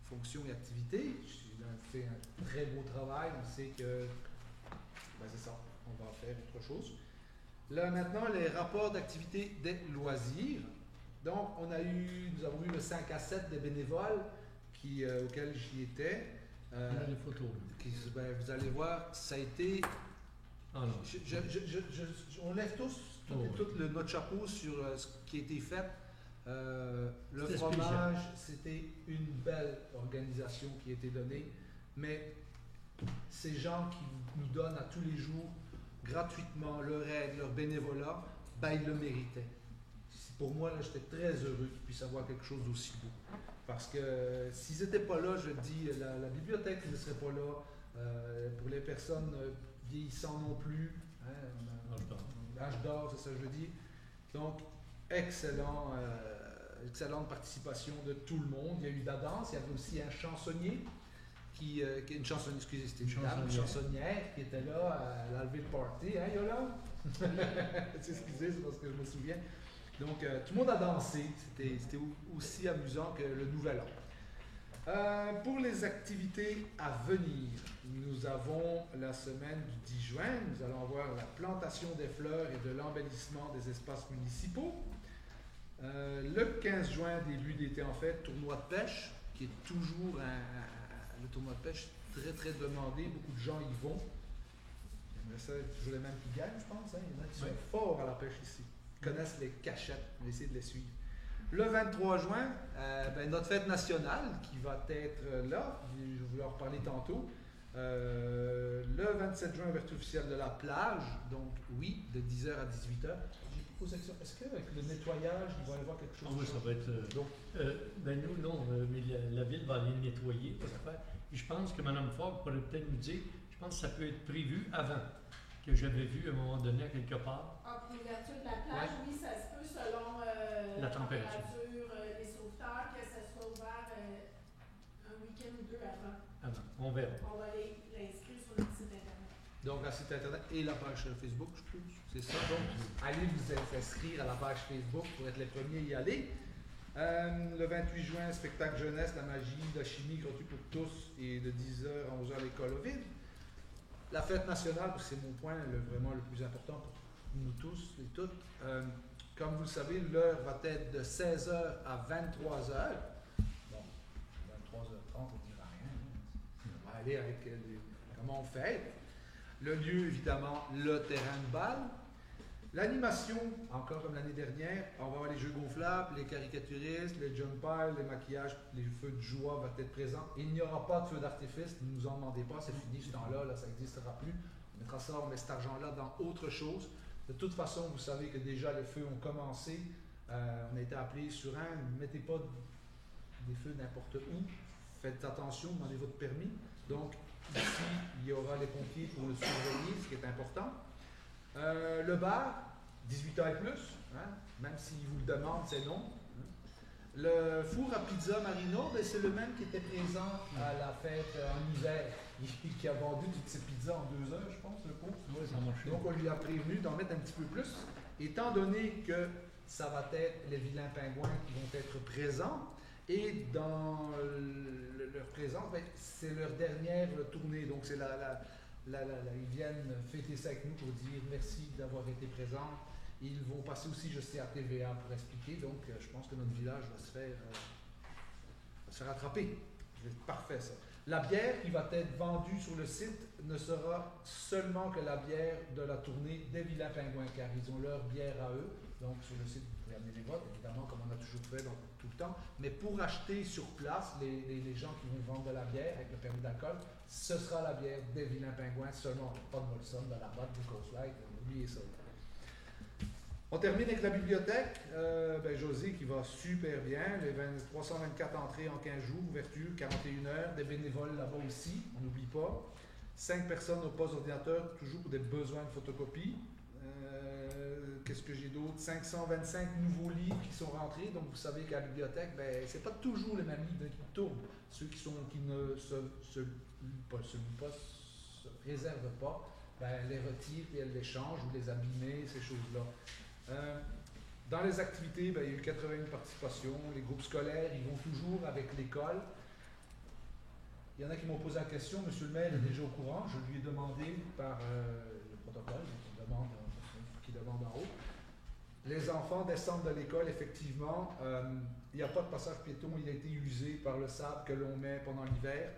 fonctions et activités. Il a fait un très beau travail. On sait que c'est ça, on va faire autre chose. Là maintenant, les rapports d'activité des loisirs. Donc, nous avons eu le 5 à 7 des bénévoles auxquels j'y étais. On a les photos. Ben, vous allez voir, ça a été... Ah non. On lève tous notre chapeau sur ce qui a été fait. Le fromage, c'était une belle organisation qui a été donnée, mais ces gens qui nous donnent à tous les jours gratuitement leur aide, leur bénévolat, ben, ils le méritaient. Pour moi, là, j'étais très heureux qu'ils puissent avoir quelque chose d'aussi beau. Parce que s'ils n'étaient pas là, je dis, la bibliothèque ne serait pas là. Pour les personnes vieillissantes non plus. Hein, l'âge d'or, c'est ça que je veux dire. Donc, excellente participation de tout le monde. Il y a eu de la danse, il y avait aussi un chansonnier une chansonnière, excusez, c'était une chansonnière qui était là, elle a levé le party, hein, Yola? Excusez, c'est parce que je me souviens. Donc, tout le monde a dansé, c'était aussi amusant que le Nouvel An. Pour les activités à venir, nous avons la semaine du 10 juin, nous allons avoir la plantation des fleurs et de l'embellissement des espaces municipaux. Le 15 juin, début d'été en fait, tournoi de pêche, qui est toujours le tournoi de pêche très très demandé, beaucoup de gens y vont. J'aimerais ça être toujours les mêmes qui gagnent, je pense. Hein? Il y en a qui sont forts à la pêche ici, connaissent les cachettes, on va essayer de les suivre. Le 23 juin, notre fête nationale qui va être là, je vais vous en reparler tantôt. Le 27 juin, ouverture officielle de la plage, donc oui, de 10h à 18h. J'ai posé la question, est-ce qu'avec le nettoyage, il va y avoir quelque chose? Ah oui, ça va être... donc, nous, non, mais la ville va aller nettoyer, et je pense que Mme Fogg pourrait peut-être nous dire, je pense que ça peut être prévu avant, que j'avais vu à un moment donné quelque part. Ah, pour l'ouverture de la plage, oui, ça se peut selon la température, les sauveteurs, que ça soit ouvert un week-end ou deux avant. On verra. On va l'inscrire sur notre site internet. Donc, la site internet et la page Facebook, je trouve. C'est ça. Donc, allez vous inscrire à la page Facebook pour être les premiers à y aller. Le 28 juin, spectacle jeunesse, la magie, la chimie, gratuit pour tous, et de 10h à 11h, l'école au vide. La fête nationale, c'est mon point vraiment le plus important pour nous tous et toutes. Comme vous le savez, l'heure va être de 16h à 23h. Bon, 23h30, on ne dira rien. On va aller avec comment on fait. Le lieu, évidemment, le terrain de balle. L'animation, encore comme l'année dernière, on va avoir les jeux gonflables, les caricaturistes, les jump piles, les maquillages, les feux de joie vont être présents. Il n'y aura pas de feux d'artifice, ne nous en demandez pas, c'est fini ce temps-là, là, ça n'existera plus. On mettra ça, on met cet argent-là dans autre chose. De toute façon, vous savez que déjà les feux ont commencé. On a été appelés sur un, ne mettez pas des feux n'importe où. Faites attention, demandez votre permis. Donc, ici, il y aura les pompiers pour le surveiller, ce qui est important. Le bar, 18 ans et plus, hein, même s'ils vous le demandent, c'est non. Le four à pizza Marino, c'est le même qui était présent à la fête en hiver, qui a vendu toutes ses pizzas en 2 heures, je pense, le pauvre. Oui, ça marche. Donc on lui a prévenu d'en mettre un petit peu plus, étant donné que ça va être les vilains pingouins qui vont être présents, et dans leur présence, c'est leur dernière tournée, donc c'est ils viennent fêter ça avec nous pour dire merci d'avoir été présents. Ils vont passer aussi, je sais, à TVA pour expliquer. Donc, je pense que notre village va se faire rattraper. C'est parfait, ça. La bière qui va être vendue sur le site ne sera seulement que la bière de la tournée des Vilains Pingouins, car ils ont leur bière à eux. Donc, sur le site, vous pouvez amener les vôtres, évidemment, comme on a toujours fait tout le temps. Mais pour acheter sur place, les gens qui vont vendre de la bière avec le permis d'alcool, ce sera la bière des Vilains Pingouins seulement. Pas de Molson, de la boîte, de Coast Light, oubliez ça. On termine avec la bibliothèque. José qui va super bien. Les 324 entrées en 15 jours, ouverture, 41 heures. Des bénévoles là-bas aussi, on n'oublie pas. 5 personnes au poste d'ordinateur, toujours pour des besoins de photocopie. Qu'est-ce que j'ai d'autre? 525 nouveaux livres qui sont rentrés. Donc vous savez qu'à la bibliothèque, c'est pas toujours les mêmes livres qui tournent. Ceux qui ne se réservent pas, les retirent et elles les changent ou les abîmer, ces choses-là. Dans les activités, il y a eu 81 participations. Les groupes scolaires, ils vont toujours avec l'école. Il y en a qui m'ont posé la question. Monsieur le maire est déjà au courant. Je lui ai demandé par le protocole, qui demande en haut. Les enfants descendent de l'école, effectivement. Il n'y a pas de passage piéton. Il a été usé par le sable que l'on met pendant l'hiver.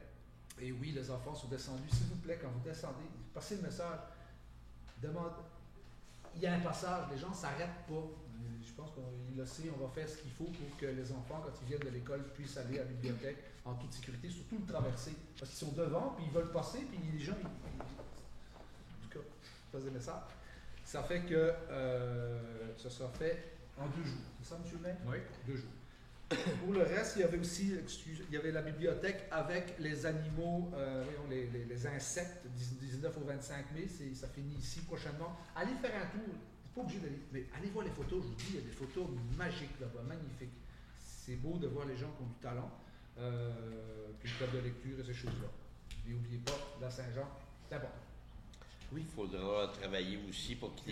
Et oui, les enfants sont descendus. S'il vous plaît, quand vous descendez, passez le message. Demande. Il y a un passage, les gens ne s'arrêtent pas. Je pense qu'il le sait, on va faire ce qu'il faut pour que les enfants, quand ils viennent de l'école, puissent aller à la bibliothèque en toute sécurité, surtout le traverser. Parce qu'ils sont devant, puis ils veulent passer, puis les gens, en tout cas, je passe des messages. Ça fait que ça sera fait en 2 jours. C'est ça, M. le maire? Oui. 2 jours. Pour le reste, il y avait aussi, il y avait la bibliothèque avec les animaux, voyons, les insectes, du 19 au 25 mai, ça finit ici prochainement. Allez faire un tour, pas obligé d'aller, mais allez voir les photos, je vous dis, il y a des photos magiques là-bas, magnifiques. C'est beau de voir les gens qui ont du talent, puis le club de lecture et ces choses-là. Et n'oubliez pas, la Saint-Jean, c'est important. Oui. Il faudra travailler aussi pour que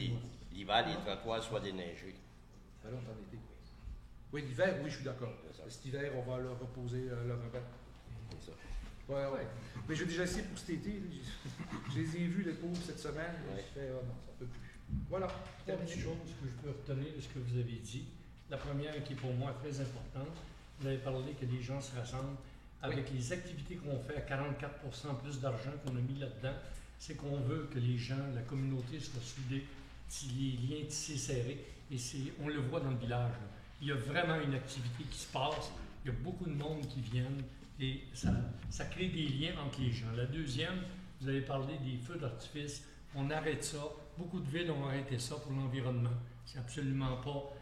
l'hiver, les trottoirs soient déneigés. Ben là, on est en été. Oui, l'hiver, oui, je suis d'accord. Cet hiver, on va leur reposer leur rebelle. C'est ça. Ouais. Mais j'ai déjà essayé pour cet été. Je les ai vus, les pauvres, cette semaine. Ouais. Je fais, oh non, ça ne peut plus. Voilà. 3 petites choses que je peux retenir de ce que vous avez dit. La première, qui est pour moi très importante, vous avez parlé que les gens se rassemblent. Avec les activités qu'on fait, à 44% plus d'argent qu'on a mis là-dedans, c'est qu'on veut que les gens, la communauté soit soudée, les liens tissés serrés. Et on le voit dans le village, là. Il y a vraiment une activité qui se passe, il y a beaucoup de monde qui viennent et ça crée des liens entre les gens. La deuxième, vous avez parlé des feux d'artifice, on arrête ça. Beaucoup de villes ont arrêté ça pour l'environnement. C'est absolument pas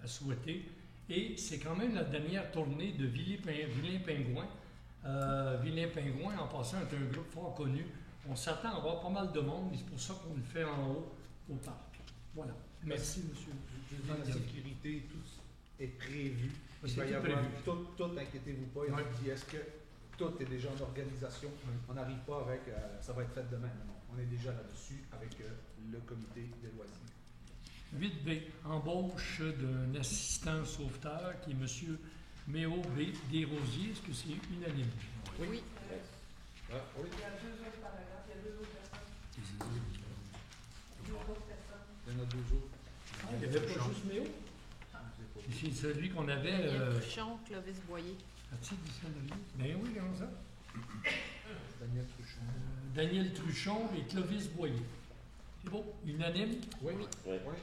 à souhaiter. Et c'est quand même la dernière tournée de Vilain-Pingouin. Vilain-Pingouin, en passant, est un groupe fort connu. On s'attend à avoir pas mal de monde et c'est pour ça qu'on le fait en haut au parc. Voilà. Merci, monsieur. La sécurité, tout est prévu. Il C'est va y tout avoir prévu. tout, inquiétez-vous pas. Il dit, est-ce que tout est déjà en organisation? On n'arrive pas avec, ça va être fait demain. Non. On est déjà là-dessus avec le comité des loisirs. 8B, embauche d'un assistant sauveteur qui est M. Méo B. Desrosiers. Est-ce que c'est unanime? Oui. Ah, oui. Il y a 2 autres paragraphes, il y a 2 autres personnes. 2 autres personnes. Il y en a 2 autres. Il n'y avait pas juste Méo? C'est celui qu'on avait. Daniel Truchon, Clovis Boyer. As-tu dit ça, Daniel? Ben oui, comment ça? Daniel Truchon. Daniel Truchon et Clovis Boyer. C'est beau, unanime. Oui.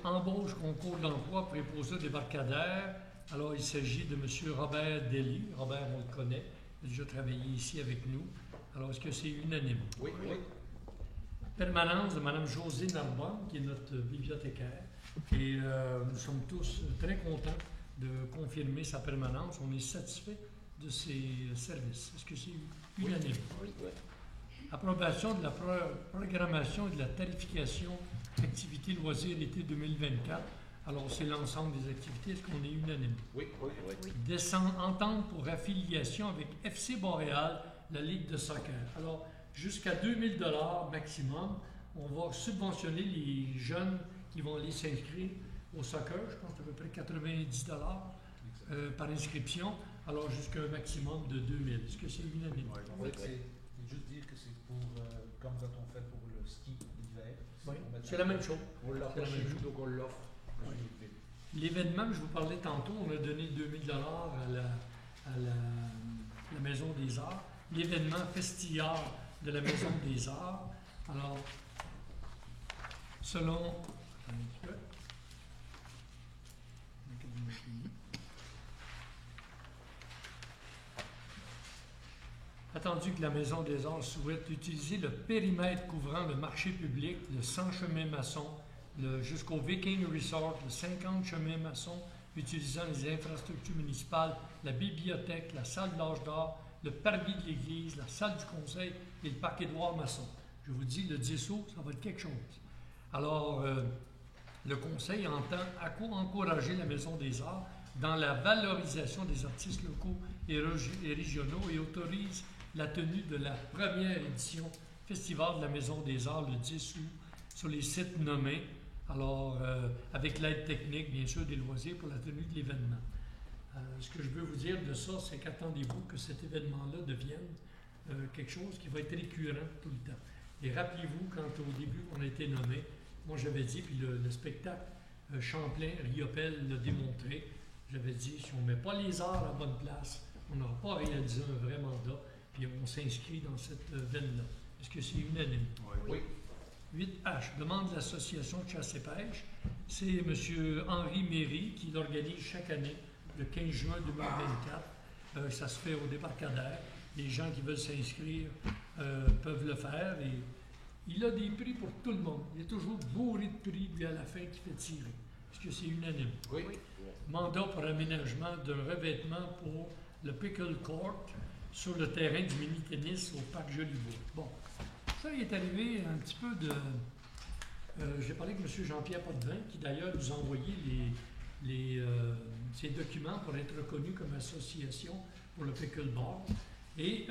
Embauche, concours d'emploi, préposé débarcadère. Alors, il s'agit de M. Robert Dely. Robert, on le connaît. Il a déjà travaillé ici avec nous. Alors, est-ce que c'est unanime? Oui. Permanence de Mme Josée Narbonne, qui est notre bibliothécaire. Et nous sommes tous très contents de confirmer sa permanence. On est satisfait de ses services. Est-ce que c'est unanime? Oui. Approbation de la programmation et de la tarification activités loisirs été 2024. Alors, c'est l'ensemble des activités. Est-ce qu'on est unanime? Oui. Entente pour affiliation avec FC Montréal, la Ligue de soccer. Alors, jusqu'à 2000 $ maximum, on va subventionner les jeunes qui vont aller s'inscrire au soccer. Je pense à peu près 90 $ par inscription. Alors, jusqu'à un maximum de 2000. Est-ce que c'est unanime? Oui. C'est juste dire que c'est pour, comme quand on fait pour le ski l'hiver. Oui, c'est la même chose. On l'a pas chez nous, donc on l'offre. Oui. L'événement que je vous parlais tantôt, on a donné 2000 $ à la Maison des Arts. L'événement Festillard de la Maison des Arts. Alors, selon... Attendu que la Maison des Arts souhaite utiliser le périmètre couvrant le marché public, le 100 chemins maçons, jusqu'au Viking Resort, le 50 chemins maçons, utilisant les infrastructures municipales, la bibliothèque, la salle de l'âge d'or, le parvis de l'église, la salle du conseil et le parc Édouard Masson. Je vous dis, le 10 août, ça va être quelque chose. Alors, le conseil entend encourager la Maison des Arts dans la valorisation des artistes locaux et régionaux et autorise la tenue de la première édition Festival de la Maison des Arts le 10 août sur les sites nommés, alors avec l'aide technique, bien sûr, des loisirs pour la tenue de l'événement. Ce que je veux vous dire de ça, c'est qu'attendez-vous que cet événement-là devienne quelque chose qui va être récurrent tout le temps. Et rappelez-vous, quand au début on a été nommé, moi j'avais dit, puis le spectacle Champlain-Riopelle l'a démontré, j'avais dit, si on ne met pas les arts à la bonne place, on n'aura pas réalisé un vrai mandat. Puis puis on s'inscrit dans cette veine-là. Est-ce que c'est unanime? Oui. 8H, demande de l'association de chasse et pêche. C'est M. Henri Méry qui l'organise chaque année, le 15 juin 2024. Ça se fait au débarcadère. Les gens qui veulent s'inscrire peuvent le faire. Et il a des prix pour tout le monde. Il est toujours bourré de prix, lui, à la fin, qui fait tirer. Est-ce que c'est unanime? Oui. Mandat pour aménagement d'un revêtement pour le Pickle Court sur le terrain du mini-tennis au parc Jolibourg. Bon, ça il est arrivé un petit peu de... J'ai parlé avec M. Jean-Pierre Potvin, qui d'ailleurs nous a envoyé ses documents pour être reconnu comme association pour le Pickleball. Et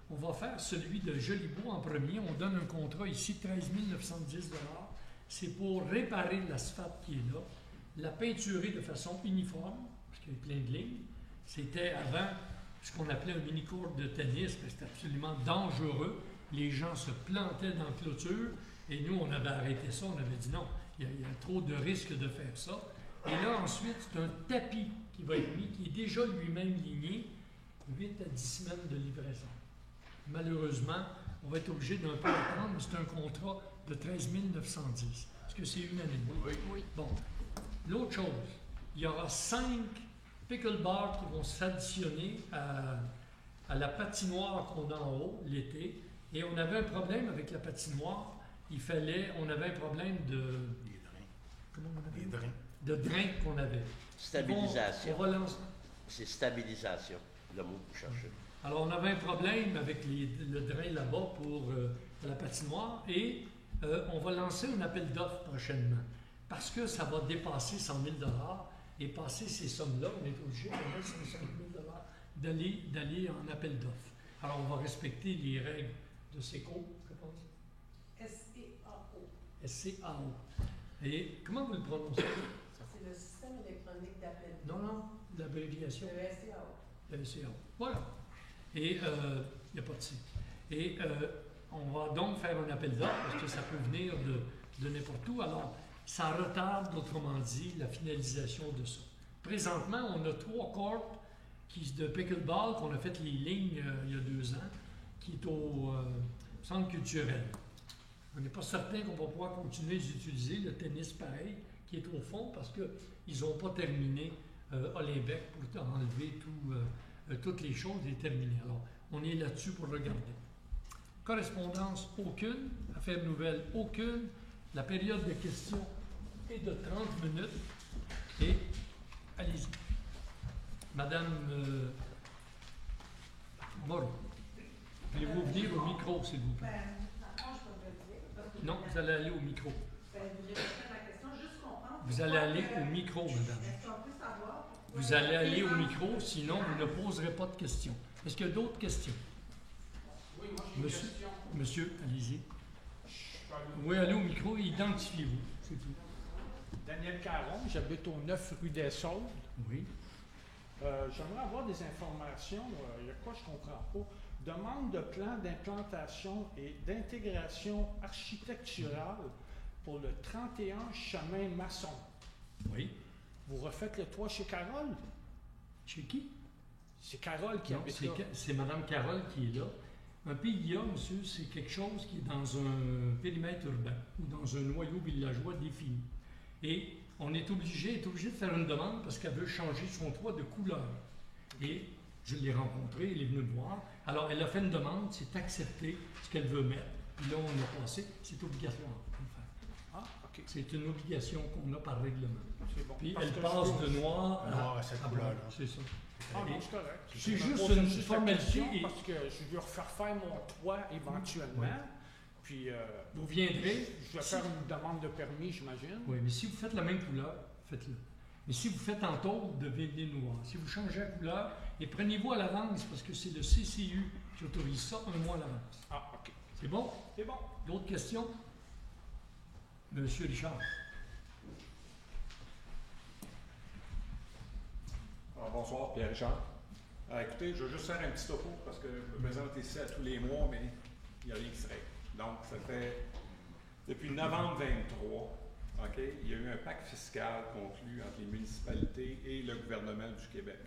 on va faire celui de Jolibourg en premier. On donne un contrat ici, 13 910 $. C'est pour réparer l'asphalte qui est là, la peinturer de façon uniforme, parce qu'il y a plein de lignes. C'était avant ce qu'on appelait un mini-court de tennis, parce que c'était absolument dangereux. Les gens se plantaient dans la clôture, et nous, on avait arrêté ça, on avait dit non, il y a trop de risques de faire ça. Et là, ensuite, c'est un tapis qui va être mis, qui est déjà lui-même ligné, 8 à 10 semaines de livraison. Malheureusement, on va être obligé d'un peu attendre, mais c'est un contrat de 13 910. Est-ce que c'est unanime? Oui. Bon. L'autre chose, il y aura 5 picklebars qui vont s'additionner à la patinoire qu'on a en haut l'été. Et on avait un problème avec la patinoire. On avait un problème de... Des drains. Comment on appelle? Des drains. De drain qu'on avait. Stabilisation. On va lancer... C'est stabilisation, le mot que vous cherchez. Alors, on avait un problème avec le drain là-bas pour la patinoire et on va lancer un appel d'offres prochainement parce que ça va dépasser 100 000 $ et passer ces sommes-là, on est obligé de mettre 500 000 $ d'aller en appel d'offres. Alors, on va respecter les règles de SECO, je pense. SEAO. SCAO. Et comment vous le prononcez? C'est le système électronique d'appel. Non, l'abréviation. Le SEAO. Le SCAO. Voilà. Et il n'y a pas de C. Et on va donc faire un appel d'offres parce que ça peut venir de n'importe où. Alors, ça retarde, autrement dit, la finalisation de ça. Présentement, on a 3 courts de pickleball qu'on a fait les lignes il y a 2 ans, qui est au centre culturel. On n'est pas certain qu'on va pouvoir continuer d'utiliser le tennis pareil, qui est au fond, parce qu'ils n'ont pas terminé Olymbec pour enlever toutes les choses et terminer. Alors, on est là-dessus pour regarder. Correspondance, aucune. Affaires nouvelles, aucune. La période de questions est de 30 minutes. Et, allez-y. Madame Moreau, voulez-vous venir au micro, s'il vous plaît? Non, vous allez aller au micro. Vous allez aller au micro, madame. Vous allez aller au micro, sinon vous ne poserez pas de questions. Est-ce qu'il y a d'autres questions? Oui, moi j'ai une question. Monsieur, allez-y. Oui, allez au micro et identifiez-vous. C'est tout. Daniel Caron, j'habite au 9 rue des Saules. Oui. J'aimerais avoir des informations. Il y a quoi je ne comprends pas? Demande de plan d'implantation et d'intégration architecturale pour le 31 chemin Masson. Oui. Vous refaites le toit chez Carole? Chez qui? C'est Carole qui habite là. C'est Mme Carole qui est là. Un PIA, monsieur, c'est quelque chose qui est dans un périmètre urbain ou dans un noyau villageois défini. Et on est obligé de faire une demande parce qu'elle veut changer son toit de couleur. Et je l'ai rencontrée, elle est venue me voir. Alors, elle a fait une demande, c'est accepté ce qu'elle veut mettre. Puis là, on a passé, c'est obligatoire. Ah, OK. C'est une obligation qu'on a par règlement. C'est bon. Puis Parce elle que passe de noir à cette couleur-là. C'est ça. Ah non, c'est correct. C'est Je juste pose une la formalité. question parce que je veux refaire faire mon toit éventuellement. Oui. Puis, Vous viendrez. je vais faire une demande de permis, j'imagine. Oui, mais si vous faites la même couleur, faites-le. Mais si vous faites en taupe, devenez noir. Si vous changez la couleur, et prenez-vous à l'avance parce que c'est le CCU qui autorise ça 1 mois à l'avance. Ah, OK. C'est bon? C'est bon. D'autres questions? Monsieur Richard. Alors, bonsoir, Pierre Richard. Écoutez, je vais juste faire un petit topo parce que je me présente ici à tous les mois, mais il n'y a rien qui se règle. Donc, ça fait depuis novembre 23, OK, il y a eu un pacte fiscal conclu entre les municipalités et le gouvernement du Québec.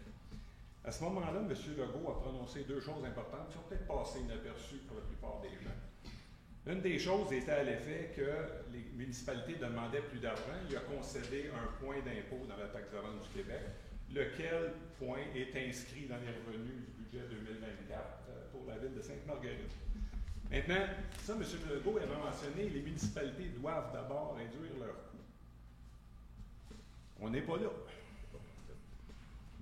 À ce moment-là, M. Legault a prononcé deux choses importantes qui sont peut-être passées inaperçues pour la plupart des gens. Une des choses était à l'effet que les municipalités demandaient plus d'argent. Il a concédé un point d'impôt dans la taxe de vente du Québec, lequel point est inscrit dans les revenus du budget 2024 pour la ville de Sainte-Marguerite. Maintenant, ça, M. Legault avait mentionné, les municipalités doivent d'abord réduire leurs coûts. On n'est pas là.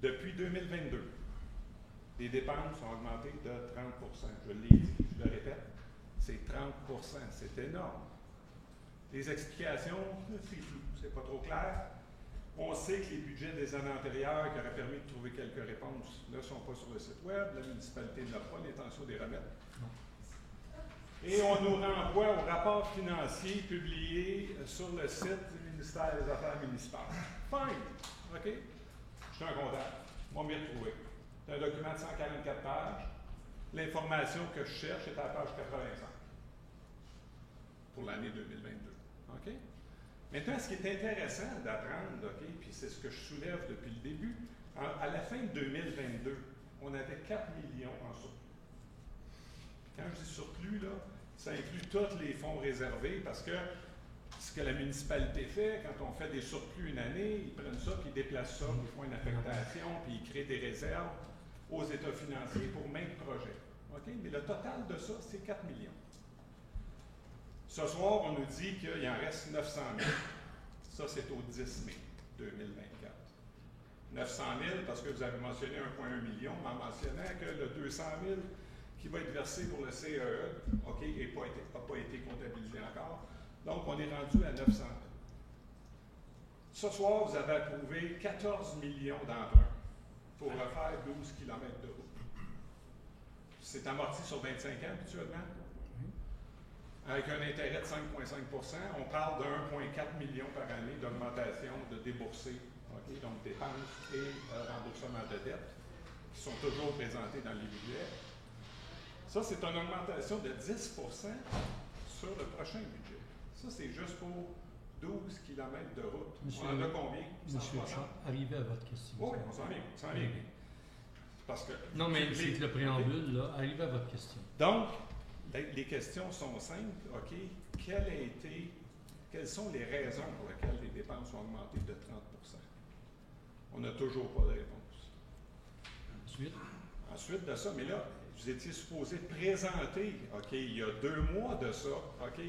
Depuis 2022, les dépenses ont augmenté de 30 %. Je l'ai dit, je le répète, c'est 30 %, c'est énorme. Les explications, c'est flou, c'est pas trop clair. On sait que les budgets des années antérieures qui auraient permis de trouver quelques réponses ne sont pas sur le site web. La municipalité n'a pas l'intention de les remettre. Et on nous renvoie au rapport financier publié sur le site du ministère des Affaires municipales. Fine! OK? Je suis un comptable. On va m'y retrouver. C'est un document de 144 pages. L'information que je cherche est à la page 85 pour l'année 2022. OK? Maintenant, ce qui est intéressant d'apprendre, OK, puis c'est ce que je soulève depuis le début, à la fin de 2022, on avait 4 millions en surplus. Quand je dis surplus, là, ça inclut tous les fonds réservés parce que ce que la municipalité fait, quand on fait des surplus une année, ils prennent ça, puis ils déplacent ça, puis ils font une affectation, puis ils créent des réserves aux états financiers pour même projet. OK? Mais le total de ça, c'est 4 millions. Ce soir, on nous dit qu'il en reste 900 000. Ça, c'est au 10 mai 2024. 900 000 parce que vous avez mentionné 1,1 million, mais en mentionnant que le 200 000 qui va être versé pour le CEE, OK, n'a pas été comptabilisé encore. Donc, on est rendu à 900 000. Ce soir, vous avez approuvé 14 millions d'emprunts pour refaire 12 km de route. C'est amorti sur 25 ans habituellement, avec un intérêt de 5,5 %. On parle de 1,4 million par année d'augmentation de déboursés, okay, donc dépenses et remboursement de dettes, qui sont toujours présentés dans les budgets. Ça, c'est une augmentation de 10 % sur le prochain budget. Ça, c'est juste pour 12 km de route. Monsieur, on en a combien? Monsieur Charles, arrivez à votre question. Oui, on s'en vient, on s'en vient. Parce que non, mais c'est le préambule, là. Arrivez à votre question. Donc, les questions sont simples. OK, quelles sont les raisons pour lesquelles les dépenses ont augmenté de 30 %? On n'a toujours pas de réponse. Ensuite de ça, mais là, vous étiez supposé présenter, OK, il y a 2 mois de ça, OK,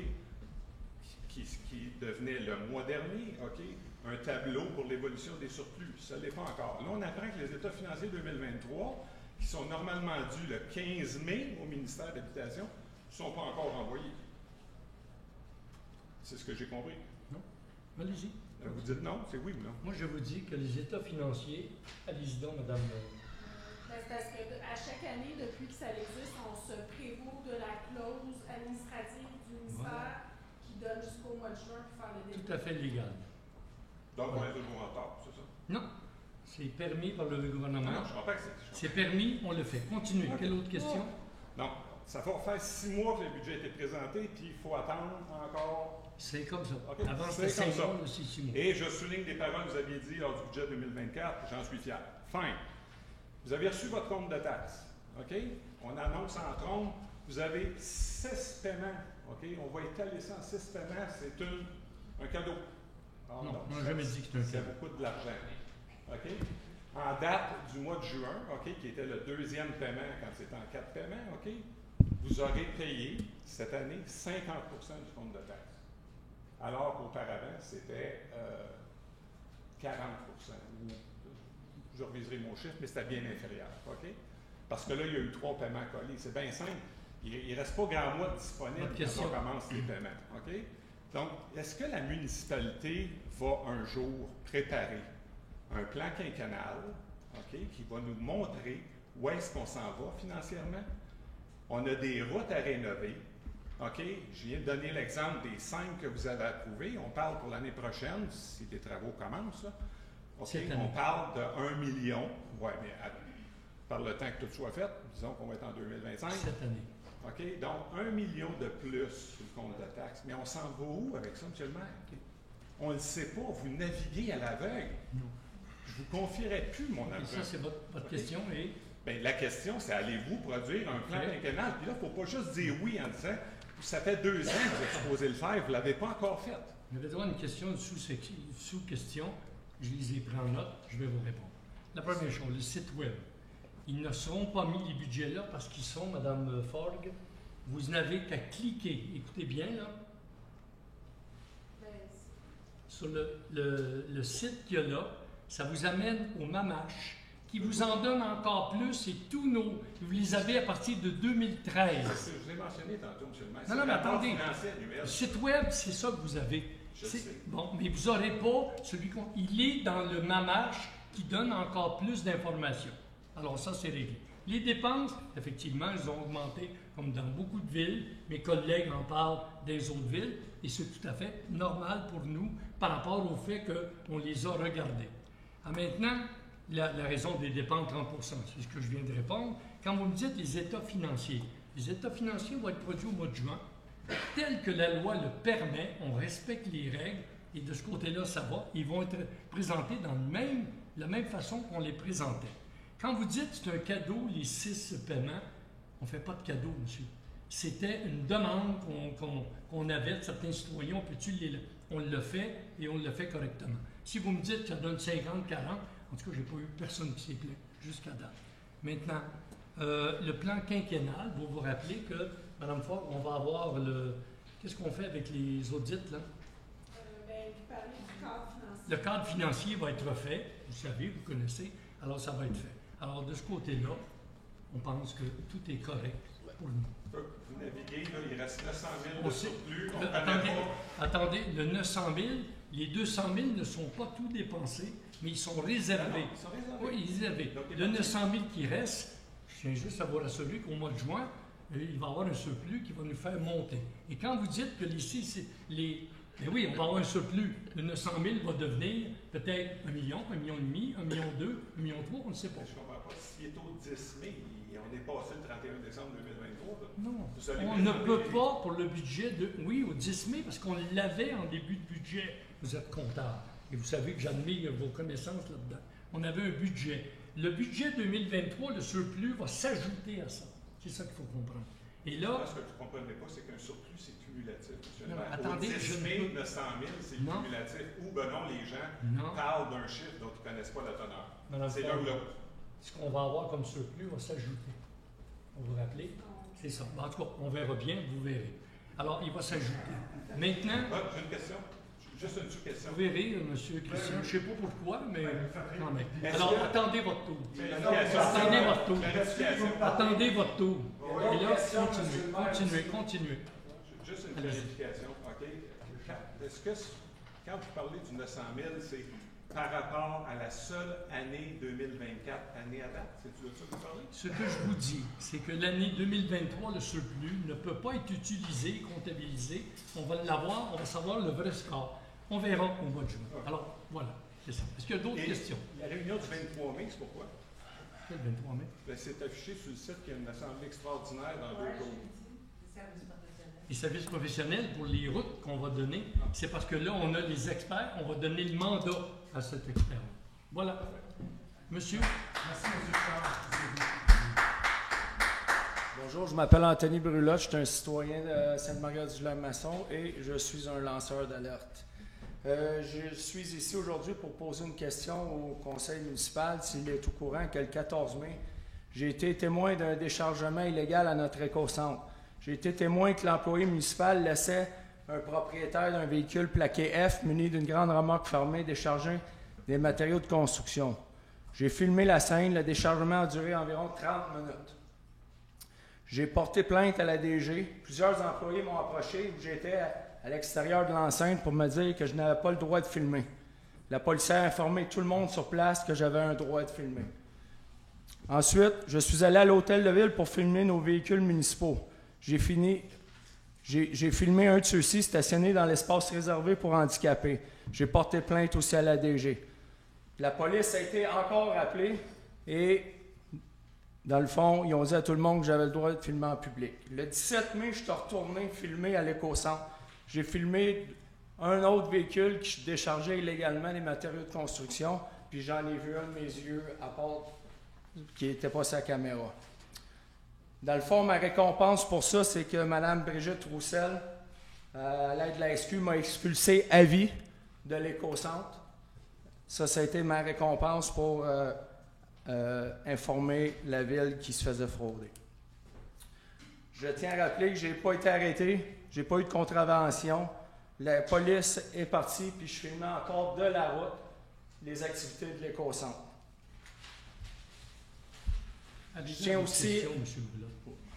qui devenait le mois dernier, OK, un tableau pour l'évolution des surplus. Ça ne l'est pas encore. Là, on apprend que les états financiers 2023, qui sont normalement dus le 15 mai au ministère de l'Habitation, ne sont pas encore envoyés. C'est ce que j'ai compris. Non. Allez-y. Vous dites non, c'est oui ou non? Moi, je vous dis que les états financiers, allez-y donc, Madame. C'est parce qu'à chaque année, depuis que ça existe, on se prévaut de la clause administrative du ministère qui donne jusqu'au mois de juin pour faire le début. Tout à fait légal. Donc, on est toujours en retard, c'est ça? Non. C'est permis par le gouvernement. Non, je comprends que c'est permis, on le fait. Continuez. Okay. Quelle autre question? Non. Ça va faire 6 mois que le budget a été présenté, puis il faut attendre encore. C'est comme ça. Okay. Avant, c'était 5 mois, c'est 6 mois. Et je souligne des paroles que vous aviez dit lors du budget 2024, j'en suis fier. Fin. Vous avez reçu votre compte de taxes. OK? On annonce en trompe, vous avez 6 paiements. OK? On va étaler ça en 6 paiements. C'est un cadeau. Alors, non, donc, on n'a jamais dit que c'est un cadeau. Ça vous coûte de l'argent. OK? En date du mois de juin, OK, qui était le 2e paiement quand c'était en 4 paiements, OK? Vous aurez payé cette année 50 % du compte de taxes. Alors qu'auparavant, c'était 40 %. Je reviserai mon chiffre, mais c'était bien inférieur. OK? Parce que là, il y a eu 3 paiements collés. C'est bien simple. Il ne reste pas grand mois disponible quand on commence les paiements. OK? Donc, est-ce que la municipalité va un jour préparer un plan quinquennal, OK, qui va nous montrer où est-ce qu'on s'en va financièrement? On a des routes à rénover. OK? Je viens de donner l'exemple des 5 que vous avez approuvés. On parle pour l'année prochaine, si les travaux commencent. Là. OK? On parle de 1 million. Oui, mais par le temps que tout soit fait, disons qu'on va être en 2025. Cette année. OK? Donc, 1 million de plus sur le compte de taxes. Mais on s'en va où avec ça, M. le maire? Okay. On ne le sait pas. Vous naviguez à l'aveugle. Non. Je vous confierai plus mon Et avis. ça, c'est votre question. Et Bien, la question, c'est allez-vous produire un plan quinquennal? Puis là, il ne faut pas juste dire oui en disant ça fait 2 ans que vous êtes supposé le faire, vous ne l'avez pas encore fait. il y avait droit à une question, une sous-question. Je les ai pris en note, je vais vous répondre. La première chose, le site web. Ils ne seront pas mis les budgets là parce qu'ils sont, Mme Forgue, vous n'avez qu'à cliquer. Écoutez bien, là. Sur le site qu'il y a là, ça vous amène au MAMACH, qui vous en donne encore plus, et tous nos... Vous les avez à partir de 2013. Je vous ai mentionné tantôt, M. le maire. Non, mais rapport attendez. financier annuel. Le site web, c'est ça que vous avez. Je sais. Bon, mais vous n'aurez pas celui qu'on... Il est dans le MAMACH qui donne encore plus d'informations. Alors ça, c'est réglé. Les dépenses, effectivement, elles ont augmenté comme dans beaucoup de villes. Mes collègues en parlent des autres villes et c'est tout à fait normal pour nous par rapport au fait qu'on les a regardées. Maintenant, la raison des dépenses 30 %, c'est ce que je viens de répondre. Quand vous me dites les états financiers vont être produits au mois de juin, tel que la loi le permet, on respecte les règles et de ce côté-là, ça va. Ils vont être présentés dans la même façon qu'on les présentait. Quand vous dites c'est un cadeau, les 6 paiements, on ne fait pas de cadeau, monsieur. C'était une demande qu'on avait de certains citoyens. On le fait et on le fait correctement. Si vous me dites que ça donne 50, 40, en tout cas, je n'ai pas eu personne qui s'est plaint jusqu'à date. Maintenant, le plan quinquennal, vous vous rappelez que, Mme Ford, on va avoir le... Qu'est-ce qu'on fait avec les audits, là? Vous parlez du cadre financier. Le cadre financier va être fait, vous savez, vous connaissez, alors ça va être fait. Alors, de ce côté-là, on pense que tout est correct pour nous. Vous naviguez, là, il reste 900 000 On de sait- surplus. On connaît pas. Attendez, le 900 000, les 200 000 ne sont pas tous dépensés, mais ils sont réservés. Ils sont réservés. Oui, ils sont réservés. Donc, il est Le parti. 900 000 qui reste, je tiens juste à vous rassurer qu'au mois de juin, il va y avoir un surplus qui va nous faire monter. Et quand vous dites que mais oui, on va avoir un surplus. Le 900 000 va devenir peut-être 1 million, 1,5 million, 1,2 million, 1,3 million, on ne sait pas. Je ne comprends pas. S'il est au 10 mai, on est passé le 31 décembre 2023. là. Non, Vous allez on ne présenter peut les- pas pour le budget de... Oui, au 10 mai, parce qu'on l'avait en début de budget. Vous êtes comptable. Et vous savez que j'admire vos connaissances là-dedans. On avait un budget. Le budget 2023, le surplus va s'ajouter à ça. C'est ça qu'il faut comprendre. Et là, Ce que vous ne comprenez pas, c'est qu'un surplus, c'est cumulatif. monsieur le Non, maire. attendez, au 10 je ne mai, peux- 900 000, c'est Non. cumulatif. Ou, ben non, les gens non, parlent d'un chiffre dont ils ne connaissent pas la teneur. Madame C'est Ford, l'un ou l'autre. ce qu'on va avoir comme surplus va s'ajouter. Vous vous rappelez? C'est ça. En tout cas, on verra bien, vous verrez. Alors, il va s'ajouter. Maintenant, Ah, j'ai une question. Juste une sous-question. vous verrez, M. Christian, je ne sais pas pourquoi, mais... Non, mais... Est-ce Alors, que- attendez votre tour. Clarification. Attendez votre tour. Clarification. Attendez votre tour. Oui, Et là, question, continuez. Juste une Allez-y. clarification. OK? Est-ce que quand vous parlez du 900 000, c'est par rapport à la seule année 2024, année à date? C'est de ça que vous parlez? Ce que je vous dis, c'est que l'année 2023, le surplus ne peut pas être utilisé, comptabilisé. On va l'avoir, on va savoir le vrai score. On verra au mois de juin. Alors, voilà, c'est ça. Est-ce qu'il y a d'autres Et questions? La réunion du 23 mai, c'est pourquoi? Quel 23 mai? Ben, c'est affiché sur le site qu'il y a une assemblée extraordinaire dans 2 jours. Les services professionnels. Les services professionnels pour les routes qu'on va donner, c'est parce que là, on a les experts, on va donner le mandat à cet expert. Voilà. Monsieur? Merci, M. Charles. Bonjour, je m'appelle Anthony Brulotte, je suis un citoyen de Sainte-Marguerite-du-Lac-Masson et je suis un lanceur d'alerte. Je suis ici aujourd'hui pour poser une question au conseil municipal, s'il est au courant que le 14 mai, j'ai été témoin d'un déchargement illégal à notre éco-centre. J'ai été témoin que l'employé municipal laissait un propriétaire d'un véhicule plaqué F muni d'une grande remorque fermée décharger des matériaux de construction. J'ai filmé la scène, le déchargement a duré environ 30 minutes. J'ai porté plainte à la DG. Plusieurs employés m'ont approché où j'étais à l'extérieur de l'enceinte pour me dire que je n'avais pas le droit de filmer. La policière a informé tout le monde sur place que j'avais un droit de filmer. Ensuite, je suis allé à l'hôtel de ville pour filmer nos véhicules municipaux. J'ai filmé un de ceux-ci stationné dans l'espace réservé pour handicapés. J'ai porté plainte aussi à la DG. La police a été encore appelée et dans le fond, ils ont dit à tout le monde que j'avais le droit de filmer en public. Le 17 mai, je suis retourné filmer à l'éco-centre. J'ai filmé un autre véhicule qui déchargeait illégalement des matériaux de construction. puis j'en ai vu un de mes yeux à part qui n'était pas sa caméra. Dans le fond, ma récompense pour ça, c'est que Mme Brigitte Roussel, à l'aide de la SQ, m'a expulsé à vie de l'éco-centre. Ça a été ma récompense pour informer la ville qui se faisait frauder. Je tiens à rappeler que je n'ai pas été arrêté, je n'ai pas eu de contravention. La police est partie, puis je filmais encore de la route les activités de l'éco-centre. Je tiens aussi...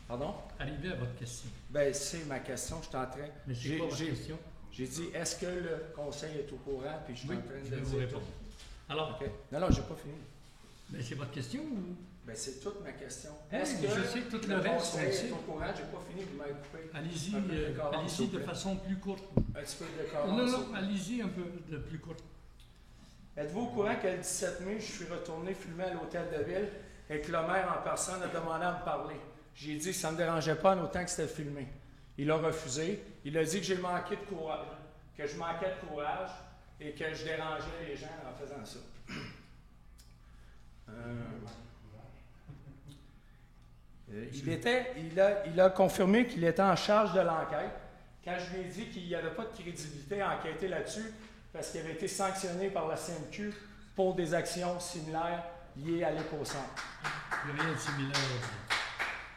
Pardon? Arrivez à votre question. Bien, c'est ma question, je suis en train... Mais c'est quoi votre question? J'ai dit, est-ce que le conseil est au courant? Puis je suis en train de je vais vous répondre. Alors, okay. Non, je n'ai pas fini. Mais c'est votre question ou? Ben, c'est toute ma question. Est-ce que je sais tout le reste, conseil est au courant? Je n'ai pas fini, vous m'avez coupé. Allez-y, allez-y de façon plus courte. Un petit peu de décorum. Non, allez-y un peu de plus courte. Êtes-vous au courant que le 17 mai, je suis retourné filmer à l'hôtel de ville et que le maire en personne a demandé à me parler? J'ai dit que ça ne me dérangeait pas en autant que c'était filmé. Il a refusé. Il a dit que j'ai manqué de courage, que je manquais de courage et que je dérangeais les gens en faisant ça. Il a confirmé qu'il était en charge de l'enquête. Quand je lui ai dit qu'il n'y avait pas de crédibilité à enquêter là-dessus, parce qu'il avait été sanctionné par la CMQ pour des actions similaires liées à l'éco-centre. Il n'y a rien de similaire.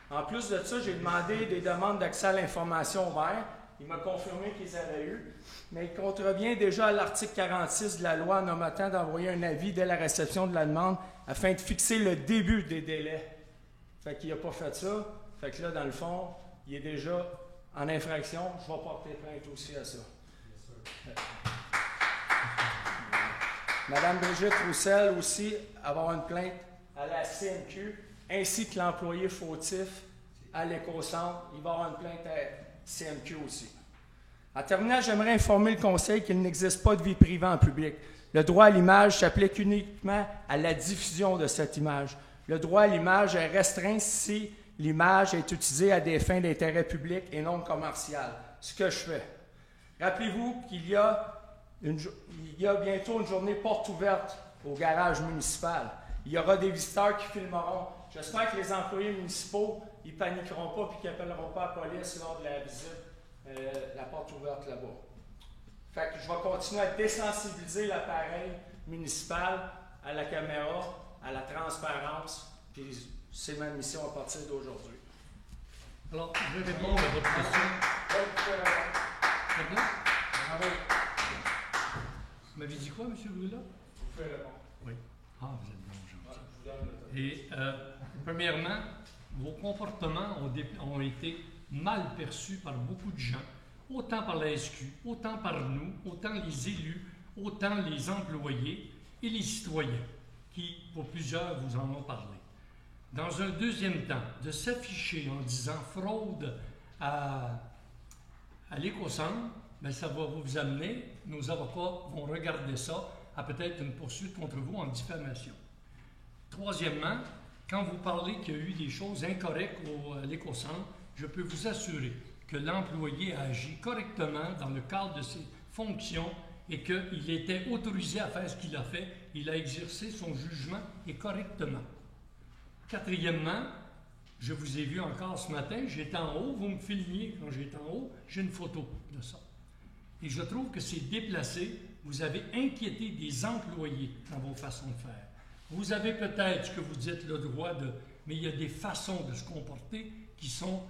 En plus de ça, j'ai demandé des demandes d'accès à l'information au maire. Il m'a confirmé qu'ils avaient eu, mais il contrevient déjà à l'article 46 de la loi en omettant d'envoyer un avis dès la réception de la demande afin de fixer le début des délais. Fait qu'il n'a pas fait ça. Fait que là, dans le fond, il est déjà en infraction. Je vais porter plainte aussi à ça. Madame Brigitte Roussel aussi, avoir une plainte à la CMQ, ainsi que l'employé fautif à l'éco-centre. Il va avoir une plainte à CMQ aussi. En terminant, j'aimerais informer le Conseil qu'il n'existe pas de vie privée en public. Le droit à l'image s'applique uniquement à la diffusion de cette image. Le droit à l'image est restreint si l'image est utilisée à des fins d'intérêt public et non commercial. Ce que je fais. Rappelez-vous qu'il y a bientôt une journée porte ouverte au garage municipal. Il y aura des visiteurs qui filmeront. J'espère que les employés municipaux, ils paniqueront pas et qu'ils n'appelleront pas la police lors de la visite, la porte ouverte là-bas. Fait que je vais continuer à désensibiliser l'appareil municipal à la caméra, à la transparence, puis c'est ma mission à partir d'aujourd'hui. Alors, je vais répondre à votre question. Très bien. Vous m'avez dit quoi, M. Brula? Vous pouvez répondre. Oui. Ah, vous êtes bon, gentil. Et premièrement, vos comportements ont été mal perçus par beaucoup de gens, autant par la SQ, autant par nous, autant les élus, autant les employés et les citoyens, qui, pour plusieurs, vous en ont parlé. Dans un deuxième temps, de s'afficher en disant fraude à l'éco-centre, bien, ça va vous amener, nos avocats vont regarder ça, à peut-être une poursuite contre vous en diffamation. Troisièmement, quand vous parlez qu'il y a eu des choses incorrectes à l'éco-centre, je peux vous assurer que l'employé a agi correctement dans le cadre de ses fonctions et qu'il était autorisé à faire ce qu'il a fait. Il a exercé son jugement et correctement. Quatrièmement, je vous ai vu encore ce matin, j'étais en haut, vous me filmiez quand j'étais en haut, j'ai une photo de ça. Et je trouve que c'est déplacé, vous avez inquiété des employés dans vos façons de faire. Vous avez peut-être, ce que vous dites, le droit de... Mais il y a des façons de se comporter qui sont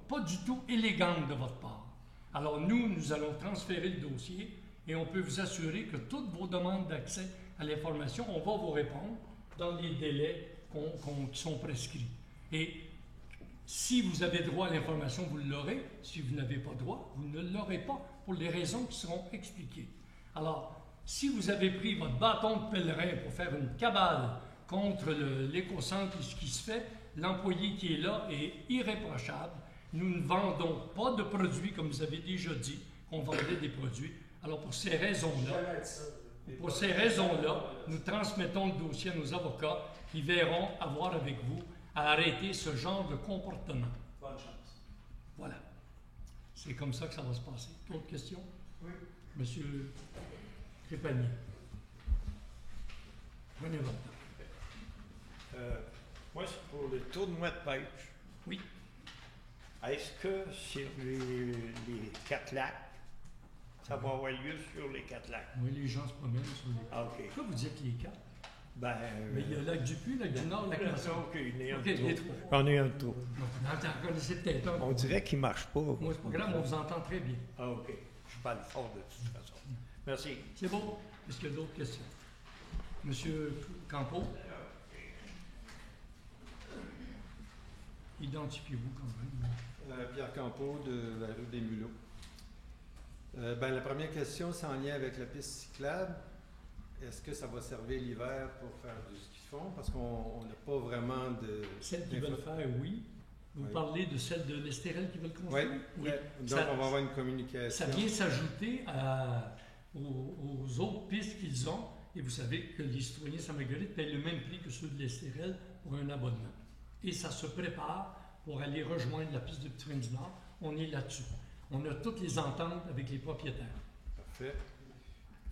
pas du tout élégantes de votre part. Alors nous allons transférer le dossier et on peut vous assurer que toutes vos demandes d'accès à l'information, on va vous répondre dans les délais qui sont prescrits. Et si vous avez droit à l'information, vous l'aurez. Si vous n'avez pas droit, vous ne l'aurez pas pour les raisons qui seront expliquées. Alors, si vous avez pris votre bâton de pèlerin pour faire une cabale contre l'éco-centre et ce qui se fait, l'employé qui est là est irréprochable. Nous ne vendons pas de produits, comme vous avez déjà dit, qu'on vendait des produits. Alors, pour ces raisons-là, nous transmettons le dossier à nos avocats qui verront avoir avec vous à arrêter ce genre de comportement. Bonne chance. Voilà. C'est comme ça que ça va se passer. D'autres questions? Oui. Monsieur Crépanier. Prenez votre temps. Moi, c'est pour le tournoi de pêche. Oui. Est-ce que sur les 4 lacs, ça va avoir lieu sur les 4 lacs? Oui, les gens se promènent sur les... Ah, OK. Pourquoi vous dites les 4? Ben, Mais il y a le lac du Puy, le lac du Nord, le lac Masson. OK, il y en a OK, un les trop. trois. On est un tour. Donc, t'en connaissez peut-être un. On dirait qu'il ne marche pas. Moi, c'est pas grave, on vous entend très bien. Ah, OK. Je suis pas le fort de toute façon. Merci. C'est bon. Est-ce qu'il y a d'autres questions? Monsieur Campo? Identifiez-vous quand même. Pierre Campo de la rue des Mulots. La première question, c'est en lien avec la piste cyclable. Est-ce que ça va servir l'hiver pour faire du ski de fond? Parce qu'on n'a pas vraiment de... Celles qui veulent faire, oui. Vous parlez de celles de l'Estérel qui veulent construire? Oui. Donc, on va avoir une communication. Ça vient s'ajouter aux autres pistes qu'ils ont. Et vous savez que les citoyens Sainte-Marguerite payent le même prix que ceux de l'Estérel pour un abonnement. Et ça se prépare pour aller rejoindre la piste de Petit-Rhin du Nord. On est là-dessus. On a toutes les ententes avec les propriétaires. Parfait.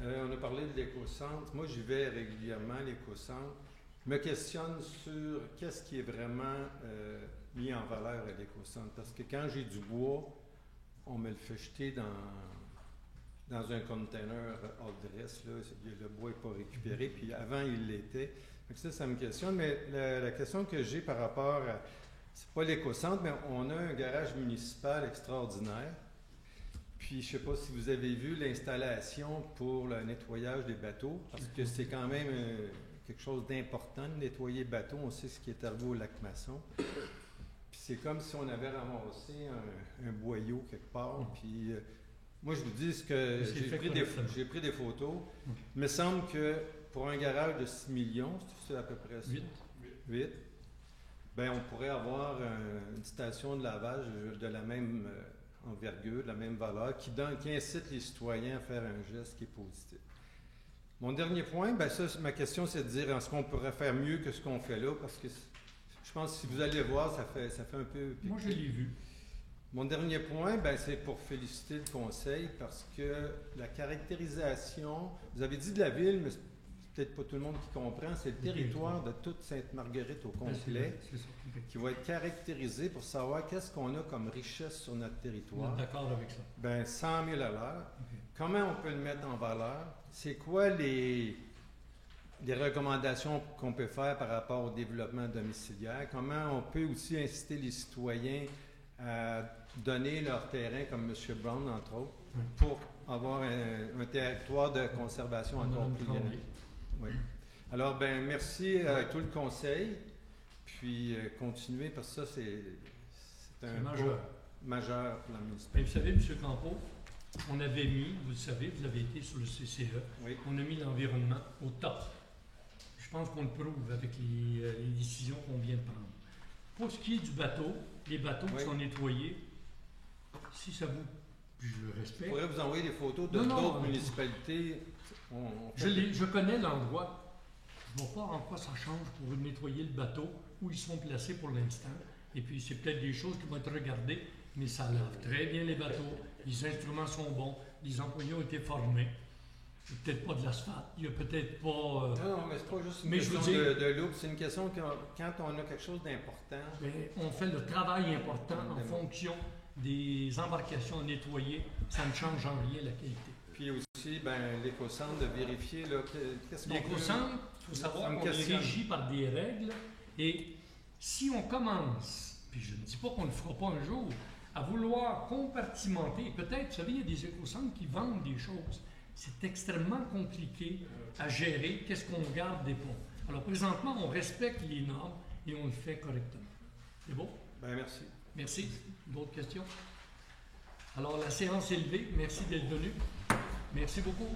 On a parlé de l'éco-centre. Moi, j'y vais régulièrement, l'éco-centre. Je me questionne sur qu'est-ce qui est vraiment mis en valeur à l'éco-centre. Parce que quand j'ai du bois, on me le fait jeter dans un container hors-dress. Le bois n'est pas récupéré, puis avant, il l'était. Donc ça me questionne. Mais la question que j'ai par rapport à... C'est pas l'éco-centre, mais on a un garage municipal extraordinaire. Puis, je ne sais pas si vous avez vu l'installation pour le nettoyage des bateaux, parce que c'est quand même quelque chose d'important de nettoyer les bateaux. On sait ce qui est arrivé au lac Masson. Puis, c'est comme si on avait ramassé un boyau quelque part. Puis, moi, je vous dis que j'ai pris des photos. Il me semble que pour un garage de 6 millions, c'est à peu près ça. 8. Ben, on pourrait avoir une station de lavage de la même envergure, de la même valeur, qui incite les citoyens à faire un geste qui est positif. Mon dernier point, ma question, c'est de dire est-ce qu'on pourrait faire mieux que ce qu'on fait là, parce que je pense que si vous allez voir, ça fait un peu... Moi, je l'ai vu. Mon dernier point, c'est pour féliciter le conseil, parce que la caractérisation, vous avez dit de la ville, mais c'est peut-être pas tout le monde qui comprend, c'est le territoire de toute Sainte-Marguerite au complet qui va être caractérisé pour savoir qu'est-ce qu'on a comme richesse sur notre territoire. On est d'accord avec ça. 100 000 à l'heure. Comment on peut le mettre en valeur? C'est quoi les recommandations qu'on peut faire par rapport au développement domiciliaire? Comment on peut aussi inciter les citoyens à donner leur terrain, comme M. Brown, entre autres, pour avoir un territoire de conservation encore plus grand? Oui. Alors, merci à tout le conseil, puis continuez, parce que ça, c'est un majeur pour la municipalité. Et vous savez, M. Campo, on avait mis, vous le savez, vous avez été sur le CCE, on a mis l'environnement au top. Je pense qu'on le prouve avec les décisions qu'on vient de prendre. Pour ce qui est du bateau, les bateaux qui sont nettoyés, si ça vous... Je respecte. Je pourrais vous envoyer des photos d'autres municipalités. Je connais l'endroit. Je ne vois pas en quoi ça change pour nettoyer le bateau où ils sont placés pour l'instant. Et puis, c'est peut-être des choses qui vont être regardées, mais ça lave très bien les bateaux. Les instruments sont bons. Les employés ont été formés. Il n'y a peut-être pas de l'asphalte. Il n'y a peut-être pas... Non, mais c'est pas juste une question de loup. C'est une question que quand on a quelque chose d'important... On fait le travail important en fonction des embarcations nettoyées. Ça ne change en rien la qualité. Puis aussi, l'éco-centre, de vérifier qu'est-ce qu'on peut... L'éco-centre, il faut savoir qu'on est régi par des règles. Et si on commence, puis je ne dis pas qu'on ne le fera pas un jour, à vouloir compartimenter, peut-être, vous savez, il y a des éco-centres qui vendent des choses. C'est extrêmement compliqué à gérer. Qu'est-ce qu'on garde des ponts? Alors, présentement, on respecte les normes et on le fait correctement. C'est bon? Merci. Merci. D'autres questions? Alors, la séance est levée. Merci d'être venu. Merci beaucoup.